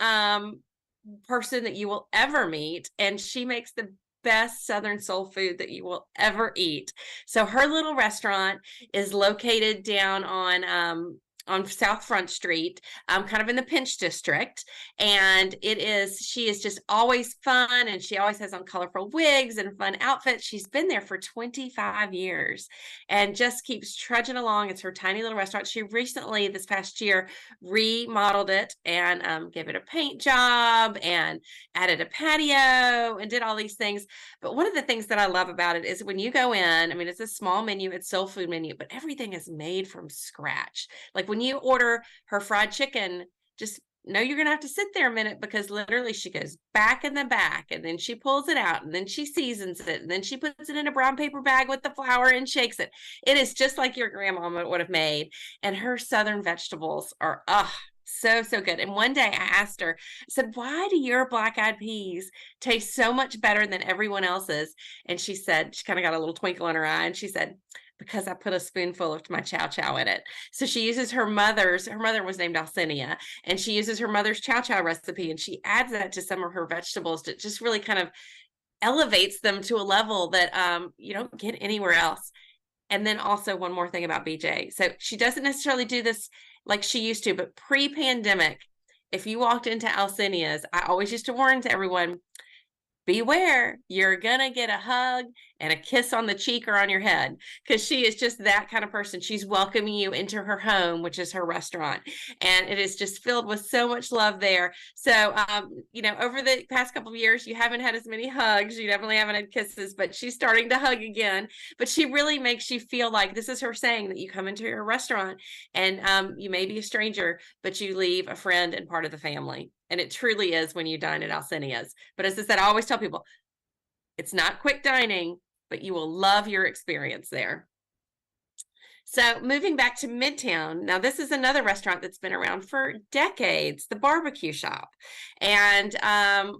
person that you will ever meet. And she makes the best Southern soul food that you will ever eat. So her little restaurant is located down on South Front Street, kind of in the Pinch District. And she is just always fun, and she always has on colorful wigs and fun outfits. She's been there for 25 years and just keeps trudging along. It's her tiny little restaurant. She recently, this past year, remodeled it and gave it a paint job and added a patio and did all these things. But one of the things that I love about it is when you go in, I mean, it's a small menu, it's soul food menu, but everything is made from scratch. Like when you order her fried chicken, just know you're gonna have to sit there a minute, because literally she goes back in the back and then she pulls it out and then she seasons it and then she puts it in a brown paper bag with the flour and shakes it. It is just like your grandma would have made. And her Southern vegetables are so good. And one day I asked her, I said, why do your black-eyed peas taste so much better than everyone else's? And she said, she kind of got a little twinkle in her eye, and she said, because I put a spoonful of my chow chow in it. So she uses her mother was named Alcinia, and she uses her mother's chow chow recipe, and she adds that to some of her vegetables to just really kind of elevates them to a level that you don't get anywhere else. And then also one more thing about BJ. So she doesn't necessarily do this like she used to, but pre-pandemic, if you walked into Alcinia's, I always used to warn to everyone, beware, you're gonna get a hug and a kiss on the cheek or on your head, because she is just that kind of person. She's welcoming you into her home, which is her restaurant, and it is just filled with so much love there. So you know, over the past couple of years, you haven't had as many hugs, you definitely haven't had kisses, but she's starting to hug again. But she really makes you feel like this is her saying that you come into your restaurant and you may be a stranger, but you leave a friend and part of the family. And it truly is when you dine at Alcinia's. But as I said, I always tell people, it's not quick dining, but you will love your experience there. So moving back to Midtown, now this is another restaurant that's been around for decades, the Barbecue Shop. And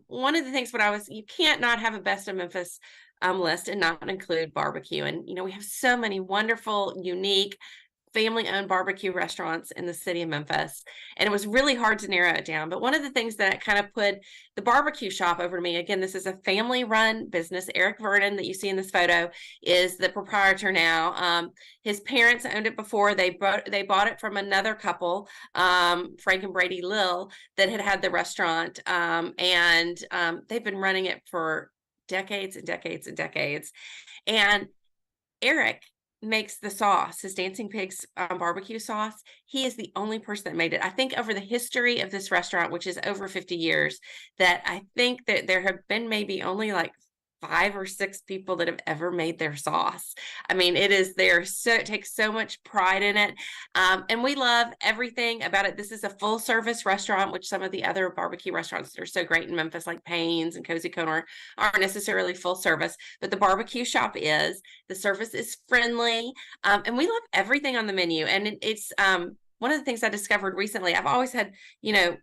one of the things you can't not have a best of Memphis list and not include barbecue. And, you know, we have so many wonderful, unique, family-owned barbecue restaurants in the city of Memphis, and it was really hard to narrow it down. But one of the things that kind of put the Barbecue Shop over to me, again, this is a family-run business. Eric Vernon, that you see in this photo, is the proprietor now. His parents owned it before. They bought it from another couple, Frank and Brady Lill, that had the restaurant, and they've been running it for decades and decades and decades. And Eric makes the sauce, his Dancing Pigs barbecue sauce. He is the only person that made it. I think over the history of this restaurant, which is over 50 years, that I think that there have been maybe only like 5 or 6 people that have ever made their sauce. I mean, it takes so much pride in it. And we love everything about it. This is a full service restaurant, which some of the other barbecue restaurants that are so great in Memphis, like Payne's and Cozy Cone, aren't necessarily full service, but the barbecue shop is. The service is friendly. And we love everything on the menu. And it's one of the things I discovered recently, I've always had,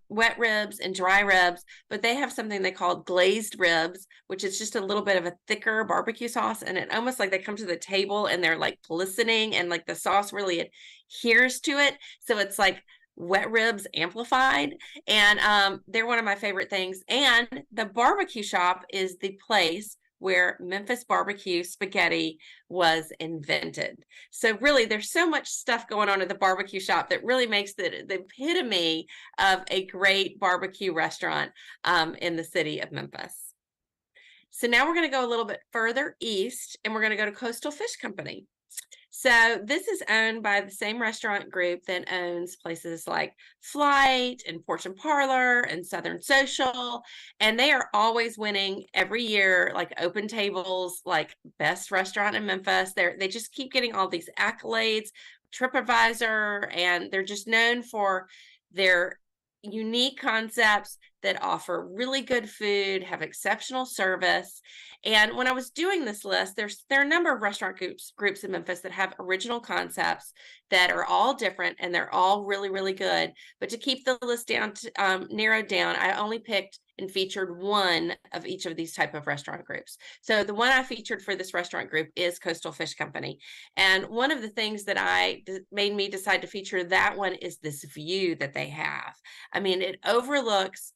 wet ribs and dry ribs, but they have something they call glazed ribs, which is just a little bit of a thicker barbecue sauce. And it almost like they come to the table and they're like glistening and like the sauce really adheres to it. So it's like wet ribs amplified. And they're one of my favorite things. And the barbecue shop is the place where Memphis barbecue spaghetti was invented. So really, there's so much stuff going on at the barbecue shop that really makes the epitome of a great barbecue restaurant in the city of Memphis. So now we're going to go a little bit further east, and we're going to go to Coastal Fish Company. So this is owned by the same restaurant group that owns places like Flight and Porch and Parlor and Southern Social. And they are always winning every year, like Open Tables, like best restaurant in Memphis. They just keep getting all these accolades, TripAdvisor, and they're just known for their unique concepts that offer really good food, have exceptional service. And when I was doing this list, there are a number of restaurant groups in Memphis that have original concepts that are all different and they're all really, really good. But to keep the list down, narrowed down, I only picked and featured one of each of these type of restaurant groups. So the one I featured for this restaurant group is Coastal Fish Company. And one of the things that made me decide to feature that one is this view that they have. I mean, it overlooks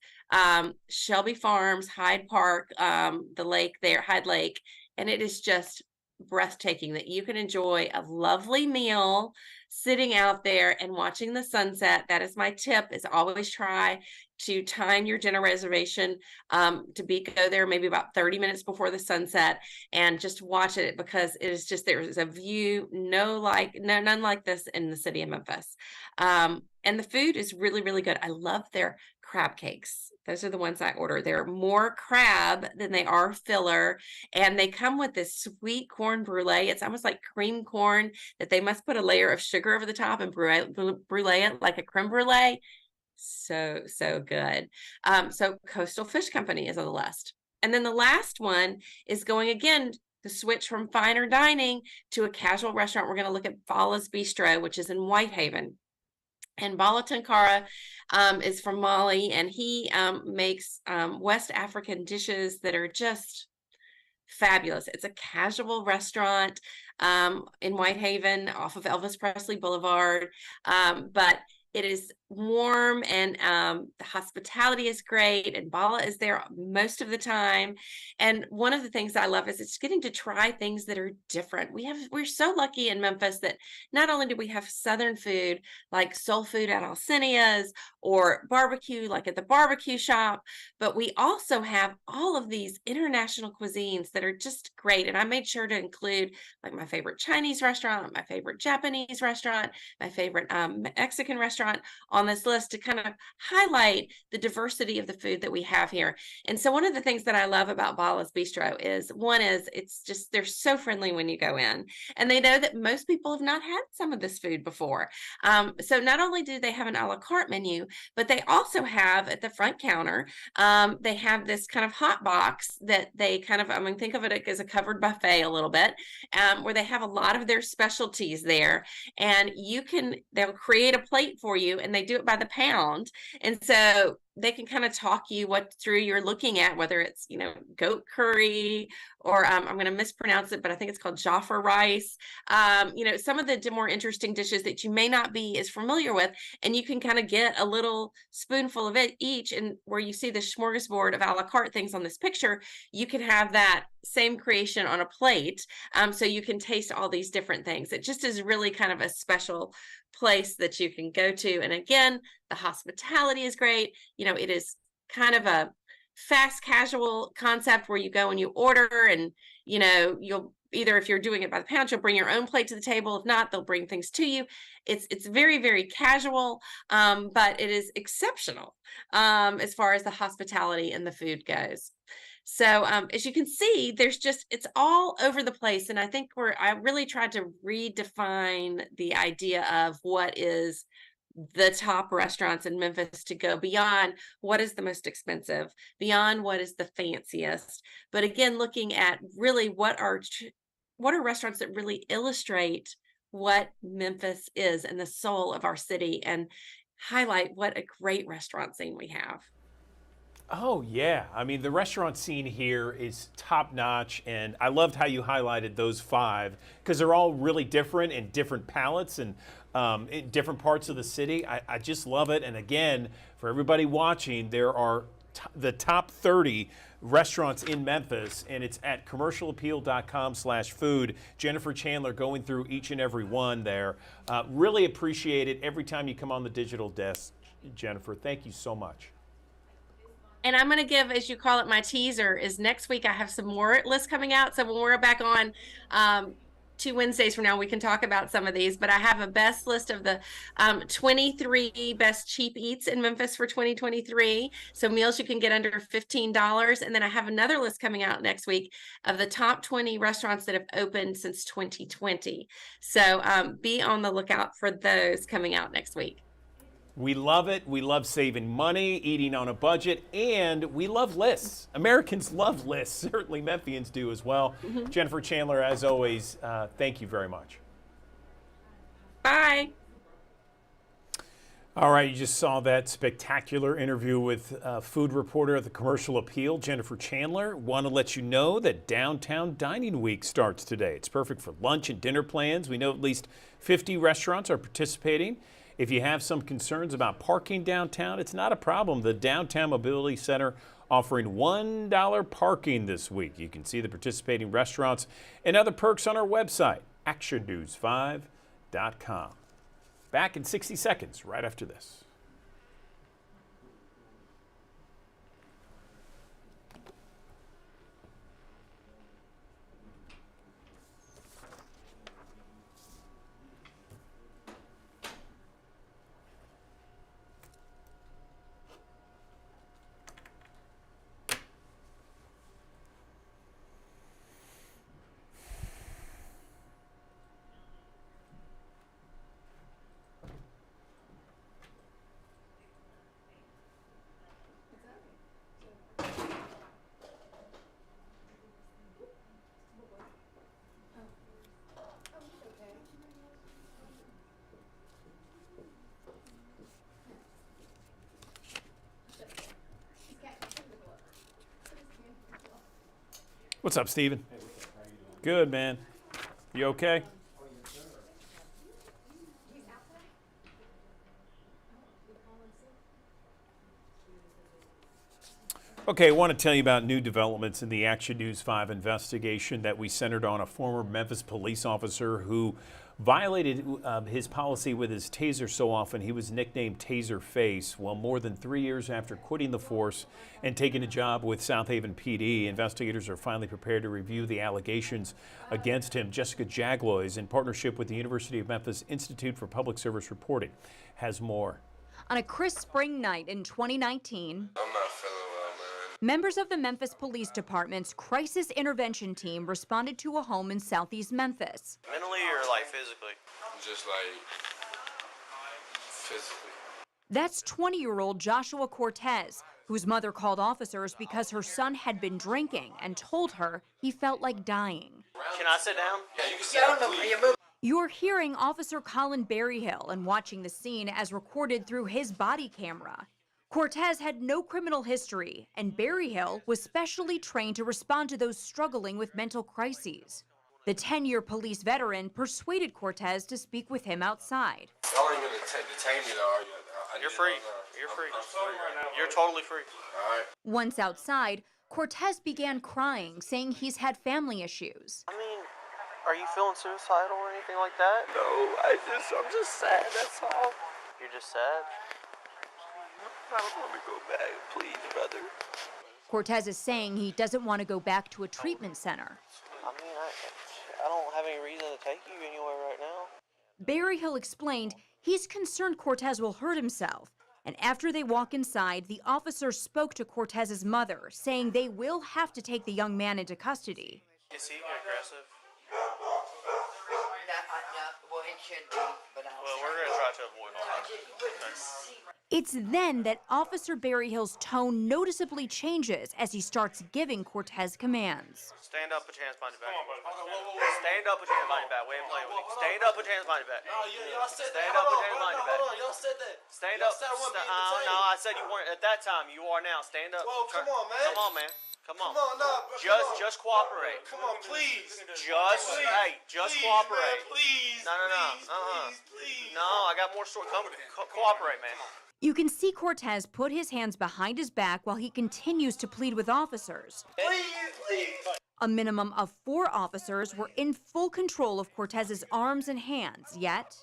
Shelby Farms, Hyde Park, the lake there, Hyde Lake, and it is just breathtaking that you can enjoy a lovely meal sitting out there and watching the sunset. That is my tip, is always try to time your dinner reservation go there maybe about 30 minutes before the sunset and just watch it, because it is just, there is a view none like this in the city of Memphis. And the food is really, really good. I love their crab cakes. Those are the ones I order. They're more crab than they are filler. And they come with this sweet corn brulee. It's almost like cream corn that they must put a layer of sugar over the top and brulee it like a creme brulee. So good. So Coastal Fish Company is on the list. And then the last one is going again, the switch from finer dining to a casual restaurant. We're going to look at Bala's Bistro, which is in Whitehaven. And Bala Tunkara is from Mali, and he makes West African dishes that are just fabulous. It's a casual restaurant in Whitehaven off of Elvis Presley Boulevard, but it is warm, and the hospitality is great, and Bala is there most of the time. And one of the things I love is it's getting to try things that are different. We're so lucky in Memphis that not only do we have Southern food like soul food at Alcinia's or barbecue like at the barbecue shop, but we also have all of these international cuisines that are just great. And I made sure to include like my favorite Chinese restaurant, my favorite Japanese restaurant, my favorite Mexican restaurant on this list to kind of highlight the diversity of the food that we have here. And so one of the things that I love about Bala's Bistro is it's just, they're so friendly when you go in, and they know that most people have not had some of this food before. So not only do they have an a la carte menu, but they also have at the front counter, they have this kind of hot box that they kind of, think of it as a covered buffet a little bit, where they have a lot of their specialties there, and they'll create a plate for you, and they do it by the pound. And so they can kind of talk you through you're looking at, whether it's, goat curry or I'm going to mispronounce it, but I think it's called Jaffa rice. Some of the more interesting dishes that you may not be as familiar with, and you can kind of get a little spoonful of it each. And where you see the smorgasbord of a la carte things on this picture, you can have that same creation on a plate. So you can taste all these different things. It just is really kind of a special place that you can go to. And again, the hospitality is great. It is kind of a fast casual concept where you go and you order, and you'll either, if you're doing it by the pound, you'll bring your own plate to the table. If not, they'll bring things to you. It's very, very casual, but it is exceptional as far as the hospitality and the food goes. So as you can see, it's all over the place. And I think I really tried to redefine the idea of what is the top restaurants in Memphis, to go beyond what is the most expensive, beyond what is the fanciest. But again, looking at really what are restaurants that really illustrate what Memphis is and the soul of our city, and highlight what a great restaurant scene we have. Oh, yeah. I mean, the restaurant scene here is top notch. And I loved how you highlighted those 5, because they're all really different and different palates and in different parts of the city. I just love it. And again, for everybody watching, there are the top 30 restaurants in Memphis, and it's at commercialappeal.com/food. Jennifer Chandler going through each and every one there. Really appreciate it every time you come on the digital desk, Jennifer. Thank you so much. And I'm going to give, as you call it, my teaser is next week. I have some more lists coming out. So when we're back on 2 Wednesdays from now, we can talk about some of these. But I have a best list of the 23 best cheap eats in Memphis for 2023. So meals you can get under $15. And then I have another list coming out next week of the top 20 restaurants that have opened since 2020. So be on the lookout for those coming out next week. We love it. We love saving money, eating on a budget, and we love lists. Americans love lists. Certainly Memphians do as well. Jennifer Chandler, as always, thank you very much. Bye. All right, you just saw that spectacular interview with food reporter at the Commercial Appeal, Jennifer Chandler. Want to let you know that Downtown Dining Week starts today. It's perfect for lunch and dinner plans. We know at least 50 restaurants are participating. If you have some concerns about parking downtown, it's not a problem. The Downtown Mobility Center offering $1 parking this week. You can see the participating restaurants and other perks on our website, actionnews5.com. Back in 60 seconds, right after this. What's up, Steven? Good, man. You okay? Okay, I want to tell you about new developments in the Action News 5 investigation that we centered on a former Memphis police officer who violated his policy with his taser so often he was nicknamed Taser Face. Well, more than 3 years after quitting the force and taking a job with South Haven PD, investigators are finally prepared to review the allegations against him. Jessica Jaglois, in partnership with the University of Memphis Institute for Public Service Reporting, has more. On a crisp spring night in 2019, members of the Memphis Police Department's crisis intervention team responded to a home in southeast Memphis. Mentally or like physically? Just like physically. That's 20-year-old Joshua Cortez, whose mother called officers because her son had been drinking and told her he felt like dying. Can I sit down? Yeah, you can sit down, please. You're hearing Officer Colin Berryhill and watching the scene as recorded through his body camera. Cortez had no criminal history, and Berryhill was specially trained to respond to those struggling with mental crises. The 10-year police veteran persuaded Cortez to speak with him outside. Y'all ain't gonna detain me though. You're free. You're free. You're totally free. All right. Once outside, Cortez began crying, saying he's had family issues. I mean, are you feeling suicidal or anything like that? No, I'm just sad, that's all. You're just sad? I don't want to go back, please, brother. Cortez is saying he doesn't want to go back to a treatment center. I mean, I don't have any reason to take you anywhere right now. Berryhill explained he's concerned Cortez will hurt himself, And after they walk inside, the officer spoke to Cortez's mother, saying they will have to take the young man into custody. Is he aggressive? Well, he should be, but well, we're going to try to avoid all that. It's then that Officer Berryhill's tone noticeably changes as he starts giving Cortez commands. Stand up, put your hands behind your back. Stand up, put your hands behind your back. We ain't playing with you. Stand up, put your hands behind your back. Stand up, put your hands behind your back. Y'all said that. Stand up. No, I said you weren't at that time. You are now. Stand up. Well, come on, man. Come on, man. Come on. Come on, nah, Just cooperate. Come on, please. Just cooperate. Man, please. No. Please. No, I got more story. Cooperate, man. You can see Cortez put his hands behind his back while he continues to plead with officers. Please. A minimum of 4 officers were in full control of Cortez's arms and hands, yet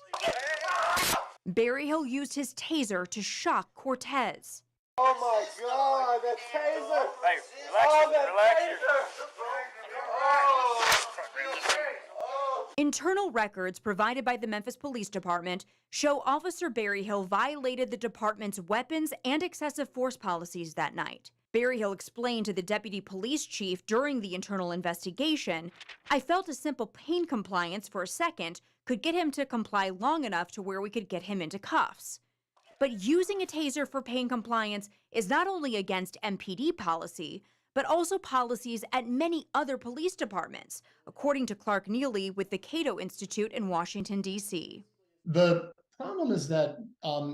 Berryhill used his taser to shock Cortez. Oh my God, that taser! Hey, Internal records provided by the Memphis Police Department show Officer Berryhill violated the department's weapons and excessive force policies that night. Berryhill explained to the deputy police chief during the internal investigation, "I felt a simple pain compliance for a second could get him to comply long enough to where we could get him into cuffs." But using a taser for pain compliance is not only against MPD policy, but also policies at many other police departments, according to Clark Neely with the Cato Institute in Washington, D.C. The problem is that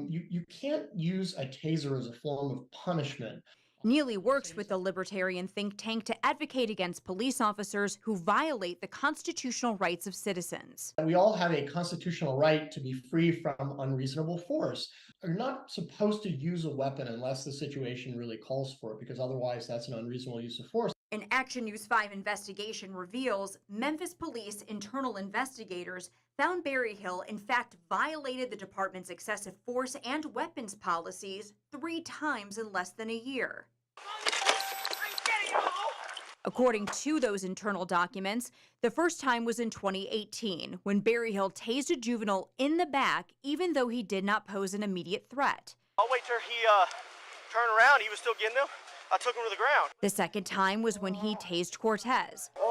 you can't use a taser as a form of punishment. Neely works with the libertarian think tank to advocate against police officers who violate the constitutional rights of citizens. We all have a constitutional right to be free from unreasonable force. You're not supposed to use a weapon unless the situation really calls for it, because otherwise that's an unreasonable use of force. An Action News 5 investigation reveals Memphis police internal investigators found Berryhill in fact violated the department's excessive force and weapons policies 3 times in less than a year. According to those internal documents, the first time was in 2018 when Berryhill tased a juvenile in the back even though he did not pose an immediate threat. I'll wait till he turned around. He was still getting him. I took him to the ground. The second time was when he tased Cortez. Put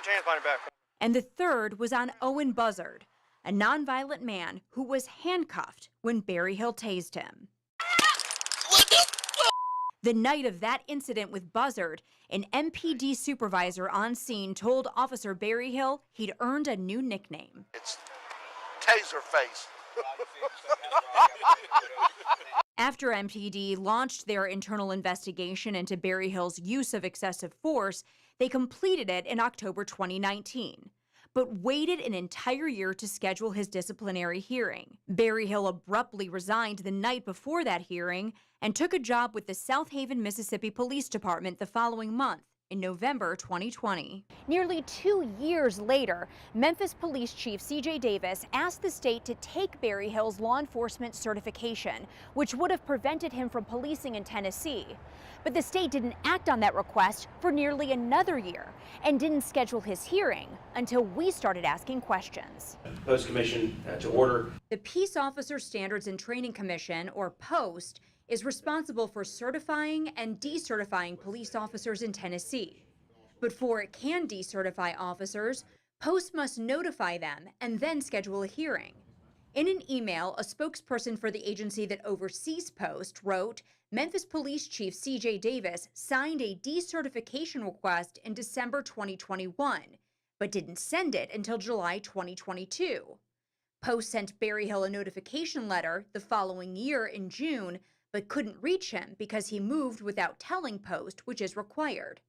your hands behind your back. And the third was on Owen Buzzard, a nonviolent man who was handcuffed when Berryhill tased him. The night of that incident with Buzzard, an MPD supervisor on scene told Officer Berryhill he'd earned a new nickname. It's Taser Face. After MPD launched their internal investigation into Berryhill's use of excessive force, they completed it in October 2019, but waited an entire year to schedule his disciplinary hearing. Berryhill abruptly resigned the night before that hearing and took a job with the South Haven, Mississippi Police Department the following month, in November 2020. Nearly 2 years later, Memphis Police Chief C.J. Davis asked the state to take Berryhill's law enforcement certification, which would have prevented him from policing in Tennessee. But the state didn't act on that request for nearly another year and didn't schedule his hearing until we started asking questions. Post Commission to order. The Peace Officer Standards and Training Commission, or POST, is responsible for certifying and decertifying police officers in Tennessee. But before it can decertify officers, POST must notify them and then schedule a hearing. In an email, a spokesperson for the agency that oversees POST wrote, Memphis Police Chief C.J. Davis signed a decertification request in December 2021, but didn't send it until July 2022. POST sent Berryhill a notification letter the following year in June, but couldn't reach him because he moved without telling POST, which is required.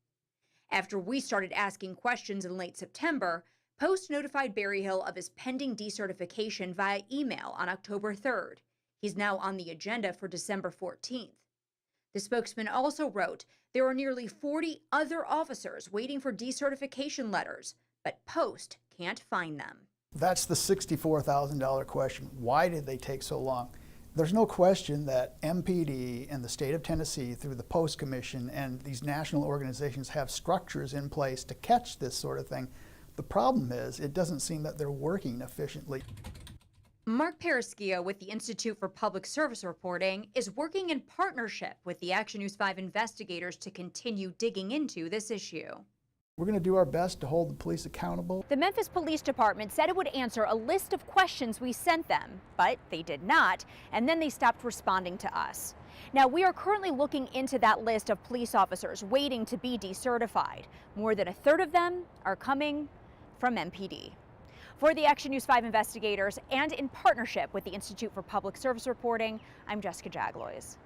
After we started asking questions in late September, POST notified Berryhill of his pending decertification via email on October 3rd. He's now on the agenda for December 14th. The spokesman also wrote there are nearly 40 other officers waiting for decertification letters, but POST can't find them. That's the $64,000 question. Why did they take so long? There's no question that MPD and the state of Tennessee, through the Post Commission and these national organizations, have structures in place to catch this sort of thing. The problem is, it doesn't seem that they're working efficiently. Mark Paraschio with the Institute for Public Service Reporting is working in partnership with the Action News 5 investigators to continue digging into this issue. We're going to do our best to hold the police accountable. The Memphis Police Department said it would answer a list of questions we sent them, but they did not, and then they stopped responding to us. Now, we are currently looking into that list of police officers waiting to be decertified. More than a third of them are coming from MPD. For the Action News 5 investigators and in partnership with the Institute for Public Service Reporting, I'm Jessica Jaglois.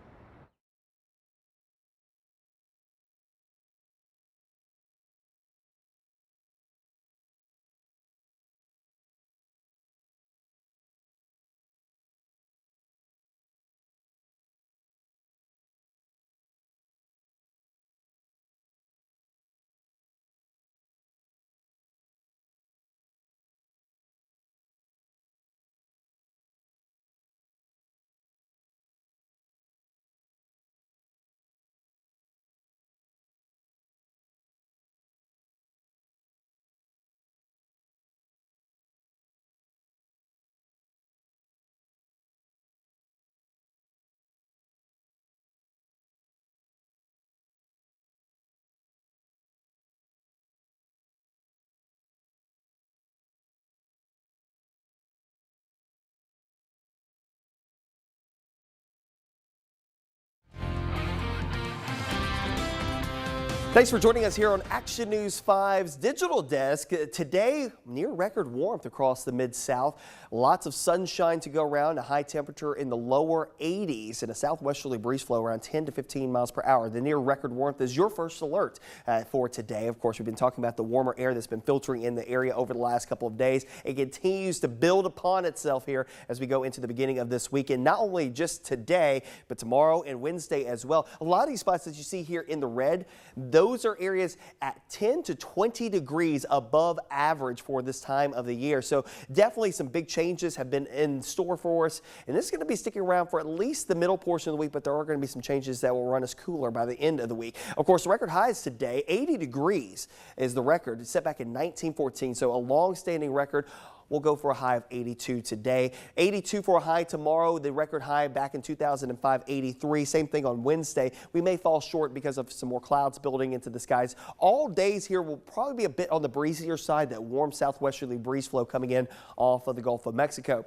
Thanks for joining us here on Action News 5's Digital Desk. Today, near record warmth across the Mid-South. Lots of sunshine to go around, a high temperature in the lower 80s and a southwesterly breeze flow around 10 to 15 miles per hour. The near record warmth is your first alert for today. Of course, we've been talking about the warmer air that's been filtering in the area over the last couple of days. It continues to build upon itself here as we go into the beginning of this weekend. Not only just today, but tomorrow and Wednesday as well. A lot of these spots that you see here in the red, those are areas at 10 to 20 degrees above average for this time of the year. So definitely some big changes have been in store for us. And this is going to be sticking around for at least the middle portion of the week, but there are going to be some changes that will run us cooler by the end of the week. Of course, the record highs today, 80 degrees is the record. It's set back in 1914, so a long-standing record. We'll go for a high of 82 today. 82 for a high tomorrow. The record high back in 2005, 83. Same thing on Wednesday. We may fall short because of some more clouds building into the skies. All days here will probably be a bit on the breezier side, that warm southwesterly breeze flow coming in off of the Gulf of Mexico.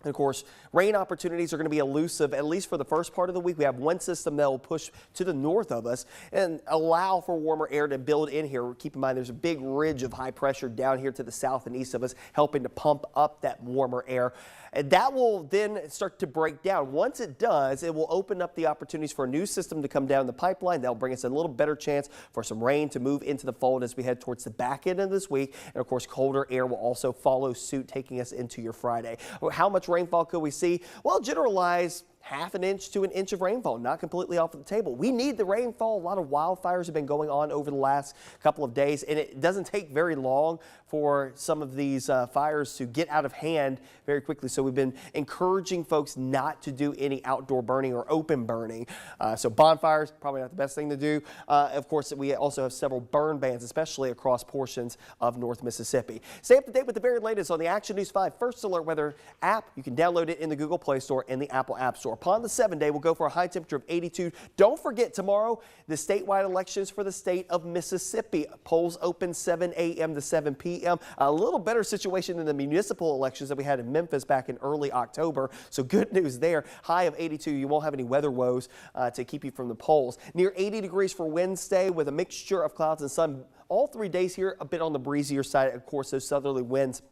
And of course, rain opportunities are going to be elusive, at least for the first part of the week. We have one system that will push to the north of us and allow for warmer air to build in here. Keep in mind, there's a big ridge of high pressure down here to the south and east of us, helping to pump up that warmer air. And that will then start to break down. Once it does, it will open up the opportunities for a new system to come down the pipeline. That'll bring us a little better chance for some rain to move into the fold as we head towards the back end of this week. And of course, colder air will also follow suit, taking us into your Friday. How much rainfall could we see? Well, generalize half an inch to an inch of rainfall, not completely off the table. We need the rainfall. A lot of wildfires have been going on over the last couple of days, and it doesn't take very long for some of these fires to get out of hand very quickly. So we've been encouraging folks not to do any outdoor burning or open burning. So bonfires, probably not the best thing to do. Of course, we also have several burn bans, especially across portions of North Mississippi. Stay up to date with the very latest on the Action News 5 First Alert Weather app. You can download it in the Google Play Store and the Apple App Store. Upon the 7-day, we'll go for a high temperature of 82. Don't forget, tomorrow, the statewide elections for the state of Mississippi. Polls open 7 a.m. to 7 p.m. A little better situation than the municipal elections that we had in Memphis back in early October. So good news there. High of 82. You won't have any weather woes to keep you from the polls. Near 80 degrees for Wednesday with a mixture of clouds and sun. All 3 days here, a bit on the breezier side. Of course, those southerly winds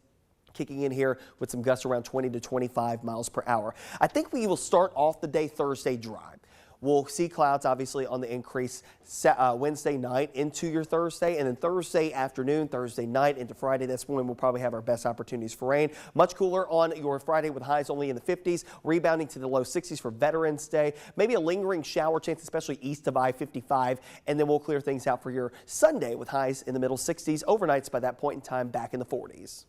kicking in here with some gusts around 20 to 25 miles per hour. I think we will start off the day Thursday dry. We'll see clouds obviously on the increase Wednesday night into your Thursday, and then Thursday afternoon, Thursday night into Friday. That's when we'll probably have our best opportunities for rain. Much cooler on your Friday with highs only in the 50s, rebounding to the low 60s for Veterans Day. Maybe a lingering shower chance, especially east of I-55, and then we'll clear things out for your Sunday with highs in the middle 60s. Overnights by that point in time back in the 40s.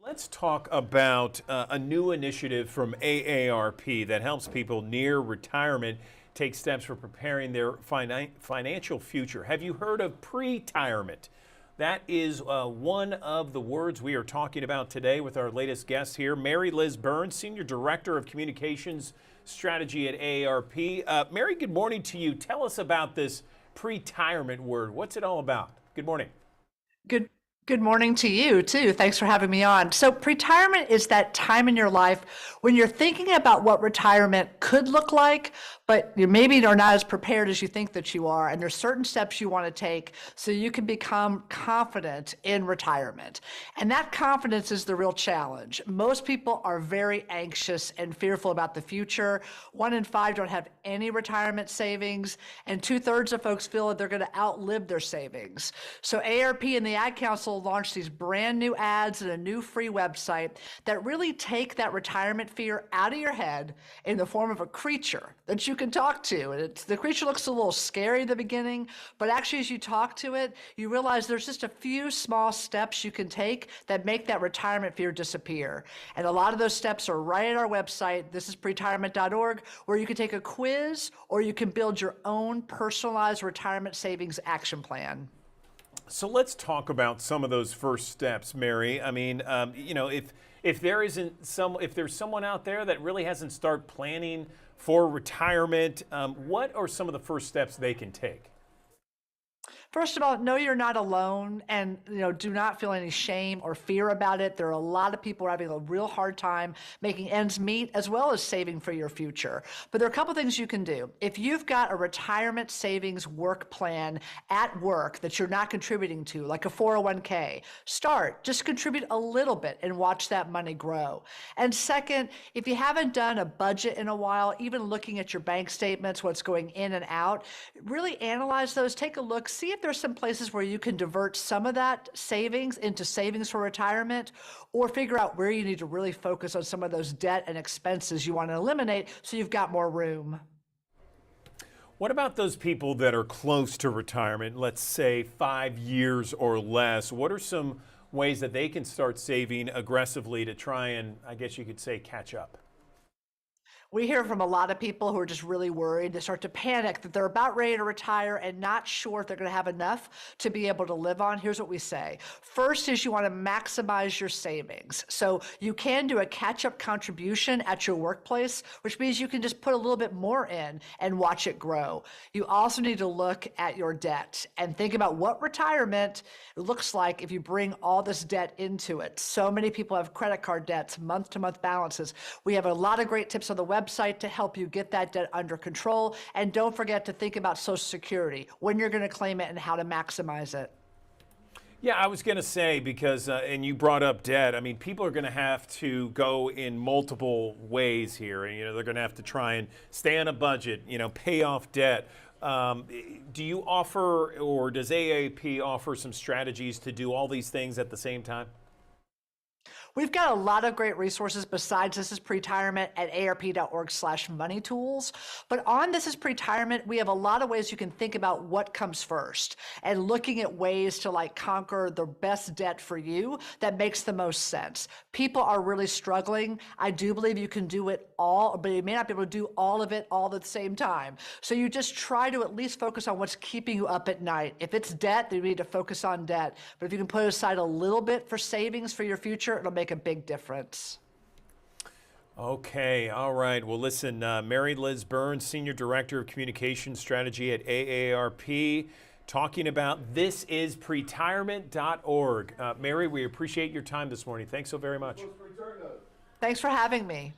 Let's talk about a new initiative from AARP that helps people near retirement take steps for preparing their financial future. Have you heard of pre-tirement? That is one of the words we are talking about today with our latest guest here, Mary Liz Burns, Senior Director of Communications Strategy at AARP. Mary, good morning to you. Tell us about this pre-tirement word. What's it all about? Good morning. Good morning to you, too. Thanks for having me on. So pre-retirement is that time in your life when you're thinking about what retirement could look like, but you maybe are not as prepared as you think that you are, and there's certain steps you want to take so you can become confident in retirement. And that confidence is the real challenge. Most people are very anxious and fearful about the future. 1 in 5 don't have any retirement savings, and 2/3 of folks feel that they're going to outlive their savings. So AARP and the Ad Council launched these brand new ads and a new free website that really take that retirement fear out of your head in the form of a creature that you can talk to. And the creature looks a little scary at the beginning, but actually as you talk to it, you realize there's just a few small steps you can take that make that retirement fear disappear. And a lot of those steps are right at our website, thisispretirement.org, where you can take a quiz or you can build your own personalized retirement savings action plan. So let's talk about some of those first steps, Mary. I mean, if there's someone out there that really hasn't started planning for retirement, what are some of the first steps they can take? First of all, know you're not alone, and do not feel any shame or fear about it. There are a lot of people having a real hard time making ends meet as well as saving for your future. But there are a couple things you can do. If you've got a retirement savings work plan at work that you're not contributing to, like a 401k, just contribute a little bit and watch that money grow. And second, if you haven't done a budget in a while, even looking at your bank statements, what's going in and out, really analyze those, take a look, see if there's some places where you can divert some of that savings into savings for retirement, or figure out where you need to really focus on some of those debt and expenses you want to eliminate so you've got more room. What about those people that are close to retirement, let's say 5 years or less? What are some ways that they can start saving aggressively to try and, I guess you could say, catch up? We hear from a lot of people who are just really worried. They start to panic that they're about ready to retire and not sure if they're going to have enough to be able to live on. Here's what we say. First is you want to maximize your savings. So you can do a catch-up contribution at your workplace, which means you can just put a little bit more in and watch it grow. You also need to look at your debt and think about what retirement looks like if you bring all this debt into it. So many people have credit card debts, month-to-month balances. We have a lot of great tips on the website to help you get that debt under control. And don't forget to think about Social Security, when you're going to claim it and how to maximize it. Yeah, I was going to say, because, and you brought up debt, I mean, people are going to have to go in multiple ways here. And, they're going to have to try and stay on a budget, pay off debt. Do you offer, or does AARP offer some strategies to do all these things at the same time? We've got a lot of great resources besides This Is Pre-Tirement at aarp.org/money tools. But on This Is Pre-Tirement, we have a lot of ways you can think about what comes first and looking at ways to conquer the best debt for you that makes the most sense. People are really struggling. I do believe you can do it all, but you may not be able to do all of it all at the same time. So you just try to at least focus on what's keeping you up at night. If it's debt, then you need to focus on debt. But if you can put aside a little bit for savings for your future, it'll make a big difference. Okay, all right. Well, listen, Mary Liz Burns, Senior Director of Communication Strategy at AARP, talking about thisispretirement.org. Mary, we appreciate your time this morning. Thanks so very much. Thanks for having me.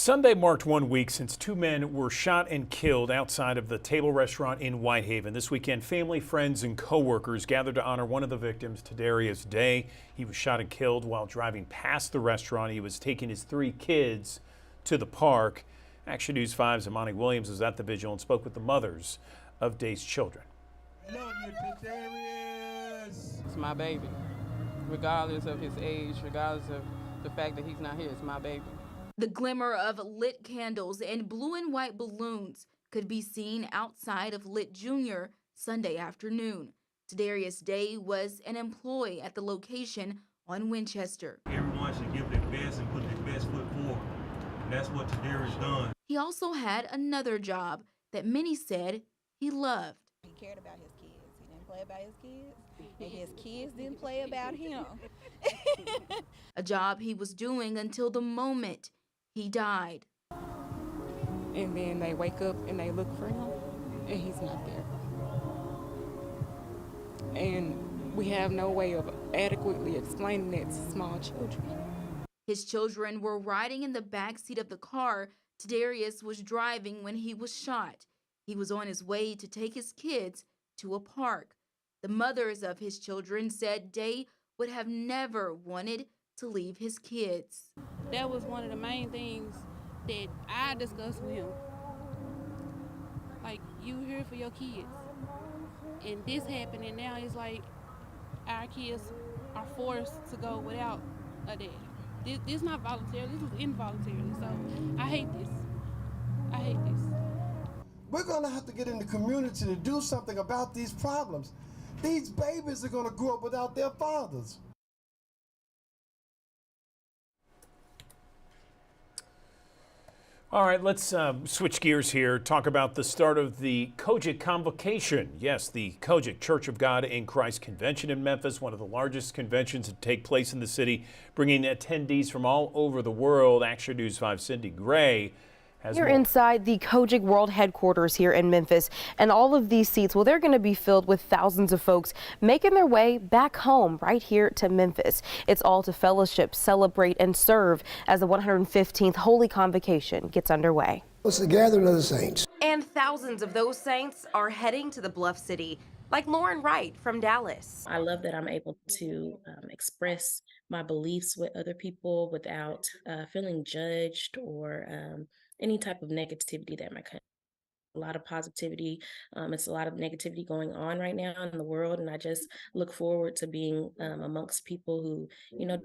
Sunday marked 1 week since two men were shot and killed outside of the Table Restaurant in Whitehaven. This weekend, family, friends, and co-workers gathered to honor one of the victims, Tadarius Day. He was shot and killed while driving past the restaurant. He was taking his 3 kids to the park. Action News 5's Imani Williams was at the vigil and spoke with the mothers of Day's children. Love you, Tadarius. It's my baby, regardless of his age, regardless of the fact that he's not here. It's my baby. The glimmer of lit candles and blue and white balloons could be seen outside of Lit Jr. Sunday afternoon. Tadarius Day was an employee at the location on Winchester. Everyone should give their best and put their best foot forward. And that's what Tadarius done. He also had another job that many said he loved. He cared about his kids. He didn't play about his kids, and his kids didn't play about him. A job he was doing until the moment he died. And then they wake up and they look for him, and he's not there. And we have no way of adequately explaining that to small children. His children were riding in the back seat of the car Tadarius was driving when he was shot. He was on his way to take his kids to a park. The mothers of his children said Day would have never wanted to leave his kids. That was one of the main things that I discussed with him. Like, you here for your kids. And this happened, and now it's like our kids are forced to go without a dad. This is not voluntary, this is involuntarily. So I hate this. I hate this. We're going to have to get in the community to do something about these problems. These babies are going to grow up without their fathers. All right, let's switch gears here, talk about the start of the COGIC Convocation. Yes, the COGIC Church of God in Christ Convention in Memphis, one of the largest conventions to take place in the city, bringing attendees from all over the world. Action News 5's Cindy Gray has You're more. inside the COGIC World Headquarters here in Memphis, and all of these seats, well, they're going to be filled with thousands of folks making their way back home right here to Memphis. It's all to fellowship, celebrate, and serve as the 115th Holy Convocation gets underway. It's the gathering of the saints. And thousands of those saints are heading to the Bluff City, like Lauren Wright from Dallas. I love that I'm able to express my beliefs with other people without feeling judged or any type of negativity that might come. A lot of positivity. It's a lot of negativity going on right now in the world, and I just look forward to being amongst people who,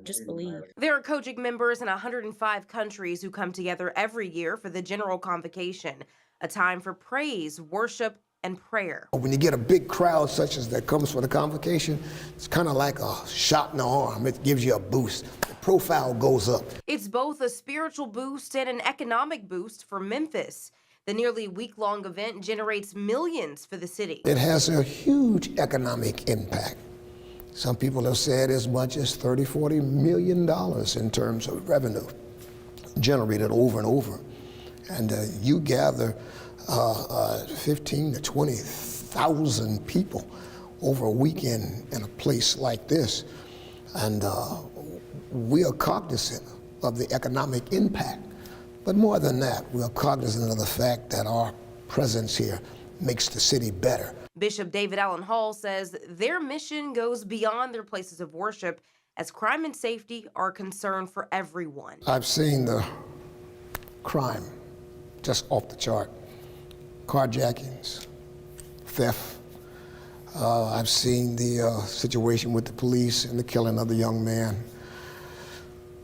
just believe. There are COGIC members in 105 countries who come together every year for the General Convocation, a time for praise, worship, and prayer. When you get a big crowd such as that comes for the convocation, it's kind of like a shot in the arm. It gives you a boost. The profile goes up. It's both a spiritual boost and an economic boost for Memphis. The nearly week-long event generates millions for the city. It has a huge economic impact. Some people have said as much as $30–40 million in terms of revenue generated over and over. And you gather 15,000 to 20,000 people over a weekend in a place like this. And we are cognizant of the economic impact. But more than that, we are cognizant of the fact that our presence here makes the city better. Bishop David Allen Hall says their mission goes beyond their places of worship, as crime and safety are a concern for everyone. I've seen the crime just off the chart. Carjackings, theft. I've seen the situation with the police and the killing of the young man.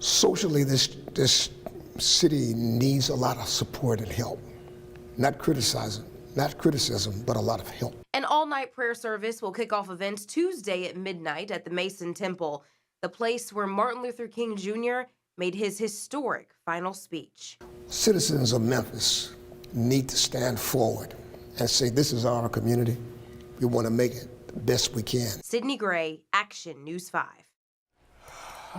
Socially, this city needs a lot of support and help. Not criticism, but a lot of help. An all-night prayer service will kick off events Tuesday at midnight at the Mason Temple, the place where Martin Luther King Jr. made his historic final speech. Citizens of Memphis need to stand forward and say, this is our community. We want to make it the best we can. Sydney Gray, Action News 5.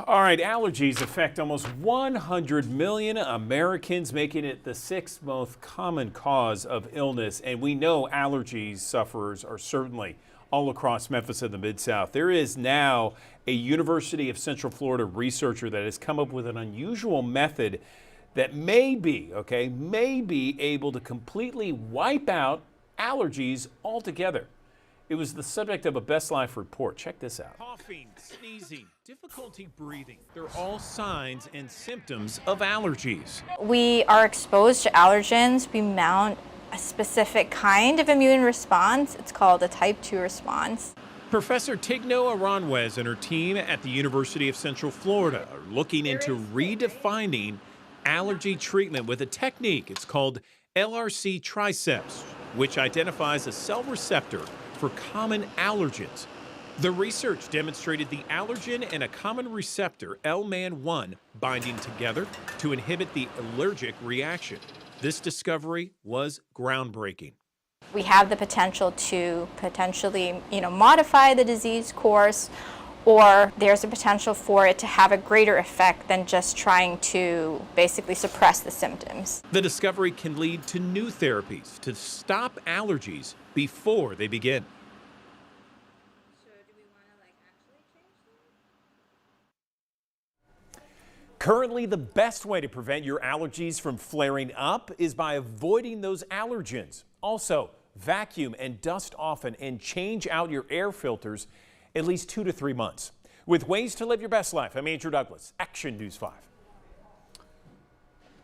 All right, allergies affect almost 100 million Americans, making it the 6th most common cause of illness. And we know allergies sufferers are certainly all across Memphis and the Mid-South. There is now a University of Central Florida researcher that has come up with an unusual method that may be able to completely wipe out allergies altogether. It was the subject of a Best Life report. Check this out. Coughing, sneezing, difficulty breathing. They're all signs and symptoms of allergies. We are exposed to allergens. We mount a specific kind of immune response. It's called a type 2 response. Professor Tigno Aranjuez and her team at the University of Central Florida are looking into redefining allergy treatment with a technique. It's called LRC Triceps, which identifies a cell receptor for common allergens. The research demonstrated the allergen and a common receptor, LMAN1, binding together to inhibit the allergic reaction. This discovery was groundbreaking. We have the potential to potentially, modify the disease course, or there's a potential for it to have a greater effect than just trying to basically suppress the symptoms. The discovery can lead to new therapies to stop allergies before they begin. Currently, the best way to prevent your allergies from flaring up is by avoiding those allergens. Also, vacuum and dust often and change out your air filters at least 2 to 3 months. With ways to live your best life, I'm Andrew Douglas, Action News 5.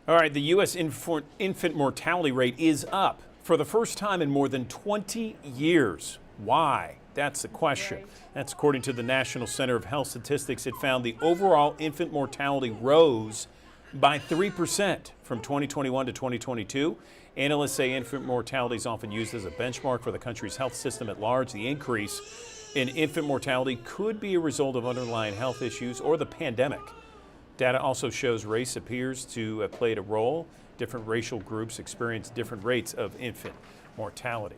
All right, the U.S. infant mortality rate is up for the first time in more than 20 years. Why? That's the question. That's according to the National Center of Health Statistics. It found the overall infant mortality rose by 3% from 2021 to 2022. Analysts say infant mortality is often used as a benchmark for the country's health system at large. The increase in infant mortality could be a result of underlying health issues or the pandemic. Data also shows race appears to have played a role. Different racial groups experience different rates of infant mortality.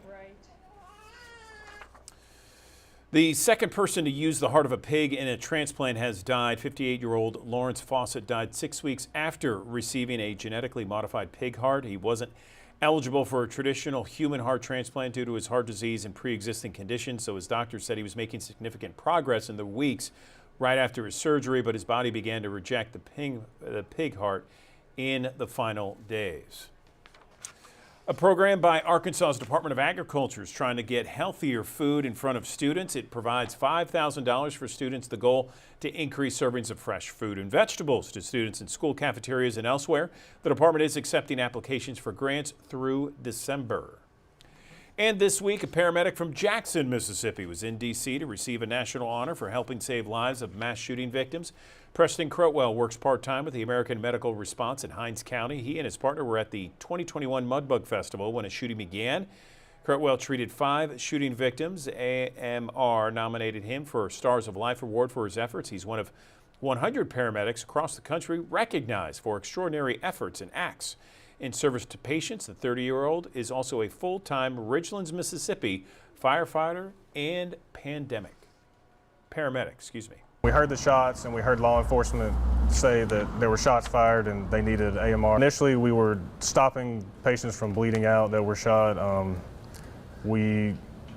The second person to use the heart of a pig in a transplant has died. 58-year-old Lawrence Fawcett died 6 weeks after receiving a genetically modified pig heart. He wasn't eligible for a traditional human heart transplant due to his heart disease and pre-existing conditions, so his doctor said he was making significant progress in the weeks right after his surgery, but his body began to reject the pig heart in the final days. A program by Arkansas's Department of Agriculture is trying to get healthier food in front of students. It provides $5,000 for students. The goal to increase servings of fresh fruit and vegetables to students in school cafeterias and elsewhere. The department is accepting applications for grants through December. And this week, a paramedic from Jackson, Mississippi was in D.C. to receive a national honor for helping save lives of mass shooting victims. Preston Crotwell works part-time with the American Medical Response in Hinds County. He and his partner were at the 2021 Mudbug Festival when a shooting began. Crotwell treated 5 shooting victims. AMR nominated him for Stars of Life Award for his efforts. He's one of 100 paramedics across the country recognized for extraordinary efforts and acts in service to patients. The 30-year-old is also a full-time Ridgelands, Mississippi firefighter and paramedic. We heard the shots and we heard law enforcement say that there were shots fired and they needed AMR. Initially, we were stopping patients from bleeding out that were shot. We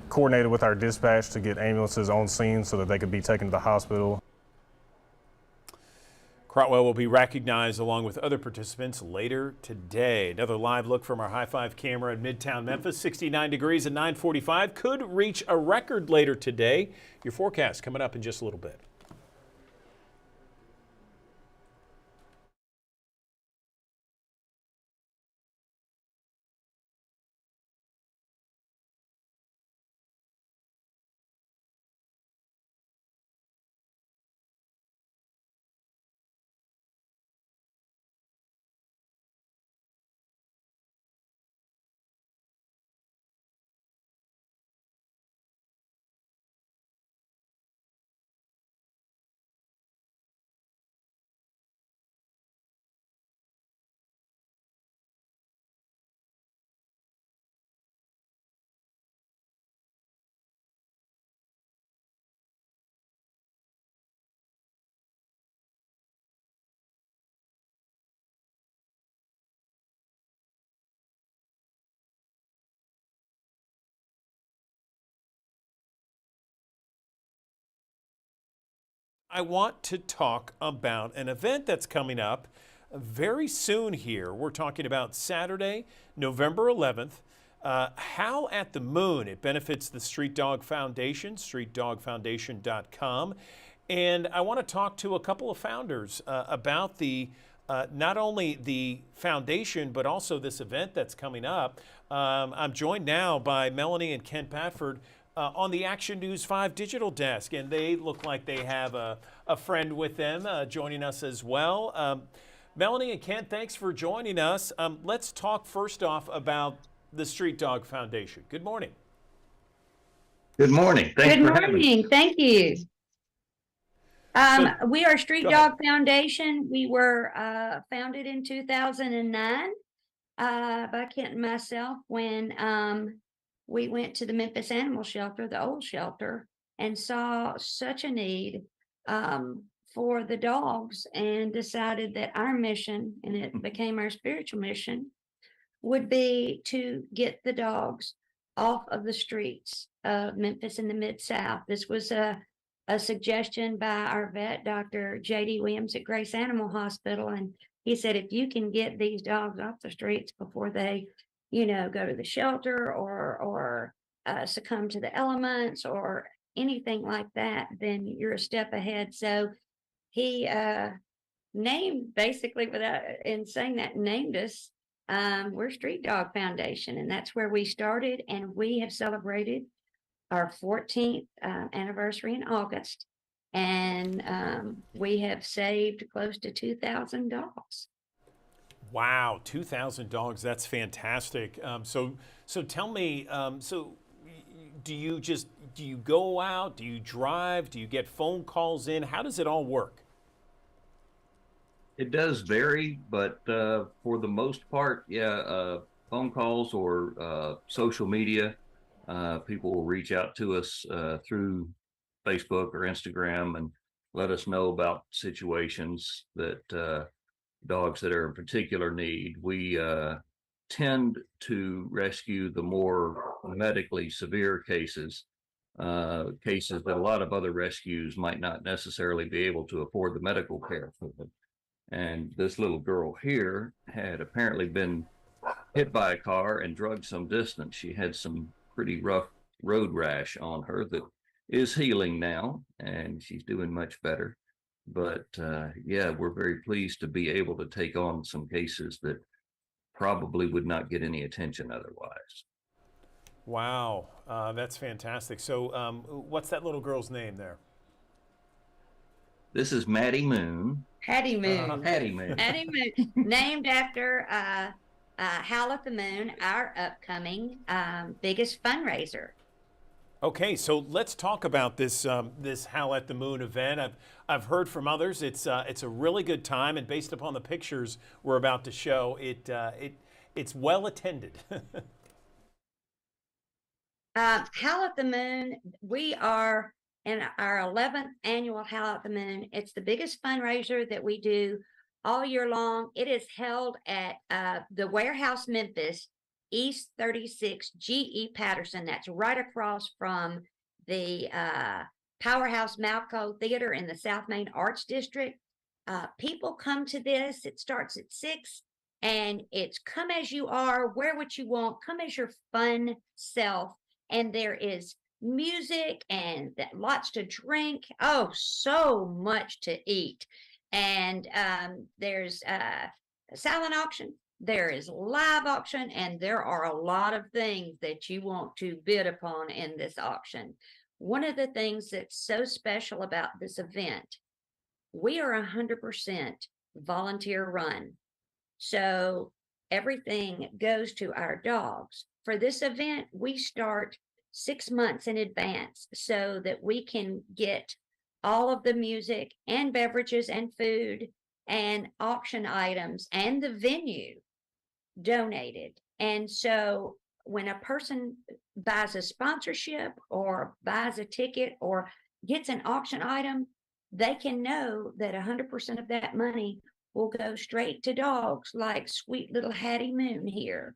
coordinated with our dispatch to get ambulances on scene so that they could be taken to the hospital. Crotwell will be recognized along with other participants later today. Another live look from our High 5 camera in Midtown Memphis. 69 degrees at 9:45. Could reach a record later today. Your forecast coming up in just a little bit. I want to talk about an event that's coming up very soon here. We're talking about Saturday, November 11th. Howl at the Moon. It benefits the Street Dog Foundation, streetdogfoundation.com. And I want to talk to a couple of founders about the not only the foundation, but also this event that's coming up. I'm joined now by Melanie and Ken Patford on the Action News 5 digital desk, and they look like they have a friend with them joining us as well. Melanie and Ken, thanks for joining us. Let's talk first off about the Street Dog Foundation. Good morning. Good morning. Thanks for having me. Thank you. We are Street Dog Foundation. We were founded in 2009 by Kent and myself when we went to the Memphis Animal Shelter, the old shelter, and saw such a need for the dogs, and decided that our mission, and it became our spiritual mission, would be to get the dogs off of the streets of Memphis in the Mid-South. This was a suggestion by our vet, Dr. J.D. Williams at Grace Animal Hospital. And he said, if you can get these dogs off the streets before they, go to the shelter or succumb to the elements or anything like that, then you're a step ahead. So he named, basically without in saying that, named us. We're Street Dog Foundation, and that's where we started, and we have celebrated our 14th anniversary in August, and we have saved close to 2,000 dogs. Wow, 2,000 dogs, that's fantastic. So tell me, do you go out, do you drive, do you get phone calls in? How does it all work? It does vary, but for the most part, phone calls or social media. People will reach out to us through Facebook or Instagram and let us know about situations that dogs that are in particular need. We tend to rescue the more medically severe cases that a lot of other rescues might not necessarily be able to afford the medical care for them. And this little girl here had apparently been hit by a car and drugged some distance. She had some pretty rough road rash on her that is healing now, and she's doing much better. But we're very pleased to be able to take on some cases that probably would not get any attention otherwise. Wow, that's fantastic. So what's that little girl's name there? This is Maddie Moon. Hattie Moon. Hattie Moon. Hattie Moon, named after Howl at the Moon, our upcoming biggest fundraiser. Okay, so let's talk about this this Howl at the Moon event. I've heard from others it's a really good time, and based upon the pictures we're about to show, it's well attended. Howl at the Moon, we are in our 11th annual Howl at the Moon. It's the biggest fundraiser that we do all year long. It is held at the Warehouse Memphis, East 36 GE Patterson. That's right across from the Powerhouse Malco Theater in the South Main Arts District. People come to this. It starts at 6, and it's come as you are, wear what you want, come as your fun self. And there is music and lots to drink. Oh, so much to eat. And there's a silent auction. There is live auction, and there are a lot of things that you want to bid upon in this auction. One of the things that's so special about this event, we are 100% volunteer run. So everything goes to our dogs. For this event, we start 6 months in advance so that we can get all of the music and beverages and food and auction items and the venue donated. And so when a person buys a sponsorship or buys a ticket or gets an auction item, they can know that 100% of that money will go straight to dogs like sweet little Hattie Moon here.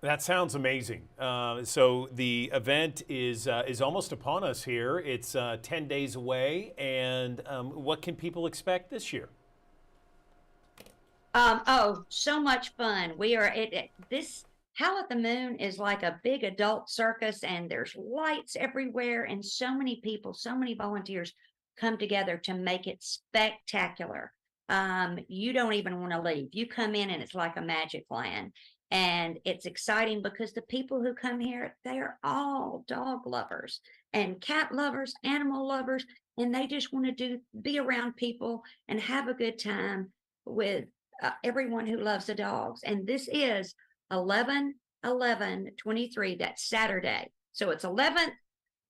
That sounds amazing. So the event is almost upon us here. It's 10 days away, and what can people expect this year? Oh, so much fun. We are this Howl at the Moon is like a big adult circus, and there's lights everywhere, and so many people, so many volunteers come together to make it spectacular. You don't even want to leave. You come in and it's like a magic land. And it's exciting because the people who come here, they are all dog lovers and cat lovers, animal lovers, and they just want to be around people and have a good time with everyone who loves the dogs. And this is 11/11/23. That's Saturday. So it's 11th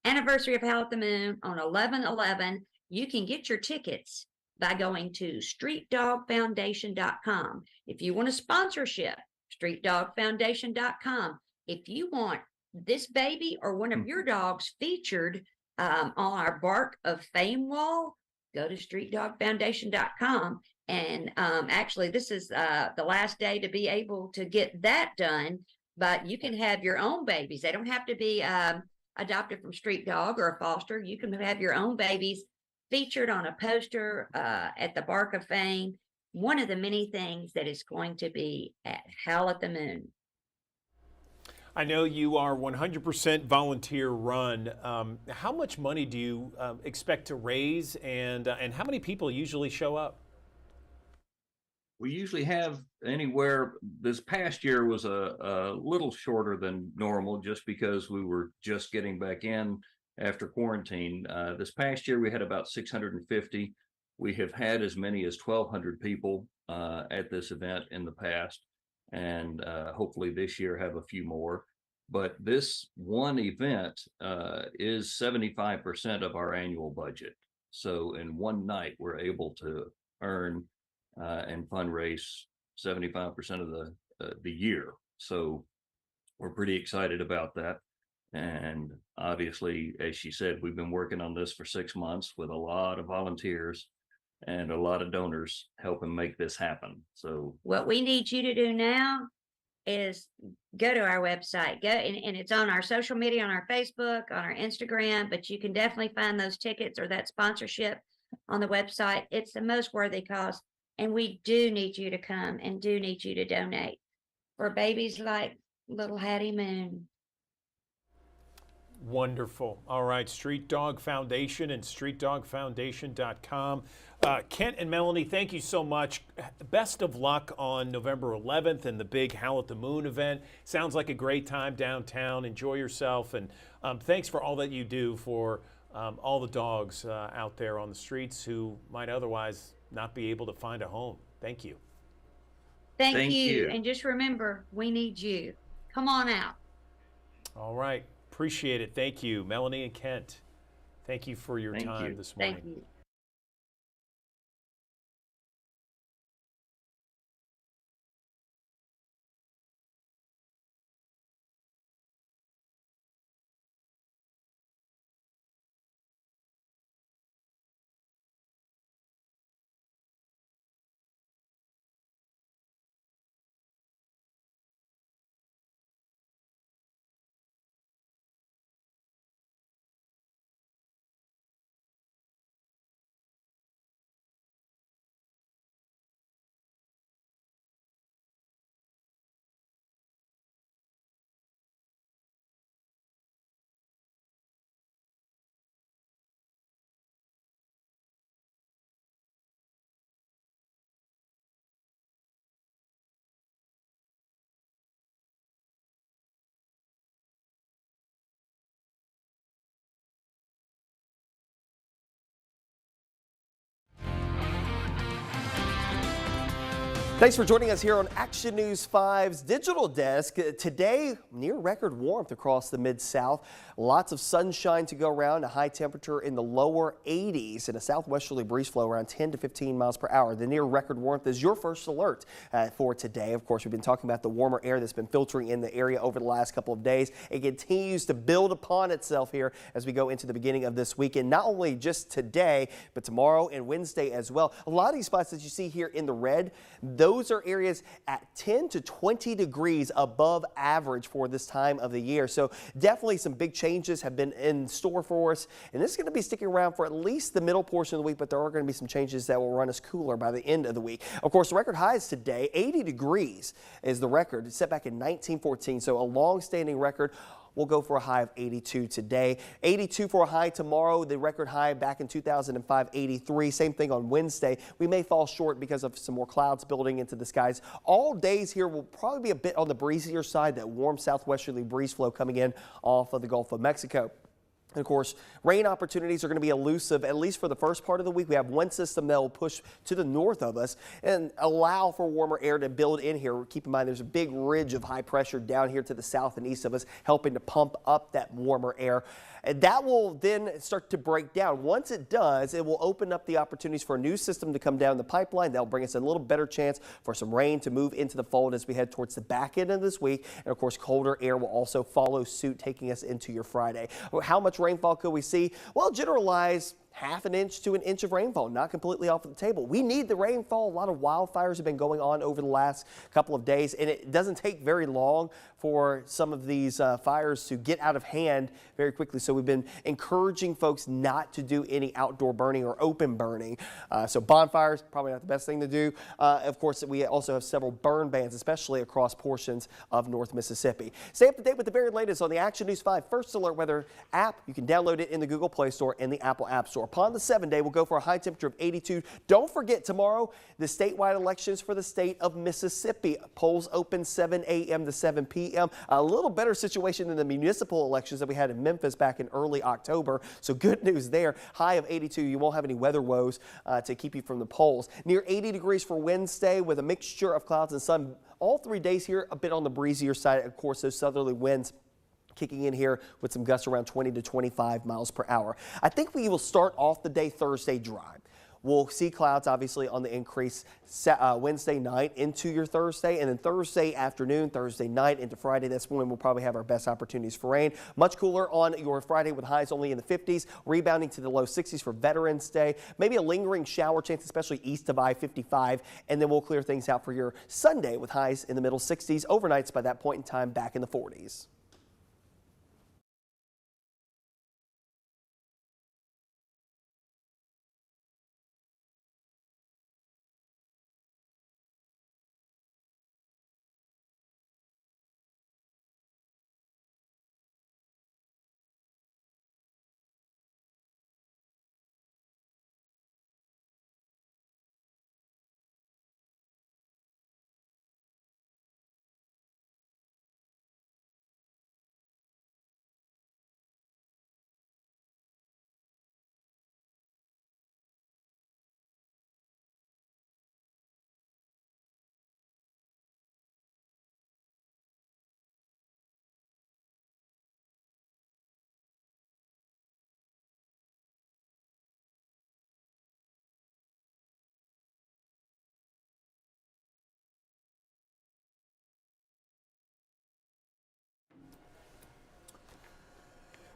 anniversary of Howl at the Moon on 11/11. You can get your tickets by going to streetdogfoundation.com. If you want a sponsorship, streetdogfoundation.com. If you want this baby or one of your dogs featured on our Bark of Fame wall, go to streetdogfoundation.com. And actually, this is the last day to be able to get that done. But you can have your own babies. They don't have to be adopted from Street Dog or a foster. You can have your own babies featured on a poster at the Bark of Fame. One of the many things that is going to be at Howl at the Moon. I know you are 100% volunteer run. How much money do you expect to raise, and how many people usually show up? We usually have anywhere. This past year was a little shorter than normal, just because we were just getting back in after quarantine. This past year we had about 650. We have had as many as 1,200 people at this event in the past, and hopefully this year have a few more. But this one event is 75% of our annual budget. So in one night, we're able to earn and fundraise 75% of the year. So we're pretty excited about that. And obviously, as she said, we've been working on this for 6 months with a lot of volunteers and a lot of donors helping make this happen. So what we need you to do now is go to our website, and it's on our social media, on our Facebook, on our Instagram, but you can definitely find those tickets or that sponsorship on the website. It's the most worthy cause, and we do need you to come and do need you to donate for babies like little Hattie Moon. Wonderful. All right, Street Dog Foundation and streetdogfoundation.com. Kent and Melanie, thank you so much. Best of luck on November 11th and the big Howl at the Moon event. Sounds like a great time downtown. Enjoy yourself, and thanks for all that you do for all the dogs out there on the streets who might otherwise not be able to find a home. Thank you. Thank you. And just remember, we need you. Come on out. All right. Appreciate it. Thank you, Melanie and Kent. Thank you for your time this morning. Thank you. Thanks for joining us here on Action News 5's Digital Desk. Today, near record warmth across the Mid-South. Lots of sunshine to go around, a high temperature in the lower 80s and a southwesterly breeze flow around 10 to 15 miles per hour. The near record warmth is your first alert for today. Of course, we've been talking about the warmer air that's been filtering in the area over the last couple of days. It continues to build upon itself here as we go into the beginning of this weekend, not only just today, but tomorrow and Wednesday as well. A lot of these spots that you see here in the red, those those are areas at 10 to 20 degrees above average for this time of the year. So definitely some big changes have been in store for us, and this is going to be sticking around for at least the middle portion of the week, but there are going to be some changes that will run us cooler by the end of the week. Of course, the record highs today, 80 degrees is the record. It's set back in 1914, so a long-standing record. We'll go for a high of 82 today. 82 for a high tomorrow. The record high back in 2005, 83. Same thing on Wednesday. We may fall short because of some more clouds building into the skies. All days here will probably be a bit on the breezier side, that warm southwesterly breeze flow coming in off of the Gulf of Mexico. And of course, rain opportunities are going to be elusive, at least for the first part of the week. We have one system that will push to the north of us and allow for warmer air to build in here. Keep in mind, there's a big ridge of high pressure down here to the south and east of us, helping to pump up that warmer air. And that will then start to break down. Once it does, it will open up the opportunities for a new system to come down the pipeline. That'll bring us a little better chance for some rain to move into the fold as we head towards the back end of this week. And of course, colder air will also follow suit, taking us into your Friday. How much rainfall could we see? Well, generalize half an inch to an inch of rainfall, not completely off the table. We need the rainfall. A lot of wildfires have been going on over the last couple of days, and it doesn't take very long for some of these fires to get out of hand very quickly. So we've been encouraging folks not to do any outdoor burning or open burning. So bonfires, probably not the best thing to do. Of course, we also have several burn bans, especially across portions of North Mississippi. Stay up to date with the very latest on the Action News 5 First Alert Weather app. You can download it in the Google Play Store and the Apple App Store. Upon the 7-day, we'll go for a high temperature of 82. Don't forget, tomorrow, the statewide elections for the state of Mississippi. Polls open 7 a.m. to 7 p.m. A little better situation than the municipal elections that we had in Memphis back in early October. So good news there. High of 82. You won't have any weather woes to keep you from the polls. Near 80 degrees for Wednesday with a mixture of clouds and sun. All 3 days here, a bit on the breezier side. Of course, those southerly winds kicking in here with some gusts around 20 to 25 miles per hour. I think we will start off the day Thursday dry. We'll see clouds obviously on the increase Wednesday night into your Thursday, and then Thursday afternoon, Thursday night into Friday. That's when we'll probably have our best opportunities for rain. Much cooler on your Friday with highs only in the 50s, rebounding to the low 60s for Veterans Day. Maybe a lingering shower chance, especially east of I-55, and then we'll clear things out for your Sunday with highs in the middle 60s. Overnights by that point in time back in the 40s.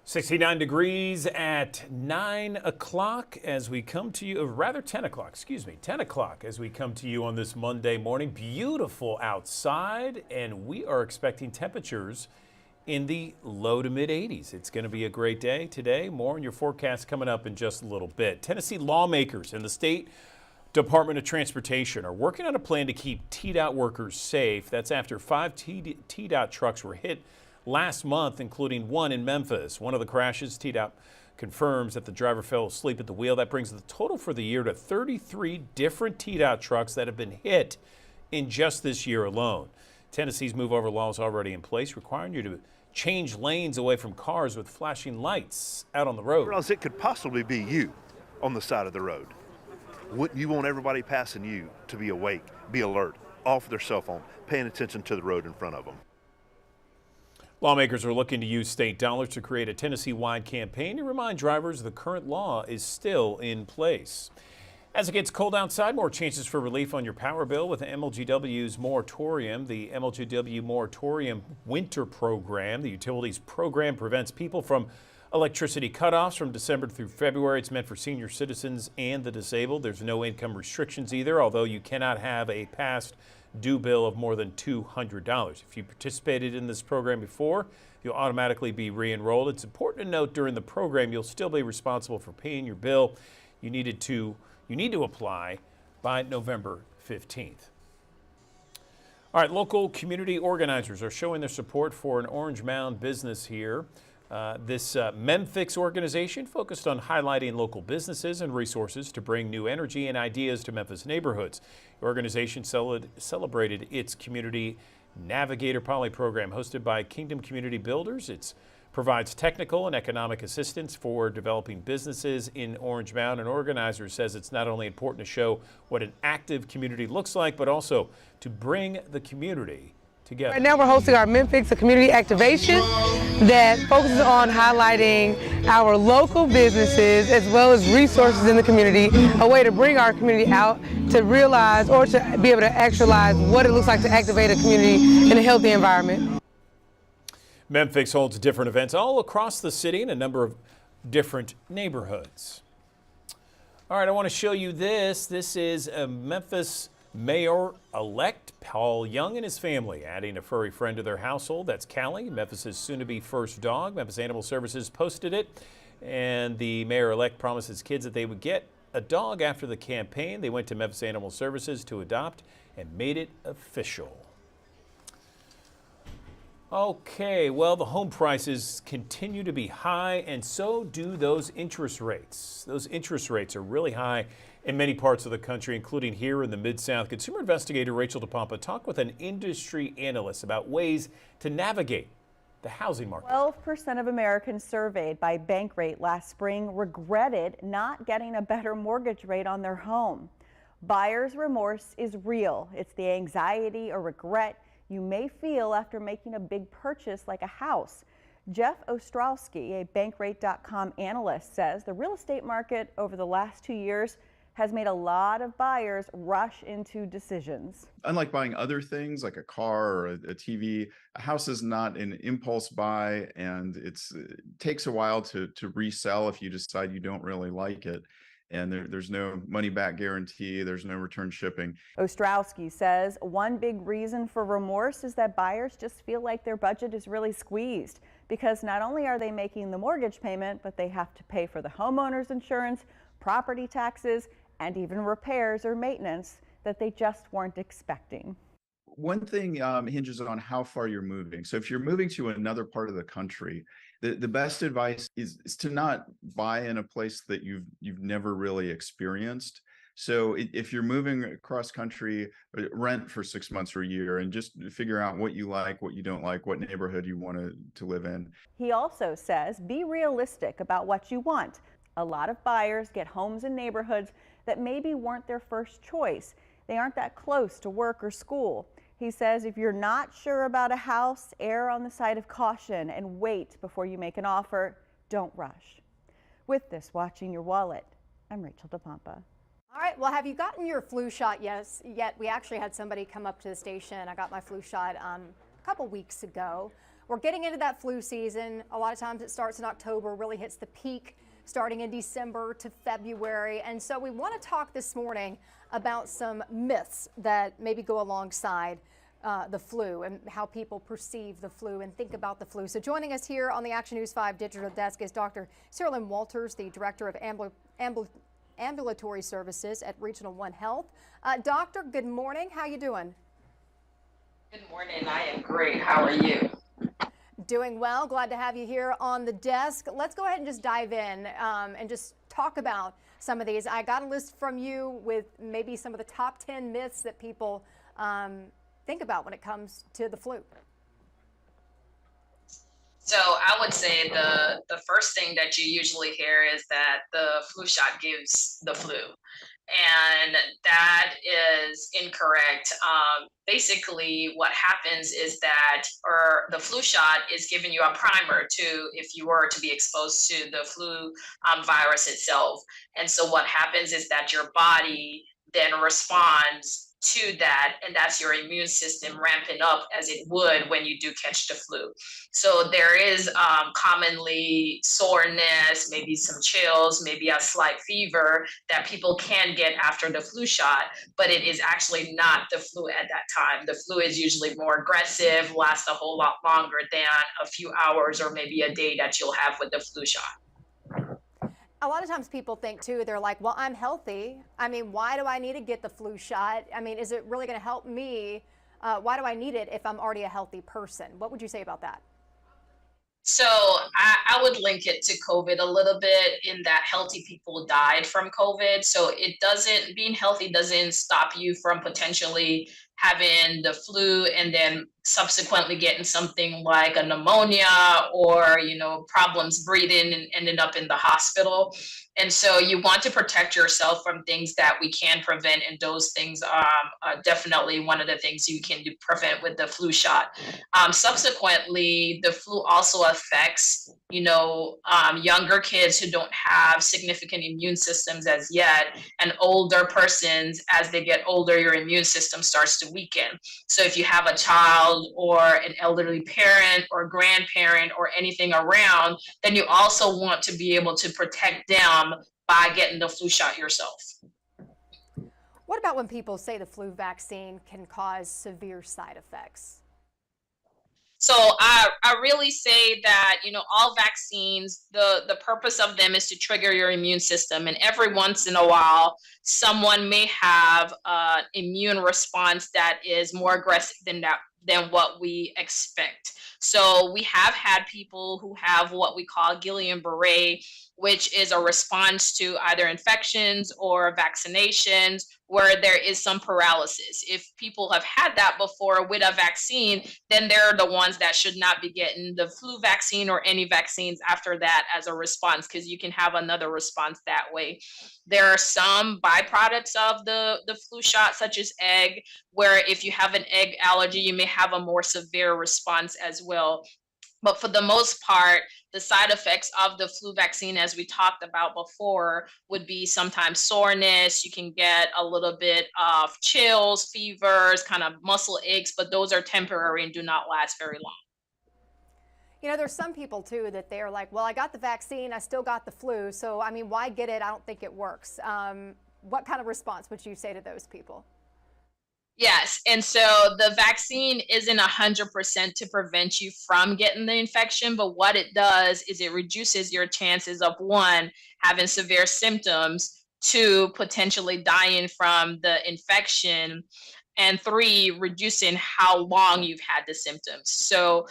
.69 degrees at 9 o'clock as we come to you, or rather 10 o'clock, excuse me, 10 o'clock as we come to you on this Monday morning. Beautiful outside, and we are expecting temperatures in the low to mid 80s. It's going to be a great day today. More on your forecast coming up in just a little bit. Tennessee lawmakers and the state Department of Transportation are working on a plan to keep TDOT workers safe. That's after 5 TDOT trucks were hit last month, including one in Memphis. One of the crashes, TDOT confirms that the driver fell asleep at the wheel. That brings the total for the year to 33 different TDOT trucks that have been hit in just this year alone. Tennessee's move over law is already in place, requiring you to change lanes away from cars with flashing lights out on the road. Or else it could possibly be you on the side of the road. Wouldn't you want everybody passing you to be awake, be alert, off their cell phone, paying attention to the road in front of them? Lawmakers are looking to use state dollars to create a Tennessee-wide campaign to remind drivers the current law is still in place. As it gets cold outside, more chances for relief on your power bill with the MLGW's moratorium. The MLGW moratorium winter program, the utilities program, prevents people from electricity cutoffs from December through February. It's meant for senior citizens and the disabled. There's no income restrictions either, although you cannot have a past due bill of more than $200. If you participated in this program before, you'll automatically be re-enrolled. It's important to note during the program you'll still be responsible for paying your bill. You need to apply by November 15th. All right, local community organizers are showing their support for an Orange Mound business here. This Memfix organization focused on highlighting local businesses and resources to bring new energy and ideas to Memphis neighborhoods. The organization celebrated its Community Navigator Poly program hosted by Kingdom Community Builders. It provides technical and economic assistance for developing businesses in Orange Mound. An organizer says it's not only important to show what an active community looks like, but also to bring the community together. Right now we're hosting our Memfix, a community activation that focuses on highlighting our local businesses as well as resources in the community, a way to bring our community out to realize or to be able to actualize what it looks like to activate a community in a healthy environment. Memfix holds different events all across the city in a number of different neighborhoods. All right, I want to show you this. This is a Memphis Mayor-elect Paul Young and his family adding a furry friend to their household. That's Callie, Memphis's soon-to-be first dog. Memphis Animal Services posted it, and the mayor-elect promised his kids that they would get a dog after the campaign. They went to Memphis Animal Services to adopt and made it official. Okay, well, the home prices continue to be high, and so do those interest rates. Those interest rates are really high in many parts of the country, including here in the Mid-South. Consumer investigator Rachel DePompa talked with an industry analyst about ways to navigate the housing market. 12% of Americans surveyed by Bankrate last spring regretted not getting a better mortgage rate on their home. Buyer's remorse is real. It's the anxiety or regret you may feel after making a big purchase like a house. Jeff Ostrowski, a Bankrate.com analyst, says the real estate market over the last 2 years has made a lot of buyers rush into decisions. Unlike buying other things like a car or a TV, a house is not an impulse buy, and it takes a while to resell if you decide you don't really like it. And there's no money back guarantee, there's no return shipping. Ostrowski says one big reason for remorse is that buyers just feel like their budget is really squeezed, because not only are they making the mortgage payment, but they have to pay for the homeowner's insurance, property taxes, and even repairs or maintenance that they just weren't expecting. One thing hinges on how far you're moving. So if you're moving to another part of the country, the best advice is to not buy in a place that you've never really experienced. So if you're moving across country, rent for 6 months or a year and just figure out what you like, what you don't like, what neighborhood you want to live in. He also says be realistic about what you want. A lot of buyers get homes in neighborhoods that maybe weren't their first choice. They aren't that close to work or school. He says if you're not sure about a house, err on the side of caution and wait before you make an offer. Don't rush. With this, watching your wallet, I'm Rachel DePompa. All right, well, have you gotten your flu shot yet? We actually had somebody come up to the station. I got my flu shot a couple weeks ago. We're getting into that flu season. A lot of times it starts in October, really hits the peak starting in December to February. And so we want to talk this morning about some myths that maybe go alongside the flu and how people perceive the flu and think about the flu. So joining us here on the Action News 5 digital desk is Dr. Sarah-Lynn Walters, the Director of Ambulatory Services at Regional One Health. Doctor, good morning. How you doing? Good morning. I am great. How are you? Doing well. Glad to have you here on the desk. Let's go ahead and just dive in and just talk about some of these. I got a list from you with maybe some of the top 10 myths that people think about when it comes to the flu. So I would say the first thing that you usually hear is that the flu shot gives the flu. And that is incorrect. Basically, what happens is that the flu shot is giving you a primer if you were to be exposed to the flu virus itself. And so what happens is that your body then responds to that, and that's your immune system ramping up as it would when you do catch the flu. So there is commonly soreness, maybe some chills, maybe a slight fever that people can get after the flu shot, but it is actually not the flu at that time. The flu is usually more aggressive, lasts a whole lot longer than a few hours or maybe a day that you'll have with the flu shot. A lot of times people think too, they're like, well, I'm healthy. I mean, why do I need to get the flu shot? I mean, is it really going to help me? Why do I need it if I'm already a healthy person? What would you say about that? So I would link it to COVID a little bit in that healthy people died from COVID. So it doesn't, being healthy doesn't stop you from potentially having the flu and then subsequently getting something like a pneumonia or, you know, problems breathing and ending up in the hospital. And so you want to protect yourself from things that we can prevent. And those things are definitely one of the things you can prevent with the flu shot. Subsequently, the flu also affects, you know, younger kids who don't have significant immune systems as yet, and older persons. As they get older, your immune system starts to weaken. So if you have a child or an elderly parent or grandparent or anything around, then you also want to be able to protect them by getting the flu shot yourself. What about when people say the flu vaccine can cause severe side effects? So I really say that, you know, all vaccines, the purpose of them is to trigger your immune system. And every once in a while, someone may have an immune response that is more aggressive than what we expect. So we have had people who have what we call Guillain-Barré, which is a response to either infections or vaccinations where there is some paralysis. If people have had that before with a vaccine, then they're the ones that should not be getting the flu vaccine or any vaccines after that as a response, because you can have another response that way. There are some byproducts of the flu shot, such as egg, where if you have an egg allergy, you may have a more severe response as well. But for the most part, the side effects of the flu vaccine, as we talked about before, would be sometimes soreness. You can get a little bit of chills, fevers, kind of muscle aches, but those are temporary and do not last very long. You know, there's some people too that they're like, well, I got the vaccine, I still got the flu. So, I mean, why get it? I don't think it works. What kind of response would you say to those people? Yes, and so the vaccine isn't 100% to prevent you from getting the infection, but what it does is it reduces your chances of, one, having severe symptoms, two, potentially dying from the infection, and three, reducing how long you've had the symptoms. So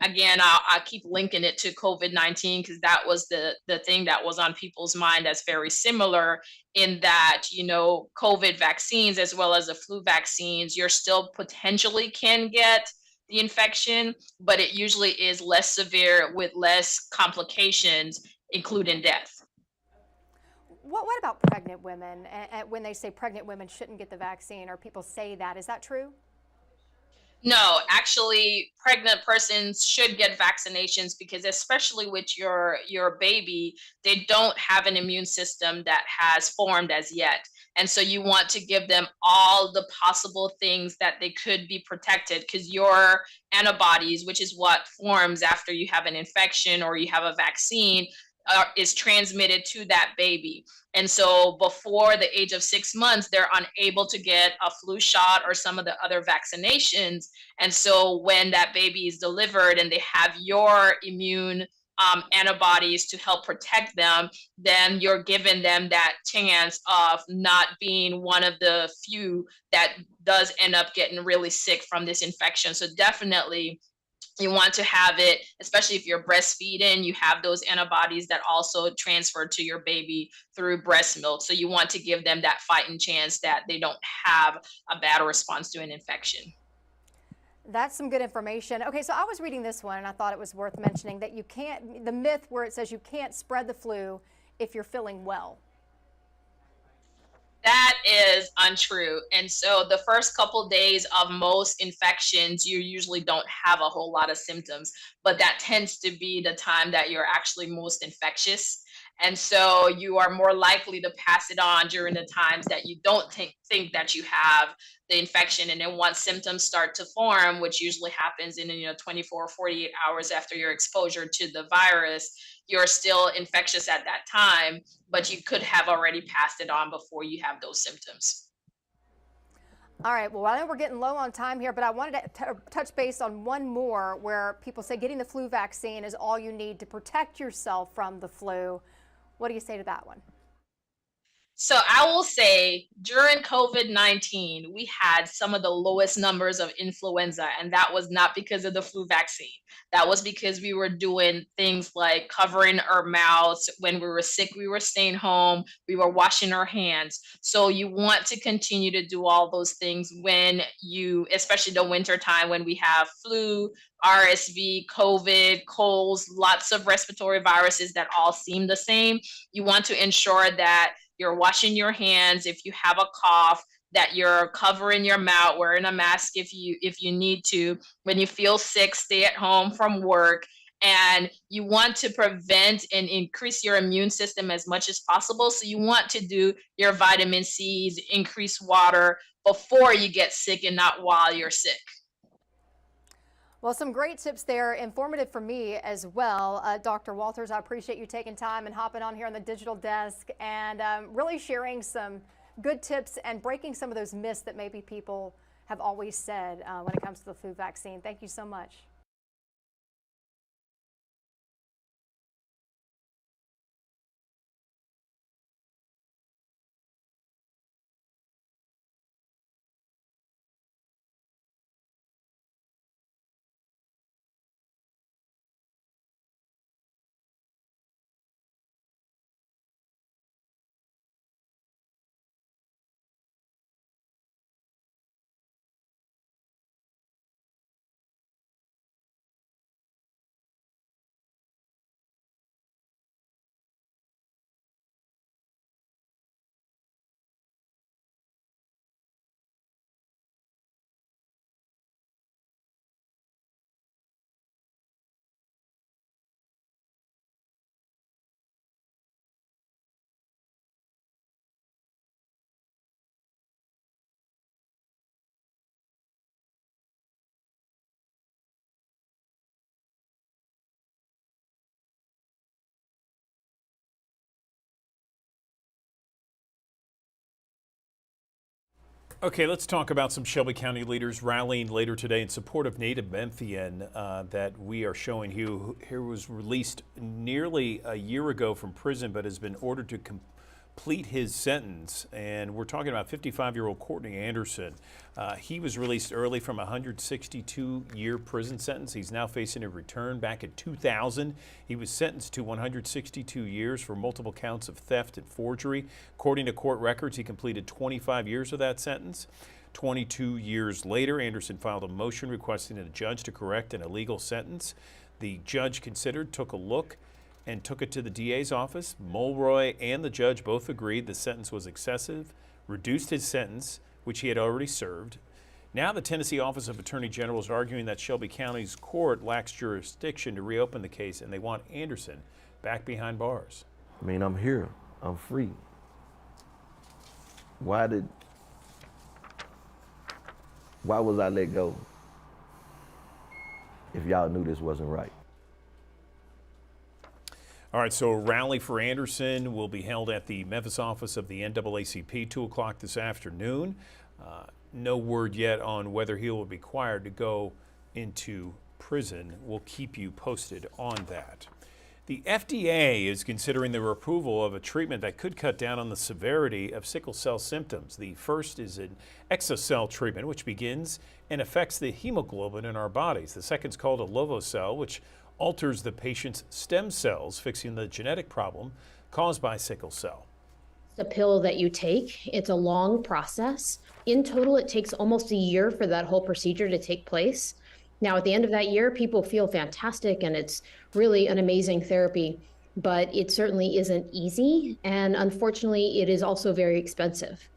again, I'll keep linking it to COVID-19 because that was the thing that was on people's mind that's very similar in that, you know, COVID vaccines as well as the flu vaccines, you're still potentially can get the infection, but it usually is less severe with less complications, including death. What about pregnant women? When they say pregnant women shouldn't get the vaccine, or people say that, is that true? No, actually, pregnant persons should get vaccinations because, especially with your baby, they don't have an immune system that has formed as yet. And so you want to give them all the possible things that they could be protected, because your antibodies, which is what forms after you have an infection or you have a vaccine, is transmitted to that baby. And so before the age of 6 months, they're unable to get a flu shot or some of the other vaccinations. And so when that baby is delivered and they have your immune antibodies to help protect them, then you're giving them that chance of not being one of the few that does end up getting really sick from this infection. So definitely, you want to have it, especially if you're breastfeeding, you have those antibodies that also transfer to your baby through breast milk. So you want to give them that fighting chance that they don't have a bad response to an infection. That's some good information. Okay, so I was reading this one and I thought it was worth mentioning that you can't, the myth where it says you can't spread the flu if you're feeling well. That is untrue. And so the first couple days of most infections, you usually don't have a whole lot of symptoms, but that tends to be the time that you're actually most infectious. And so you are more likely to pass it on during the times that you don't think that you have the infection. And then once symptoms start to form, which usually happens in 24 or 48 hours after your exposure to the virus, you're still infectious at that time, but you could have already passed it on before you have those symptoms. All right, well, I know we're getting low on time here, but I wanted to touch base on one more where people say getting the flu vaccine is all you need to protect yourself from the flu. What do you say to that one? So I will say during COVID-19, we had some of the lowest numbers of influenza, and that was not because of the flu vaccine. That was because we were doing things like covering our mouths. When we were sick, we were staying home, we were washing our hands. So you want to continue to do all those things when especially the winter time when we have flu, RSV, COVID, colds, lots of respiratory viruses that all seem the same. You want to ensure that you're washing your hands. If you have a cough, that you're covering your mouth, wearing a mask if you need to. When you feel sick, stay at home from work. And you want to prevent and increase your immune system as much as possible. So you want to do your vitamin C's, increase water before you get sick and not while you're sick. Well, some great tips there, informative for me as well. Dr. Walters, I appreciate you taking time and hopping on here on the digital desk and really sharing some good tips and breaking some of those myths that maybe people have always said when it comes to the flu vaccine. Thank you so much. Okay, let's talk about some Shelby County leaders rallying later today in support of Native Memphian that we are showing you. Here was released nearly a year ago from prison, but has been ordered to complete his sentence. And we're talking about 55-year-old Courtney Anderson. He was released early from a 162-year prison sentence. He's now facing a return. Back in 2000, he was sentenced to 162 years for multiple counts of theft and forgery. According to court records, he completed 25 years of that sentence. 22 years later, Anderson filed a motion requesting a judge to correct an illegal sentence. The judge considered, took a look, and took it to the DA's office. Mulroy and the judge both agreed the sentence was excessive, reduced his sentence, which he had already served. Now the Tennessee Office of Attorney General is arguing that Shelby County's court lacks jurisdiction to reopen the case, and they want Anderson back behind bars. I mean, I'm here. I'm free. Why was I let go if y'all knew this wasn't right? All right, so a rally for Anderson will be held at the Memphis office of the NAACP, 2 o'clock this afternoon. No word yet on whether he will be required to go into prison. We'll keep you posted on that. The FDA is considering the approval of a treatment that could cut down on the severity of sickle cell symptoms. The first is an Exocel treatment, which begins and affects the hemoglobin in our bodies. The second is called a Lovocel, which alters the patient's stem cells, fixing the genetic problem caused by sickle cell. The pill that you take, it's a long process. In total, it takes almost a year for that whole procedure to take place. Now, at the end of that year, people feel fantastic and it's really an amazing therapy, but it certainly isn't easy. And unfortunately, it is also very expensive.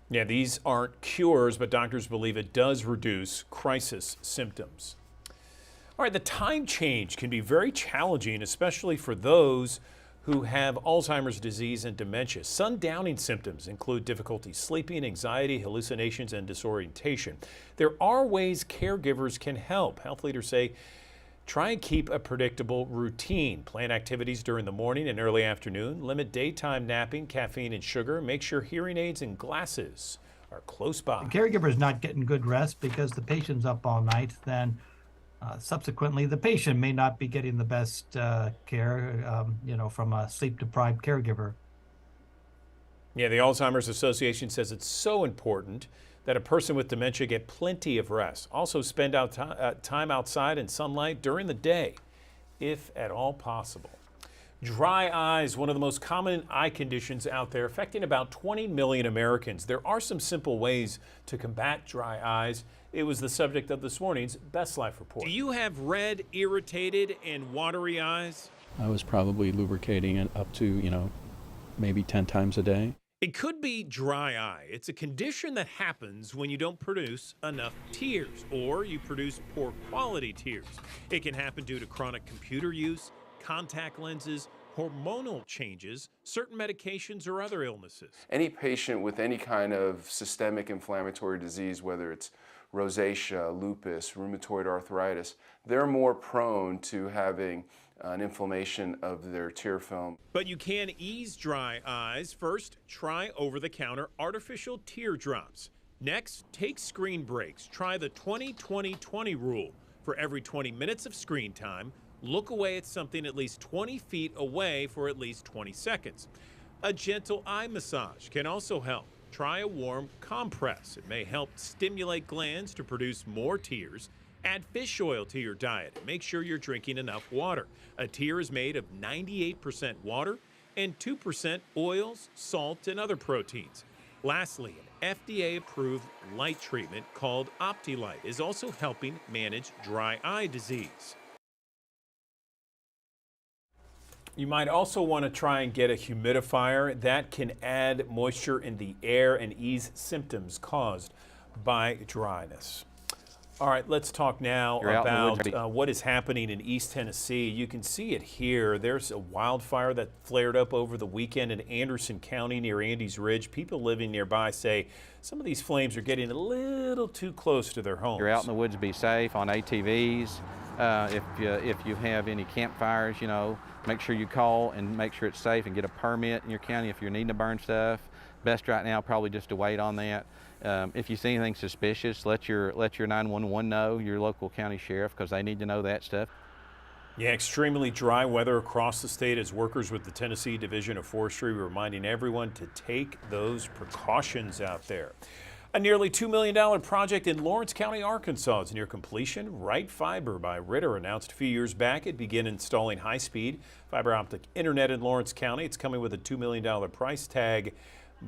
Yeah, these aren't cures, but doctors believe it does reduce crisis symptoms. All right, the time change can be very challenging, especially for those who have Alzheimer's disease and dementia. Sundowning symptoms include difficulty sleeping, anxiety, hallucinations, and disorientation. There are ways caregivers can help. Health leaders say try and keep a predictable routine. Plan activities during the morning and early afternoon. Limit daytime napping, caffeine, and sugar. Make sure hearing aids and glasses are close by. The caregiver's not getting good rest because the patient's up all night, then subsequently the patient may not be getting the best care, from a sleep-deprived caregiver. Yeah, the Alzheimer's Association says it's so important that a person with dementia get plenty of rest. Also spend time outside in sunlight during the day, if at all possible. Dry eyes, one of the most common eye conditions out there, affecting about 20 million Americans. There are some simple ways to combat dry eyes. It was the subject of this morning's Best Life Report. Do you have red, irritated, and watery eyes? I was probably lubricating it up to, maybe 10 times a day. It could be dry eye. It's a condition that happens when you don't produce enough tears or you produce poor quality tears. It can happen due to chronic computer use, contact lenses, hormonal changes, certain medications, or other illnesses. Any patient with any kind of systemic inflammatory disease, whether it's rosacea, lupus, rheumatoid arthritis, they're more prone to having an inflammation of their tear film. But you can ease dry eyes. First, try over-the-counter artificial tear drops. Next, take screen breaks. Try the 20-20-20 rule. For every 20 minutes of screen time, look away at something at least 20 feet away for at least 20 seconds. A gentle eye massage can also help. Try a warm compress. It may help stimulate glands to produce more tears. Add fish oil to your diet and make sure you're drinking enough water. A tear is made of 98% water and 2% oils, salt, and other proteins. Lastly, an FDA-approved light treatment called OptiLight is also helping manage dry eye disease. You might also want to try and get a humidifier that can add moisture in the air and ease symptoms caused by dryness. All right, let's talk now about what is happening in East Tennessee. You can see it here. There's a wildfire that flared up over the weekend in Anderson County near Andes Ridge. People living nearby say some of these flames are getting a little too close to their homes. You're out in the woods, be safe on ATVs. If you have any campfires, make sure you call and make sure it's safe and get a permit in your county if you're needing to burn stuff. Best right now probably just to wait on that. If you see anything suspicious, let your 911 know, your local county sheriff, because they need to know that stuff. Yeah, extremely dry weather across the state as workers with the Tennessee Division of Forestry reminding everyone to take those precautions out there. A nearly $2 million project in Lawrence County, Arkansas is near completion. Right Fiber by Ritter announced a few years back it began installing high-speed fiber optic internet in Lawrence County. It's coming with a $2 million price tag,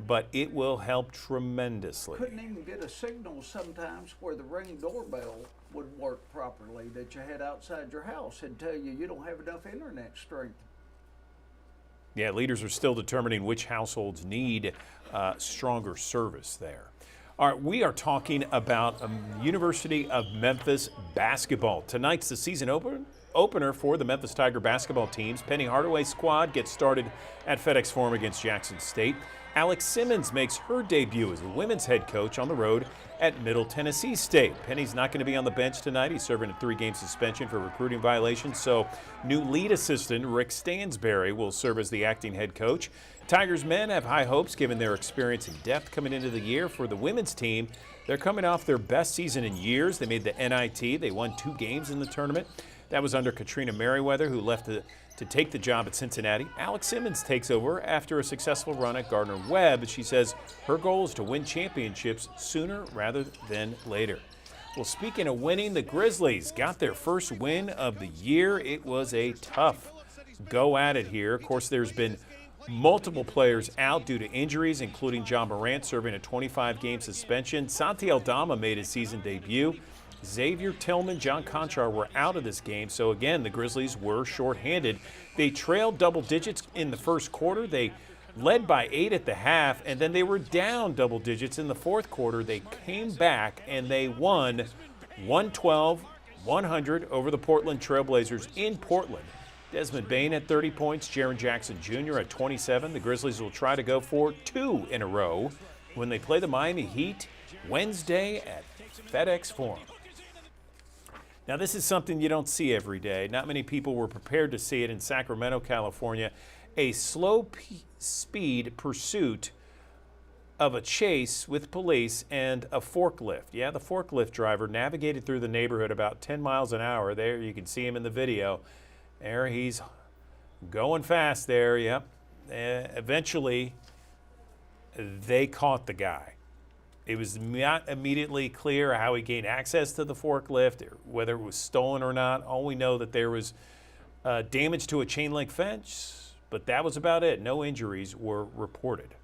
but it will help tremendously. Couldn't even get a signal sometimes where the Ring doorbell would work properly that you had outside your house and tell you don't have enough internet strength. Yeah, leaders are still determining which households need stronger service there. All right, we are talking about University of Memphis basketball. Tonight's the season opener for the Memphis Tiger basketball teams. Penny Hardaway's squad gets started at FedEx Forum against Jackson State. Alex Simmons makes her debut as a women's head coach on the road at Middle Tennessee State. Penny's not going to be on the bench tonight. He's serving a 3-game suspension for recruiting violations, so new lead assistant Rick Stansberry will serve as the acting head coach. Tigers men have high hopes given their experience and depth coming into the year. For the women's team, they're coming off their best season in years. They made the NIT. They won 2 games in the tournament. That was under Katrina Merriweather, who left to take the job at Cincinnati. Alex Simmons takes over after a successful run at Gardner-Webb. She says her goal is to win championships sooner rather than later. Well, speaking of winning, the Grizzlies got their first win of the year. It was a tough go at it here. Of course, there's been multiple players out due to injuries, including John Morant serving a 25-game suspension. Santi Aldama made his season debut. Xavier Tillman, John Conchar were out of this game, so again, the Grizzlies were shorthanded. They trailed double digits in the first quarter. They led by 8 at the half, and then they were down double digits in the fourth quarter. They came back, and they won 112-100 over the Portland Trailblazers in Portland. Desmond Bain at 30 points, Jaren Jackson Jr. at 27. The Grizzlies will try to go for 2 in a row when they play the Miami Heat Wednesday at FedEx Forum. Now, this is something you don't see every day. Not many people were prepared to see it in Sacramento, California. A slow-speed pursuit of a chase with police and a forklift. Yeah, the forklift driver navigated through the neighborhood about 10 miles an hour. There, you can see him in the video. There, he's going fast there, yep. Eventually, they caught the guy. It was not immediately clear how he gained access to the forklift, or whether it was stolen or not. All we know that there was damage to a chain link fence, but that was about it. No injuries were reported.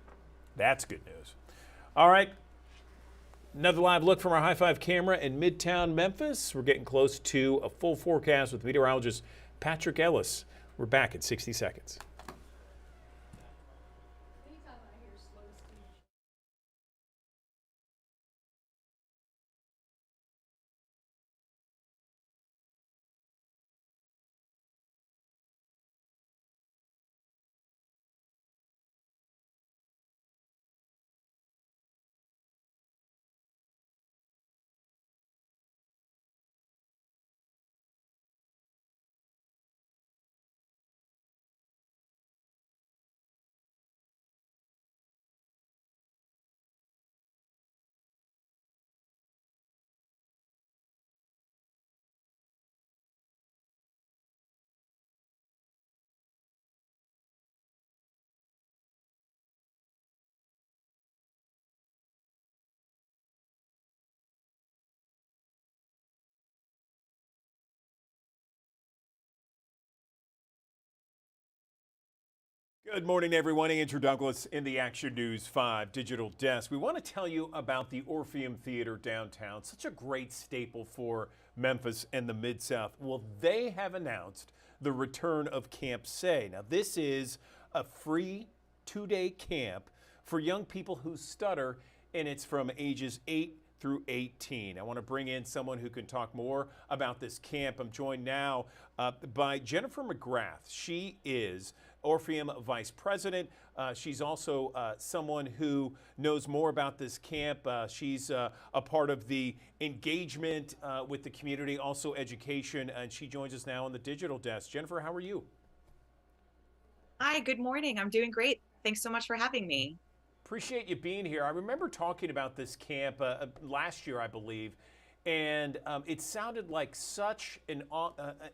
That's good news. All right, another live look from our High Five camera in Midtown Memphis. We're getting close to a full forecast with meteorologist Patrick Ellis. We're back in 60 seconds. Good morning, everyone. Andrew Douglas in the Action News 5 Digital Desk. We want to tell you about the Orpheum Theater downtown, such a great staple for Memphis and the Mid-South. Well, they have announced the return of Camp Say. Now, this is a free 2-day camp for young people who stutter, and it's from ages 8 through 18. I want to bring in someone who can talk more about this camp. I'm joined now by Jennifer McGrath. She is Orpheum Vice President. She's also someone who knows more about this camp. She's a part of the engagement with the community, also education, and she joins us now on the digital desk. Jennifer, how are you? Hi, good morning. I'm doing great. Thanks so much for having me. Appreciate you being here. I remember talking about this camp last year, I believe, and it sounded like such an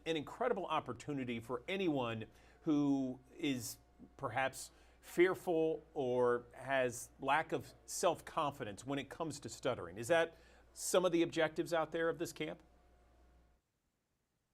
incredible opportunity for anyone who is perhaps fearful or has lack of self-confidence when it comes to stuttering. Is that some of the objectives out there of this camp?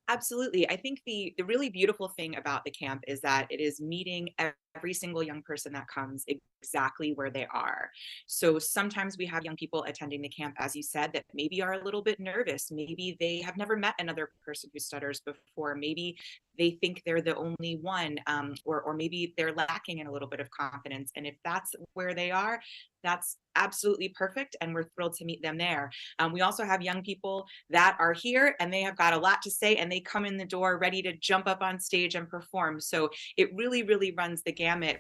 Absolutely. I think the really beautiful thing about the camp is that it is meeting every single young person that comes exactly where they are. So sometimes we have young people attending the camp, as you said, that maybe are a little bit nervous. Maybe they have never met another person who stutters before. Maybe they think they're the only one, or maybe they're lacking in a little bit of confidence. And if that's where they are, that's absolutely perfect. And we're thrilled to meet them there. We also have young people that are here and they have got a lot to say and they come in the door ready to jump up on stage and perform. So it really, really runs the gamut.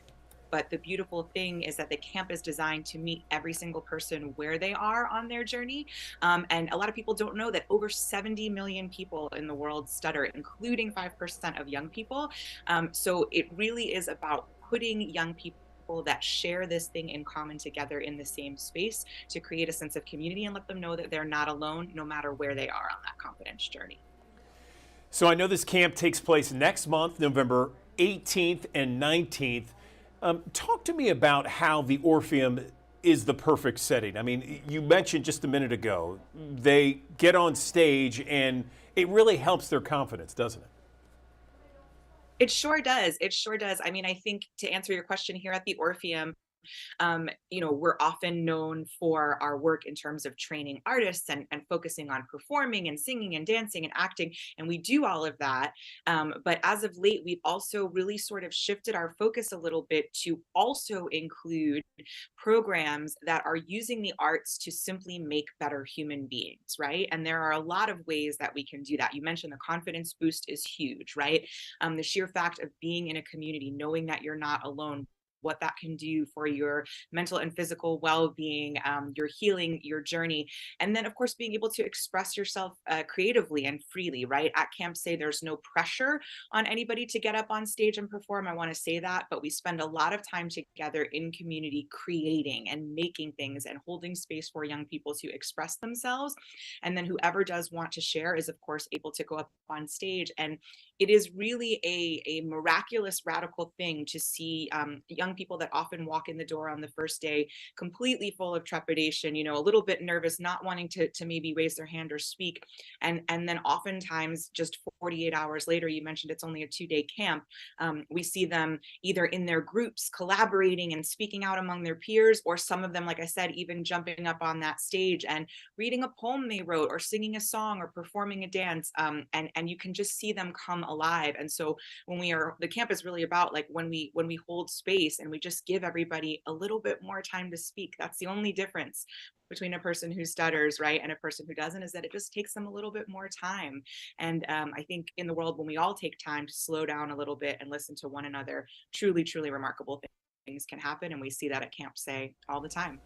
But the beautiful thing is that the camp is designed to meet every single person where they are on their journey. And a lot of people don't know that over 70 million people in the world stutter, including 5% of young people. So it really is about putting young people that share this thing in common together in the same space to create a sense of community and let them know that they're not alone, no matter where they are on that confidence journey. So I know this camp takes place next month, November 18th and 19th. Talk to me about how the Orpheum is the perfect setting. I mean, you mentioned just a minute ago, they get on stage and it really helps their confidence, doesn't it? It sure does. It sure does. I mean, I think to answer your question here at the Orpheum, We're often known for our work in terms of training artists and focusing on performing and singing and dancing and acting, and we do all of that. But as of late, we've also really sort of shifted our focus a little bit to also include programs that are using the arts to simply make better human beings, right? And there are a lot of ways that we can do that. You mentioned the confidence boost is huge, right? The sheer fact of being in a community, knowing that you're not alone, what that can do for your mental and physical well-being, your healing, your journey. And then of course, being able to express yourself creatively and freely, right? At Camp Say, there's no pressure on anybody to get up on stage and perform. I want to say that, but we spend a lot of time together in community creating and making things and holding space for young people to express themselves. And then whoever does want to share is of course able to go up on stage. And it is really a miraculous, radical thing to see young people that often walk in the door on the first day completely full of trepidation, a little bit nervous, not wanting to maybe raise their hand or speak. And then oftentimes just 48 hours later, you mentioned it's only a 2-day camp, we see them either in their groups collaborating and speaking out among their peers, or some of them, like I said, even jumping up on that stage and reading a poem they wrote or singing a song or performing a dance. And you can just see them come alive. And so the camp is really about like when we hold space and we just give everybody a little bit more time to speak. That's the only difference between a person who stutters, right, and a person who doesn't, is that it just takes them a little bit more time. And I think in the world, when we all take time to slow down a little bit and listen to one another, truly, truly remarkable things can happen. And we see that at Camp Say all the time.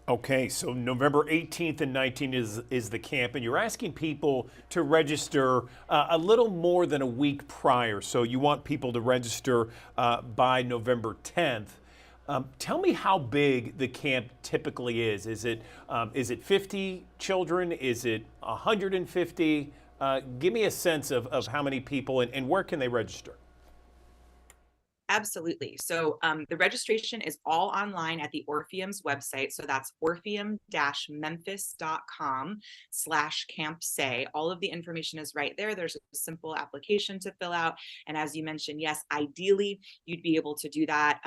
Okay, so November 18th and 19th is the camp, and you're asking people to register a little more than a week prior. So you want people to register by November 10th. Tell me how big the camp typically is. Is it 50 children? Is it 150? Give me a sense of how many people and where can they register? Absolutely. So the registration is all online at the Orpheum's website. So that's orpheum-memphis.com/Camp Say. All of the information is right there. There's a simple application to fill out. And as you mentioned, yes, ideally, you'd be able to do that.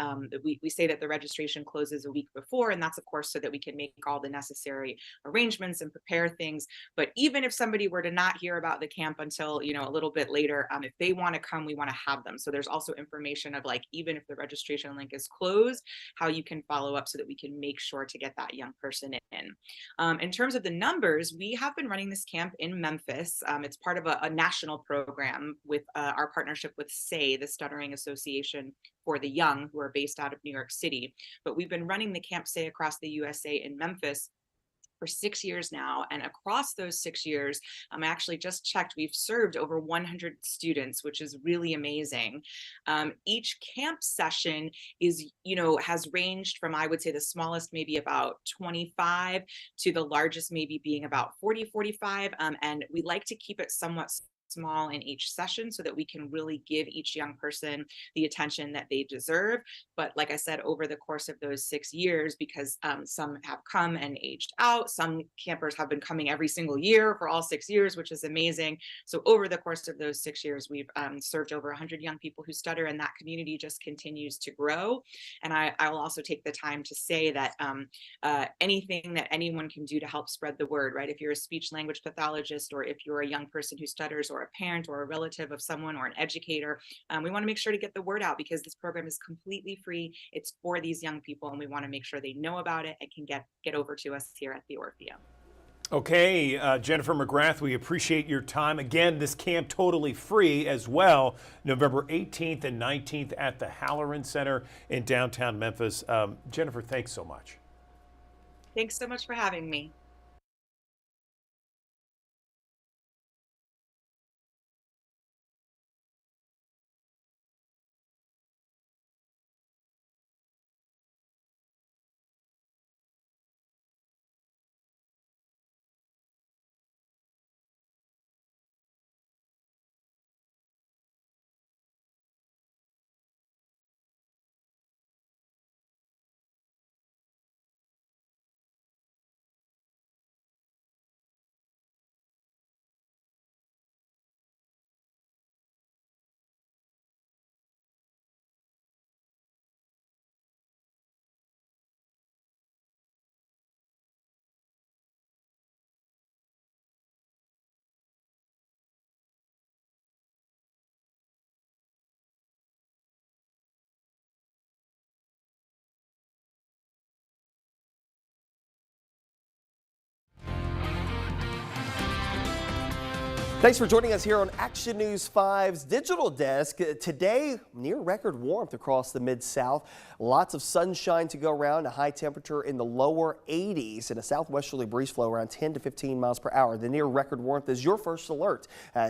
We say that the registration closes a week before, and that's of course so that we can make all the necessary arrangements and prepare things. But even if somebody were to not hear about the camp until, a little bit later, if they want to come, we want to have them. So there's also information of like, even if the registration link is closed, how you can follow up so that we can make sure to get that young person in. In terms of the numbers, we have been running this camp in Memphis. It's part of a national program with our partnership with SAY, the Stuttering Association for the Young, who are based out of New York City. But we've been running the Camp Say across the USA in Memphis for 6 years now. And across those 6 years, I actually just checked, we've served over 100 students, which is really amazing. Each camp session is, has ranged from, I would say the smallest, maybe about 25 to the largest, maybe being about 40, 45. And we like to keep it somewhat small in each session so that we can really give each young person the attention that they deserve. But like I said, over the course of those 6 years, because some have come and aged out, some campers have been coming every single year for all 6 years, which is amazing. So over the course of those 6 years, we've served over 100 young people who stutter, and that community just continues to grow. And I will also take the time to say that anything that anyone can do to help spread the word, right? If you're a speech language pathologist, or if you're a young person who stutters, or a parent or a relative of someone, or an educator, we want to make sure to get the word out, because this program is completely free. It's for these young people, and we want to make sure they know about it and can get over to us here at the Orpheum. Okay, Jennifer McGrath, we appreciate your time. Again, this camp totally free as well, November 18th and 19th at the Halloran Center in downtown Memphis. Jennifer, thanks so much. Thanks so much for having me. Thanks for joining us here on Action News 5's Digital Desk. Today, near record warmth across the Mid-South. Lots of sunshine to go around, a high temperature in the lower 80s and a southwesterly breeze flow around 10 to 15 miles per hour. The near record warmth is your first alert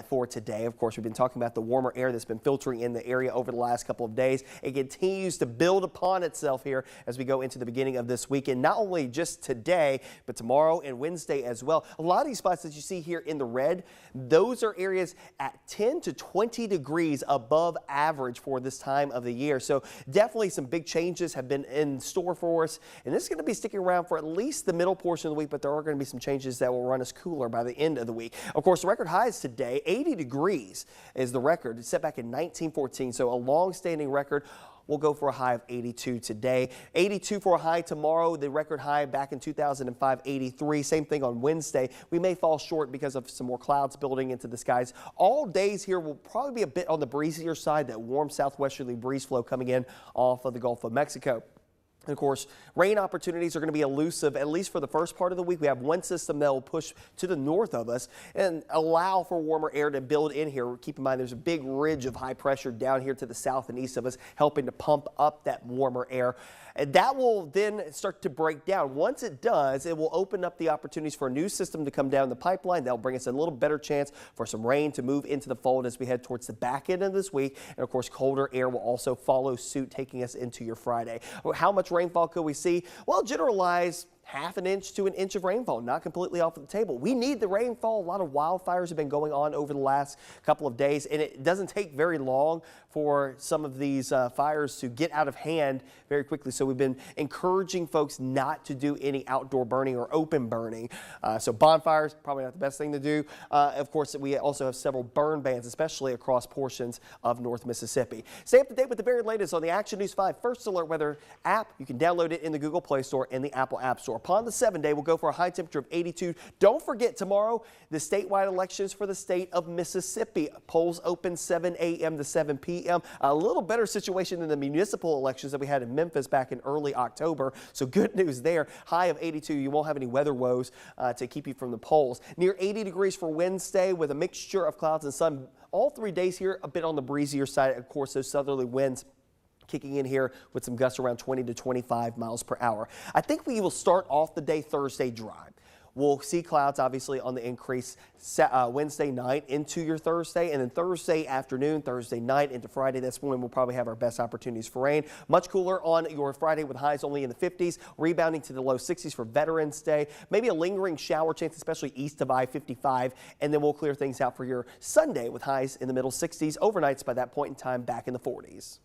for today. Of course, we've been talking about the warmer air that's been filtering in the area over the last couple of days. It continues to build upon itself here as we go into the beginning of this weekend, not only just today, but tomorrow and Wednesday as well. A lot of these spots that you see here in the red, those are areas at 10 to 20 degrees above average for this time of the year. So definitely some big changes have been in store for us. And this is going to be sticking around for at least the middle portion of the week, but there are going to be some changes that will run us cooler by the end of the week. Of course, the record highs today, 80 degrees is the record. It's set back in 1914, so a long-standing record. We'll go for a high of 82 today. 82 for a high tomorrow. The record high back in 2005, 83. Same thing on Wednesday. We may fall short because of some more clouds building into the skies. All days here will probably be a bit on the breezier side, that warm southwesterly breeze flow coming in off of the Gulf of Mexico. And of course, rain opportunities are going to be elusive, at least for the first part of the week. We have one system that will push to the north of us and allow for warmer air to build in here. Keep in mind, there's a big ridge of high pressure down here to the south and east of us, helping to pump up that warmer air. And that will then start to break down. Once it does, it will open up the opportunities for a new system to come down the pipeline. That'll bring us a little better chance for some rain to move into the fold as we head towards the back end of this week. And of course, colder air will also follow suit, taking us into your Friday. How much rainfall could we see? Well, generalize half an inch to an inch of rainfall, not completely off the table. We need the rainfall. A lot of wildfires have been going on over the last couple of days, and it doesn't take very long for some of these fires to get out of hand very quickly. So we've been encouraging folks not to do any outdoor burning or open burning. So bonfires, probably not the best thing to do. Of course, we also have several burn bans, especially across portions of North Mississippi. Stay up to date with the very latest on the Action News 5 First Alert Weather app. You can download it in the Google Play Store and the Apple App Store. Upon the 7-day, we'll go for a high temperature of 82. Don't forget, tomorrow, the statewide elections for the state of Mississippi. Polls open 7 a.m. to 7 p.m. A little better situation than the municipal elections that we had in Memphis back in early October. So good news there. High of 82. You won't have any weather woes to keep you from the polls. Near 80 degrees for Wednesday with a mixture of clouds and sun. All 3 days here a bit on the breezier side. Of course, those southerly winds kicking in here with some gusts around 20 to 25 miles per hour. I think we will start off the day Thursday dry. We'll see clouds obviously on the increase Wednesday night into your Thursday, and then Thursday afternoon, Thursday night into Friday. That's when we'll probably have our best opportunities for rain. Much cooler on your Friday with highs only in the 50s, rebounding to the low 60s for Veterans Day. Maybe a lingering shower chance, especially east of I-55, and then we'll clear things out for your Sunday with highs in the middle 60s. Overnights by that point in time back in the 40s.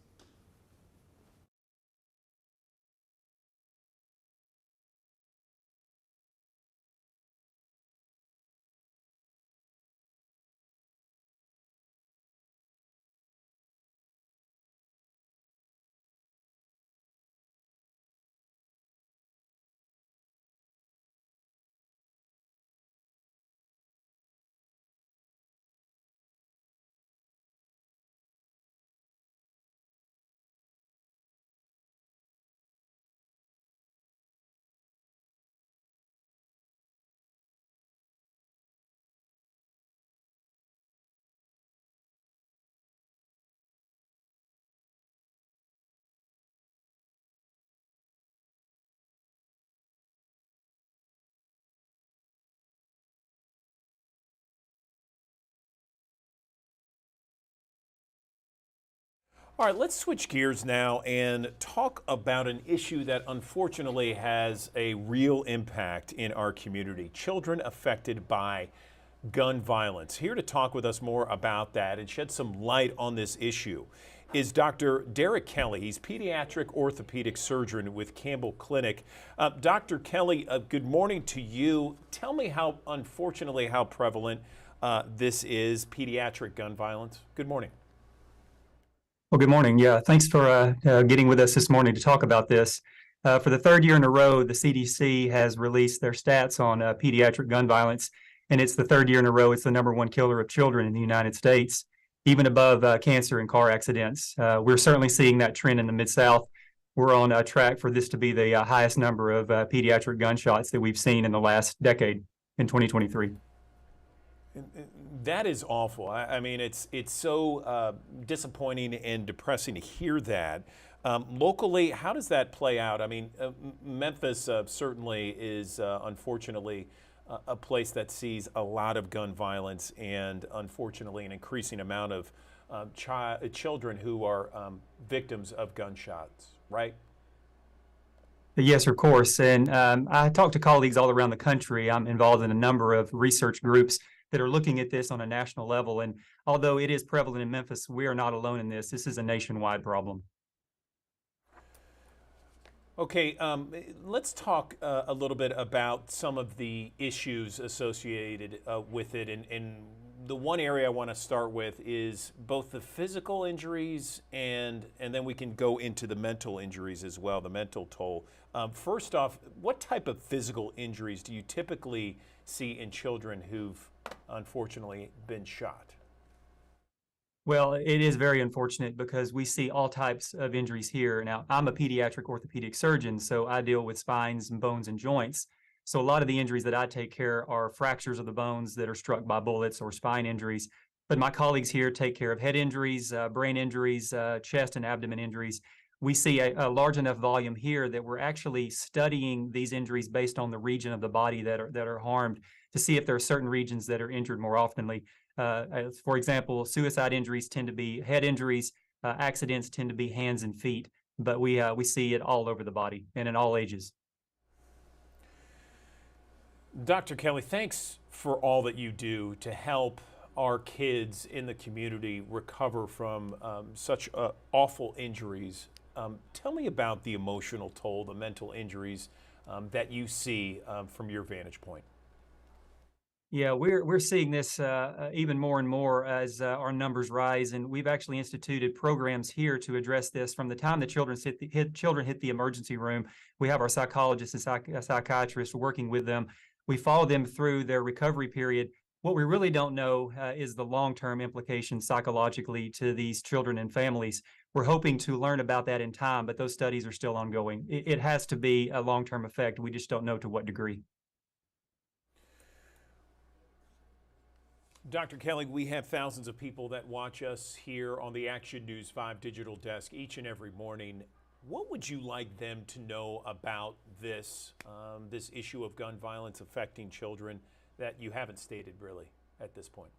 All right, let's switch gears now and talk about an issue that unfortunately has a real impact in our community. Children affected by gun violence. Here to talk with us more about that and shed some light on this issue is Dr. Derek Kelly. He's pediatric orthopedic surgeon with Campbell Clinic. Dr. Kelly, good morning to you. Tell me how, unfortunately, how prevalent this is, pediatric gun violence. Good morning. Well, good morning. Yeah, thanks for getting with us this morning to talk about this. For the third year in a row, the CDC has released their stats on pediatric gun violence, and it's the third year in a row it's the #1 killer of children in the United States, even above cancer and car accidents. We're certainly seeing that trend in the Mid-South. We're on track for this to be the highest number of pediatric gunshots that we've seen in the last decade in 2023. That is awful. I mean, it's so disappointing and depressing to hear that. Locally, how does that play out? I mean, Memphis certainly is unfortunately a place that sees a lot of gun violence and unfortunately an increasing amount of children who are victims of gunshots, right? Yes, of course. And I talk to colleagues all around the country. I'm involved in a number of research groups that are looking at this on a national level. And although it is prevalent in Memphis, we are not alone in this. This is a nationwide problem. Okay, let's talk a little bit about some of the issues associated with it. And the one area I want to start with is both the physical injuries and then we can go into the mental injuries as well, the mental toll. First off, what type of physical injuries do you typically see in children who've unfortunately been shot? Well, it is very unfortunate because we see all types of injuries here. Now, I'm a pediatric orthopedic surgeon, so I deal with spines and bones and joints. So a lot of the injuries that I take care are fractures of the bones that are struck by bullets or spine injuries. But my colleagues here take care of head injuries, brain injuries, chest and abdomen injuries. We see a large enough volume here that we're actually studying these injuries based on the region of the body that are harmed to see if there are certain regions that are injured more oftenly. For example, suicide injuries tend to be head injuries, accidents tend to be hands and feet, but we see it all over the body and in all ages. Dr. Kelly, thanks for all that you do to help our kids in the community recover from such awful injuries. Tell me about the emotional toll, the mental injuries that you see from your vantage point. Yeah, we're seeing this even more and more as our numbers rise, and we've actually instituted programs here to address this. From the time the children hit the emergency room, we have our psychologists and psychiatrists working with them. We follow them through their recovery period. What we really don't know is the long-term implications psychologically to these children and families. We're hoping to learn about that in time, but those studies are still ongoing. It has to be a long-term effect. We just don't know to what degree. Dr. Kelly, we have thousands of people that watch us here on the Action News 5 digital desk each and every morning. What would you like them to know about this issue of gun violence affecting children that you haven't stated really at this point?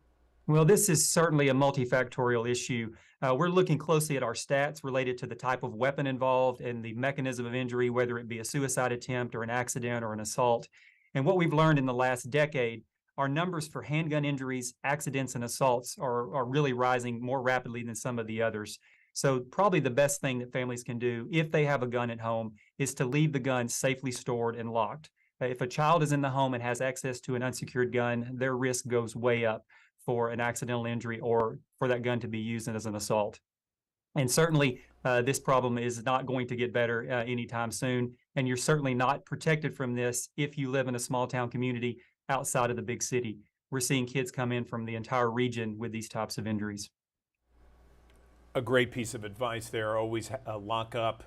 Well, this is certainly a multifactorial issue. We're looking closely at our stats related to the type of weapon involved and the mechanism of injury, whether it be a suicide attempt or an accident or an assault. And what we've learned in the last decade, our numbers for handgun injuries, accidents, and assaults are really rising more rapidly than some of the others. So probably the best thing that families can do if they have a gun at home is to leave the gun safely stored and locked. If a child is in the home and has access to an unsecured gun, their risk goes way up for an accidental injury or for that gun to be used as an assault. And certainly this problem is not going to get better anytime soon. And you're certainly not protected from this if you live in a small town community outside of the big city. We're seeing kids come in from the entire region with these types of injuries. A great piece of advice there. Always lock up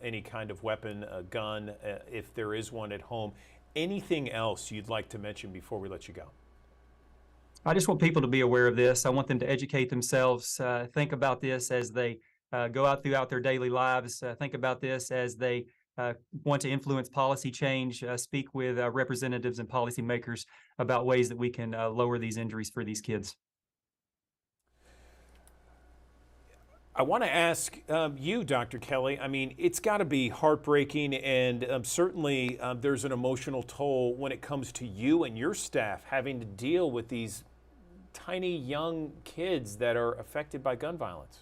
any kind of weapon, a gun, if there is one at home. Anything else you'd like to mention before we let you go? I just want people to be aware of this. I want them to educate themselves, think about this as they go out throughout their daily lives, think about this as they want to influence policy change, speak with representatives and policymakers about ways that we can lower these injuries for these kids. I want to ask you, Dr. Kelly, I mean, it's got to be heartbreaking and certainly there's an emotional toll when it comes to you and your staff having to deal with these tiny young kids that are affected by gun violence.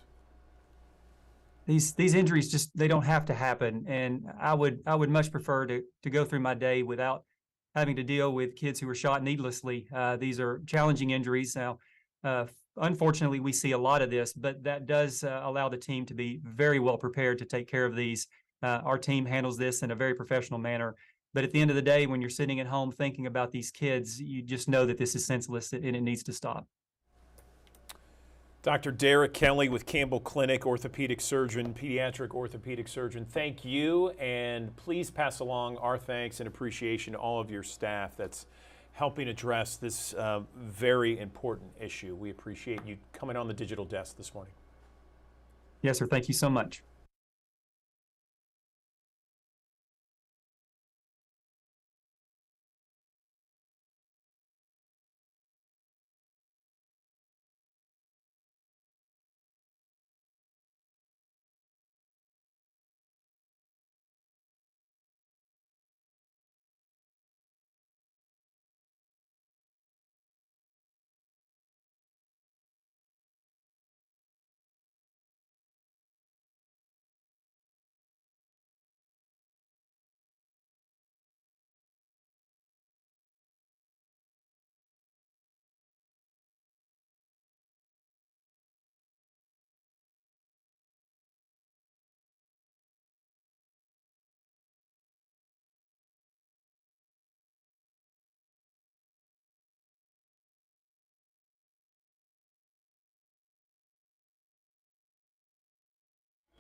These injuries just, they don't have to happen. And I would much prefer to go through my day without having to deal with kids who were shot needlessly. These are challenging injuries. Now, unfortunately, we see a lot of this, but that does allow the team to be very well prepared to take care of these. Our team handles this in a very professional manner. But at the end of the day, when you're sitting at home thinking about these kids, you just know that this is senseless and it needs to stop. Dr. Derek Kelly with Campbell Clinic, orthopedic surgeon, pediatric orthopedic surgeon. Thank you, and please pass along our thanks and appreciation to all of your staff that's helping address this very important issue. We appreciate you coming on the Digital Desk this morning. Yes, sir. Thank you so much.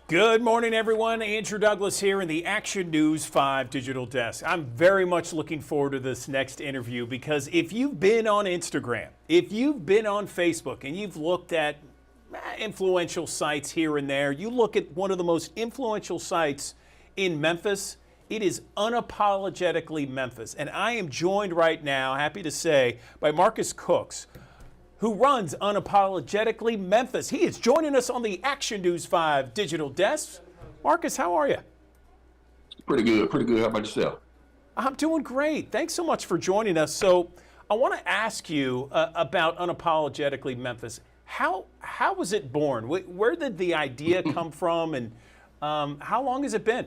Good morning, everyone. Andrew Douglas here in the Action News 5 Digital Desk. I'm very much looking forward to this next interview because if you've been on Instagram, if you've been on Facebook, and you've looked at influential sites here and there, you look at one of the most influential sites in Memphis, it is Unapologetically Memphis. And I am joined right now, happy to say, by Marcus Cooks, who runs Unapologetically Memphis. He is joining us on the Action News 5 Digital Desk. Marcus, how are you? Pretty good, pretty good. How about yourself? I'm doing great. Thanks so much for joining us. So I want to ask you about Unapologetically Memphis. How was it born? Where did the idea come from, and how long has it been?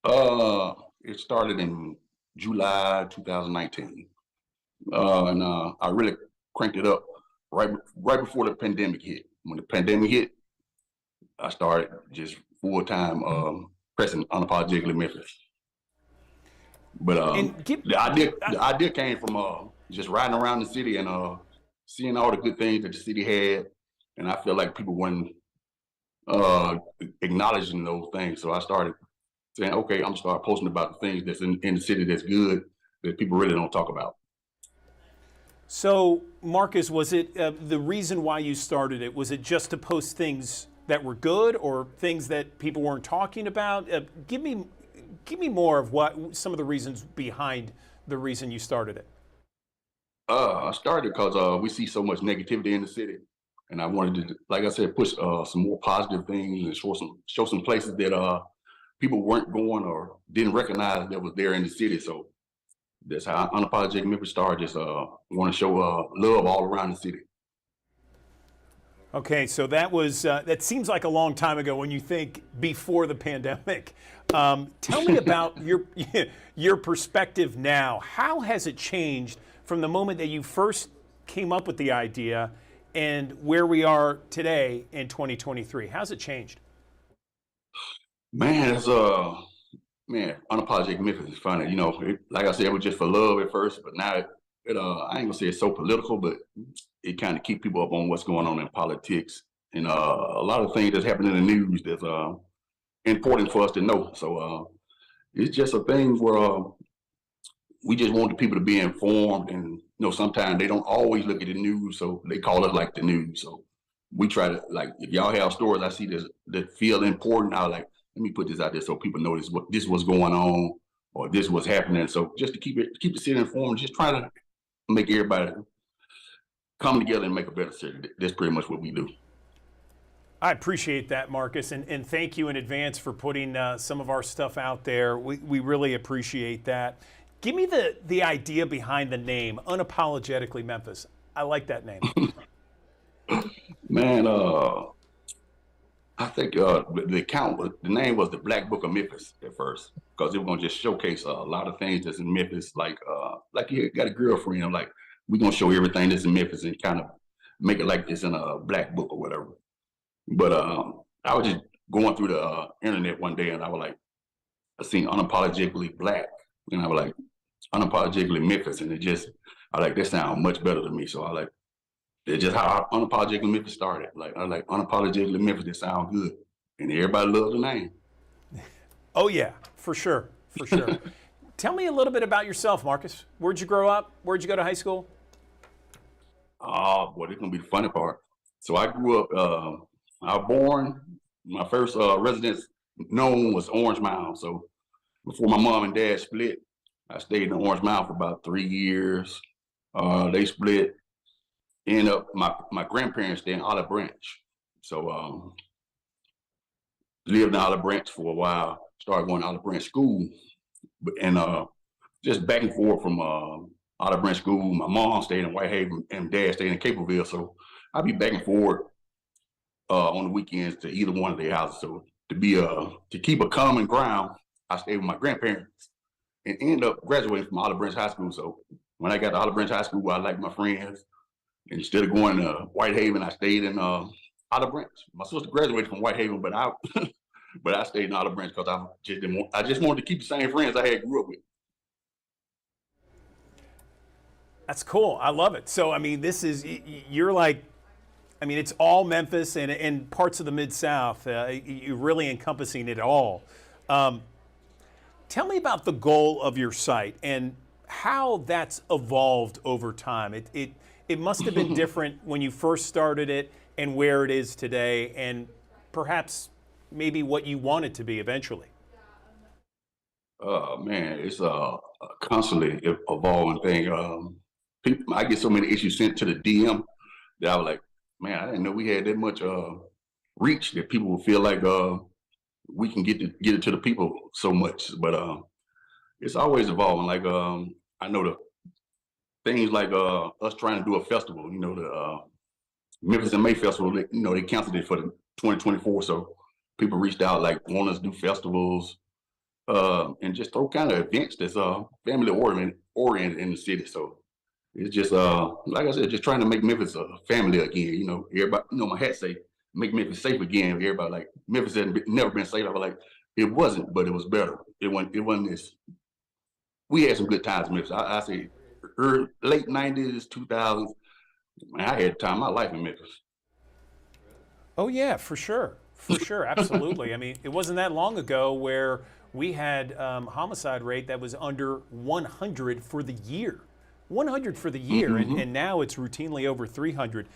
It started in July 2019. And I really cranked it up right before the pandemic hit. When the pandemic hit, I started just full-time pressing Unapologetically Memphis. But the idea came from just riding around the city and seeing all the good things that the city had, and I feel like people weren't acknowledging those things. So I started saying, okay, I'm gonna start posting about the things that's in the city that's good that people really don't talk about. So, Marcus, was it the reason why you started it? Was it just to post things that were good or things that people weren't talking about? Give me more of what some of the reasons behind the reason you started it. I started because we see so much negativity in the city, and I wanted to, like I said, push some more positive things and show some places that people weren't going or didn't recognize that was there in the city. So that's how Unapologetic Memphis started. Just want to show love all around the city. Okay, so that was that seems like a long time ago when you think before the pandemic. Tell me about your perspective now. How has it changed from the moment that you first came up with the idea and where we are today in 2023? How's it changed? Man, it's Unapologetic Memphis is funny. You know, like I said, it was just for love at first, but now I ain't gonna say it's so political, but it kind of keep people up on what's going on in politics and a lot of things that's happening in the news that's important for us to know. So it's just a thing where we just want the people to be informed, and you know, sometimes they don't always look at the news, so they call it like the news. So we try to, like, if y'all have stories I see that feel important, I like, let me put this out there so people know this was going on or this was happening. So just to keep the city informed, just try to make everybody come together and make a better city. That's pretty much what we do. I appreciate that, Marcus, and thank you in advance for putting some of our stuff out there. We really appreciate that. Give me the idea behind the name, Unapologetically Memphis. I like that name. Man, I think the name was the Black Book of Memphis at first, because it was gonna just showcase a lot of things that's in Memphis, like you got a girlfriend, I'm like, we're gonna show everything that's in Memphis and kind of make it like it's in a black book or whatever. But I was just going through the internet one day and I was like, I seen Unapologetically Black, and I was like, Unapologetically Memphis, and I like, that sound much better to me. So I like, it's just how Unapologetically Memphis started. Like, I like Unapologetically Memphis, it sound good, and everybody loves the name. Oh yeah, for sure, for sure. Tell me a little bit about yourself, Marcus. Where'd you grow up? Where'd you go to high school? Oh, boy, this is going to be the funny part. So I grew up, I was born, my first residence known was Orange Mound. So before my mom and dad split, I stayed in Orange Mound for about 3 years. They split. Ended up, my grandparents stayed in Olive Branch. So lived in Olive Branch for a while, started going to Olive Branch School. And just back and forth from Olive Branch School. My mom stayed in Whitehaven and dad stayed in Caperville. So I'd be back and forth on the weekends to either one of their houses. So to keep a common ground, I stayed with my grandparents and ended up graduating from Olive Branch High School. So when I got to Olive Branch High School, I liked my friends. And instead of going to Whitehaven, I stayed in Olive Branch. My sister graduated from Whitehaven, but I stayed in Olive Branch because I just wanted to keep the same friends I had grew up with. That's cool. I love it. So, I mean, you're like, I mean, it's all Memphis and parts of the Mid-South. You're really encompassing it all. Tell me about the goal of your site and how that's evolved over time. It must have been different when you first started it and where it is today, and perhaps maybe what you want it to be eventually. Man, it's a constantly evolving thing. I get so many issues sent to the DM that I was like, man, I didn't know we had that much reach that people would feel like we can get it to the people so much. But it's always evolving. Like I know the things like us trying to do a festival. You know, the Memphis in May Festival. They canceled it for the 2024. So people reached out like want us to do festivals and just throw kind of events that's family oriented in the city. So it's just like I said, just trying to make Memphis a family again. You know, everybody. You know, my hat say make Memphis safe again. Everybody like Memphis never been safe. I was like, it wasn't, but it was better. It wasn't this. We had some good times in Memphis. I say late 90s, 2000s. Man, I had the time of my life in Memphis. Oh yeah, for sure, absolutely. I mean, it wasn't that long ago where we had homicide rate that was under 100 for the year. 100 for the year, and now it's routinely over 300.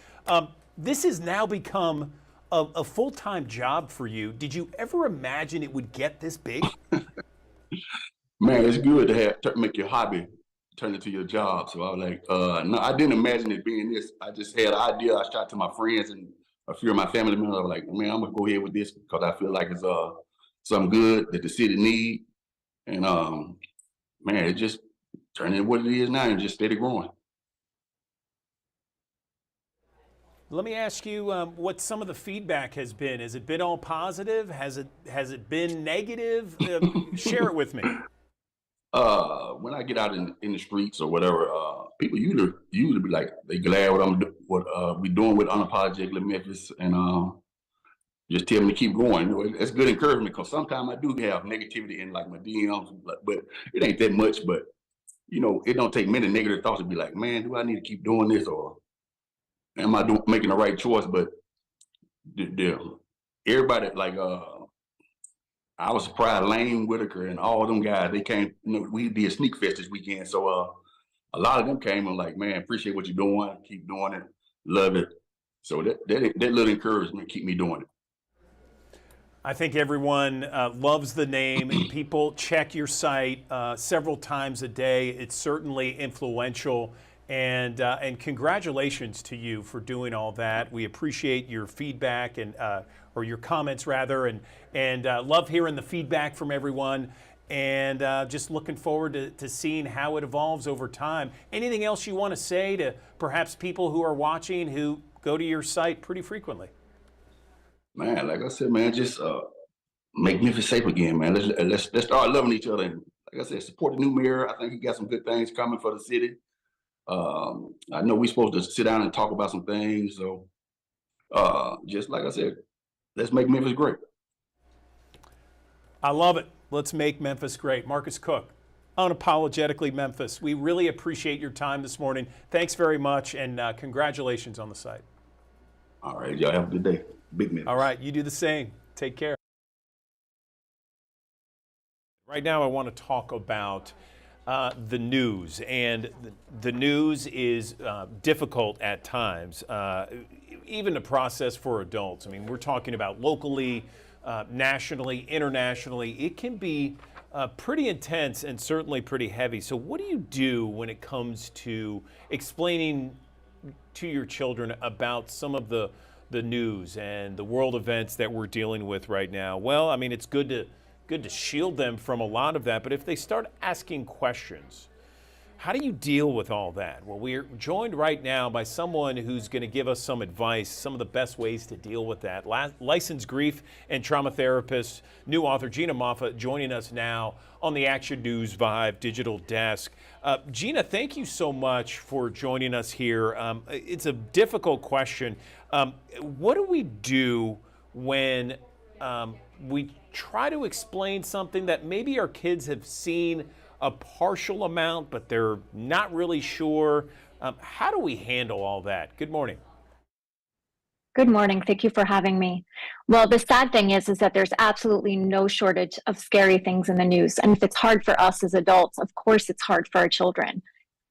This has now become a full-time job for you. Did you ever imagine it would get this big? Man, it's good to make your hobby turn into your job. So I was like, no, I didn't imagine it being this. I just had an idea. I shot to my friends and a few of my family members. I was like, man, I'm gonna go ahead with this because I feel like it's something good that the city need. And man, it just turned into what it is now and just steady growing. Let me ask you what some of the feedback has been. Has it been all positive? Has it been negative? Share it with me. When I get out in the streets or whatever, people usually be like, they glad what we doing with Unapologetically Memphis, and just tell me to keep going. You know, it's good encouragement because sometimes I do have negativity in like my DMs, but it ain't that much. But you know, it don't take many negative thoughts to be like, man, do I need to keep doing this or am I making the right choice? But everybody like I was surprised Lane Whitaker and all them guys, they came, you know, we did Sneak Fest this weekend. So a lot of them came and like, man, appreciate what you're doing. Keep doing it. Love it. So that little encouragement keep me doing it. I think everyone loves the name. People check your site several times a day. It's certainly influential. And congratulations to you for doing all that. We appreciate your feedback or your comments rather, and love hearing the feedback from everyone. And just looking forward to seeing how it evolves over time. Anything else you want to say to perhaps people who are watching who go to your site pretty frequently? Man, like I said, man, just make Memphis safe again, man. Let's start loving each other. And like I said, support the new mayor. I think he got some good things coming for the city. I know we're supposed to sit down and talk about some things. So just like I said, let's make Memphis great. I love it. Let's make Memphis great. Marcus Cook, Unapologetically Memphis. We really appreciate your time this morning. Thanks very much, and congratulations on the site. All right, y'all have a good day. Big Memphis. All right, you do the same. Take care. Right now, I want to talk about the news, and the news is difficult at times, even to process for adults. I mean, we're talking about locally, nationally, internationally. It can be pretty intense and certainly pretty heavy. So what do you do when it comes to explaining to your children about some of the news and the world events that we're dealing with right now? Well, I mean, it's good to shield them from a lot of that, but if they start asking questions, how do you deal with all that? Well, we're joined right now by someone who's going to give us some advice, some of the best ways to deal with that. Licensed grief and trauma therapist, new author Gina Moffa, joining us now on the Action News 5 digital desk. Gina, thank you so much for joining us here. It's a difficult question. What do we do when we try to explain something that maybe our kids have seen a partial amount, but they're not really sure? How do we handle all that? Good morning. Good morning. Thank you for having me. Well, the sad thing is that there's absolutely no shortage of scary things in the news. And if it's hard for us as adults, of course it's hard for our children.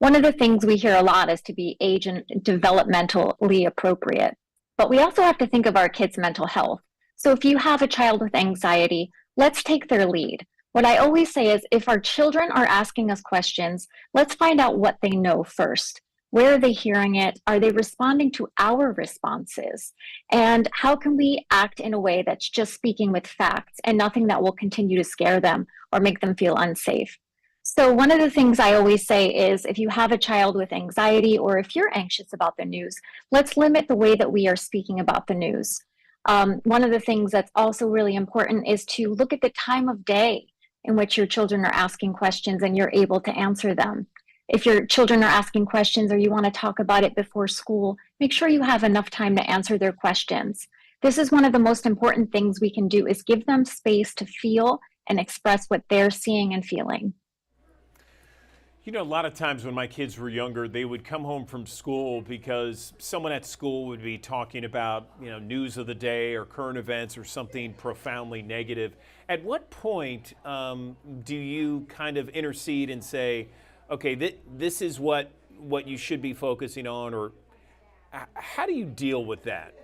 One of the things we hear a lot is to be age and developmentally appropriate. But we also have to think of our kids' mental health. So if you have a child with anxiety, let's take their lead. What I always say is if our children are asking us questions, let's find out what they know first. Where are they hearing it? Are they responding to our responses? And how can we act in a way that's just speaking with facts and nothing that will continue to scare them or make them feel unsafe? So one of the things I always say is if you have a child with anxiety or if you're anxious about the news, let's limit the way that we are speaking about the news. One of the things that's also really important is to look at the time of day in which your children are asking questions and you're able to answer them. If your children are asking questions or you want to talk about it before school, make sure you have enough time to answer their questions. This is one of the most important things we can do is give them space to feel and express what they're seeing and feeling. You know, a lot of times when my kids were younger, they would come home from school because someone at school would be talking about, news of the day or current events or something profoundly negative. At what point do you kind of intercede and say, okay, this is what you should be focusing on, or how do you deal with that?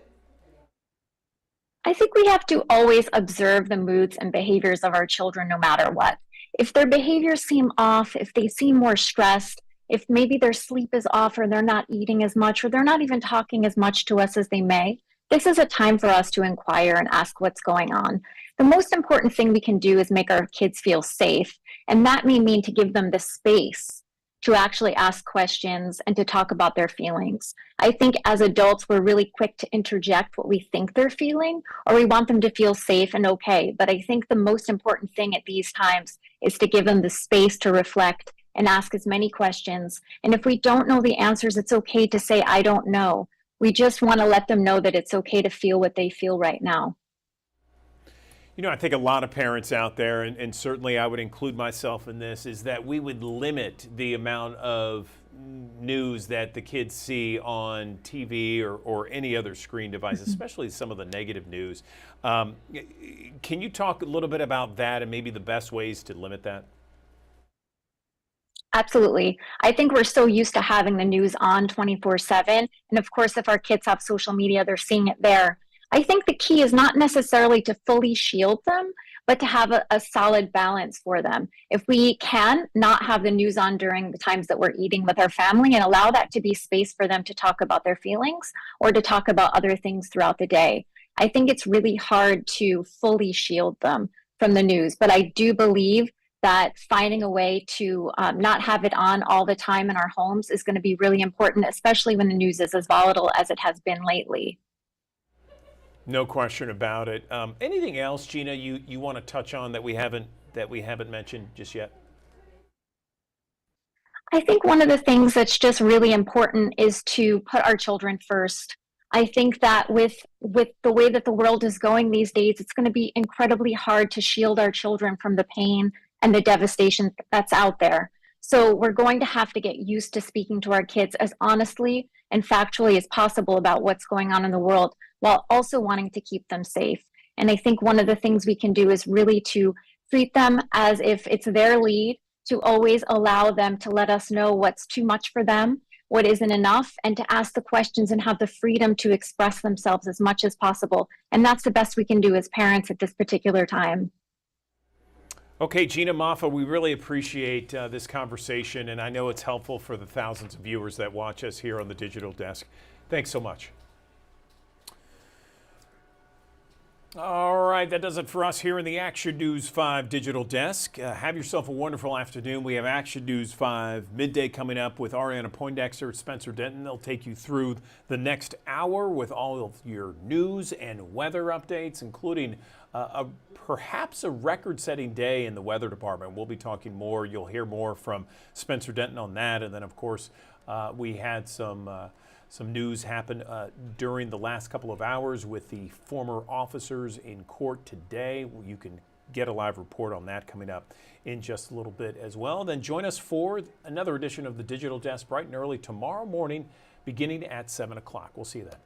I think we have to always observe the moods and behaviors of our children no matter what. If their behaviors seem off, if they seem more stressed, if maybe their sleep is off or they're not eating as much or they're not even talking as much to us as they may, this is a time for us to inquire and ask what's going on. The most important thing we can do is make our kids feel safe, and that may mean to give them the space to actually ask questions and to talk about their feelings. I think as adults, we're really quick to interject what we think they're feeling, or we want them to feel safe and okay. But I think the most important thing at these times is to give them the space to reflect and ask as many questions. And if we don't know the answers, it's okay to say, I don't know. We just want to let them know that it's okay to feel what they feel right now. I think a lot of parents out there, and certainly I would include myself in this, is that we would limit the amount of news that the kids see on TV or any other screen device, especially some of the negative news. Can you talk a little bit about that and maybe the best ways to limit that? Absolutely. I think we're so used to having the news on 24/7. And of course, if our kids have social media, they're seeing it there. I think the key is not necessarily to fully shield them, but to have a solid balance for them. If we can not have the news on during the times that we're eating with our family and allow that to be space for them to talk about their feelings or to talk about other things throughout the day. I think it's really hard to fully shield them from the news, but I do believe that finding a way to not have it on all the time in our homes is going to be really important, especially when the news is as volatile as it has been lately. No question about it. Anything else, Gina, you want to touch on that we haven't mentioned just yet? I think one of the things that's just really important is to put our children first. I think that with the way that the world is going these days, it's going to be incredibly hard to shield our children from the pain and the devastation that's out there. So we're going to have to get used to speaking to our kids as honestly and factually as possible about what's going on in the world, while also wanting to keep them safe. And I think one of the things we can do is really to treat them as if it's their lead to always allow them to let us know what's too much for them, what isn't enough, and to ask the questions and have the freedom to express themselves as much as possible. And that's the best we can do as parents at this particular time. Okay, Gina Moffa, we really appreciate this conversation, and I know it's helpful for the thousands of viewers that watch us here on the Digital Desk. Thanks so much. All right, that does it for us here in the Action News 5 Digital Desk. Have yourself a wonderful afternoon. We have Action News 5 midday coming up with Ariana Poindexter, Spencer Denton. They'll take you through the next hour with all of your news and weather updates, including perhaps a record-setting day in the weather department. We'll be talking more. You'll hear more from Spencer Denton on that. And then, of course, we had some news happen during the last couple of hours with the former officers in court today. You can get a live report on that coming up in just a little bit as well. Then join us for another edition of the Digital Desk bright and early tomorrow morning, beginning at 7 o'clock. We'll see you then.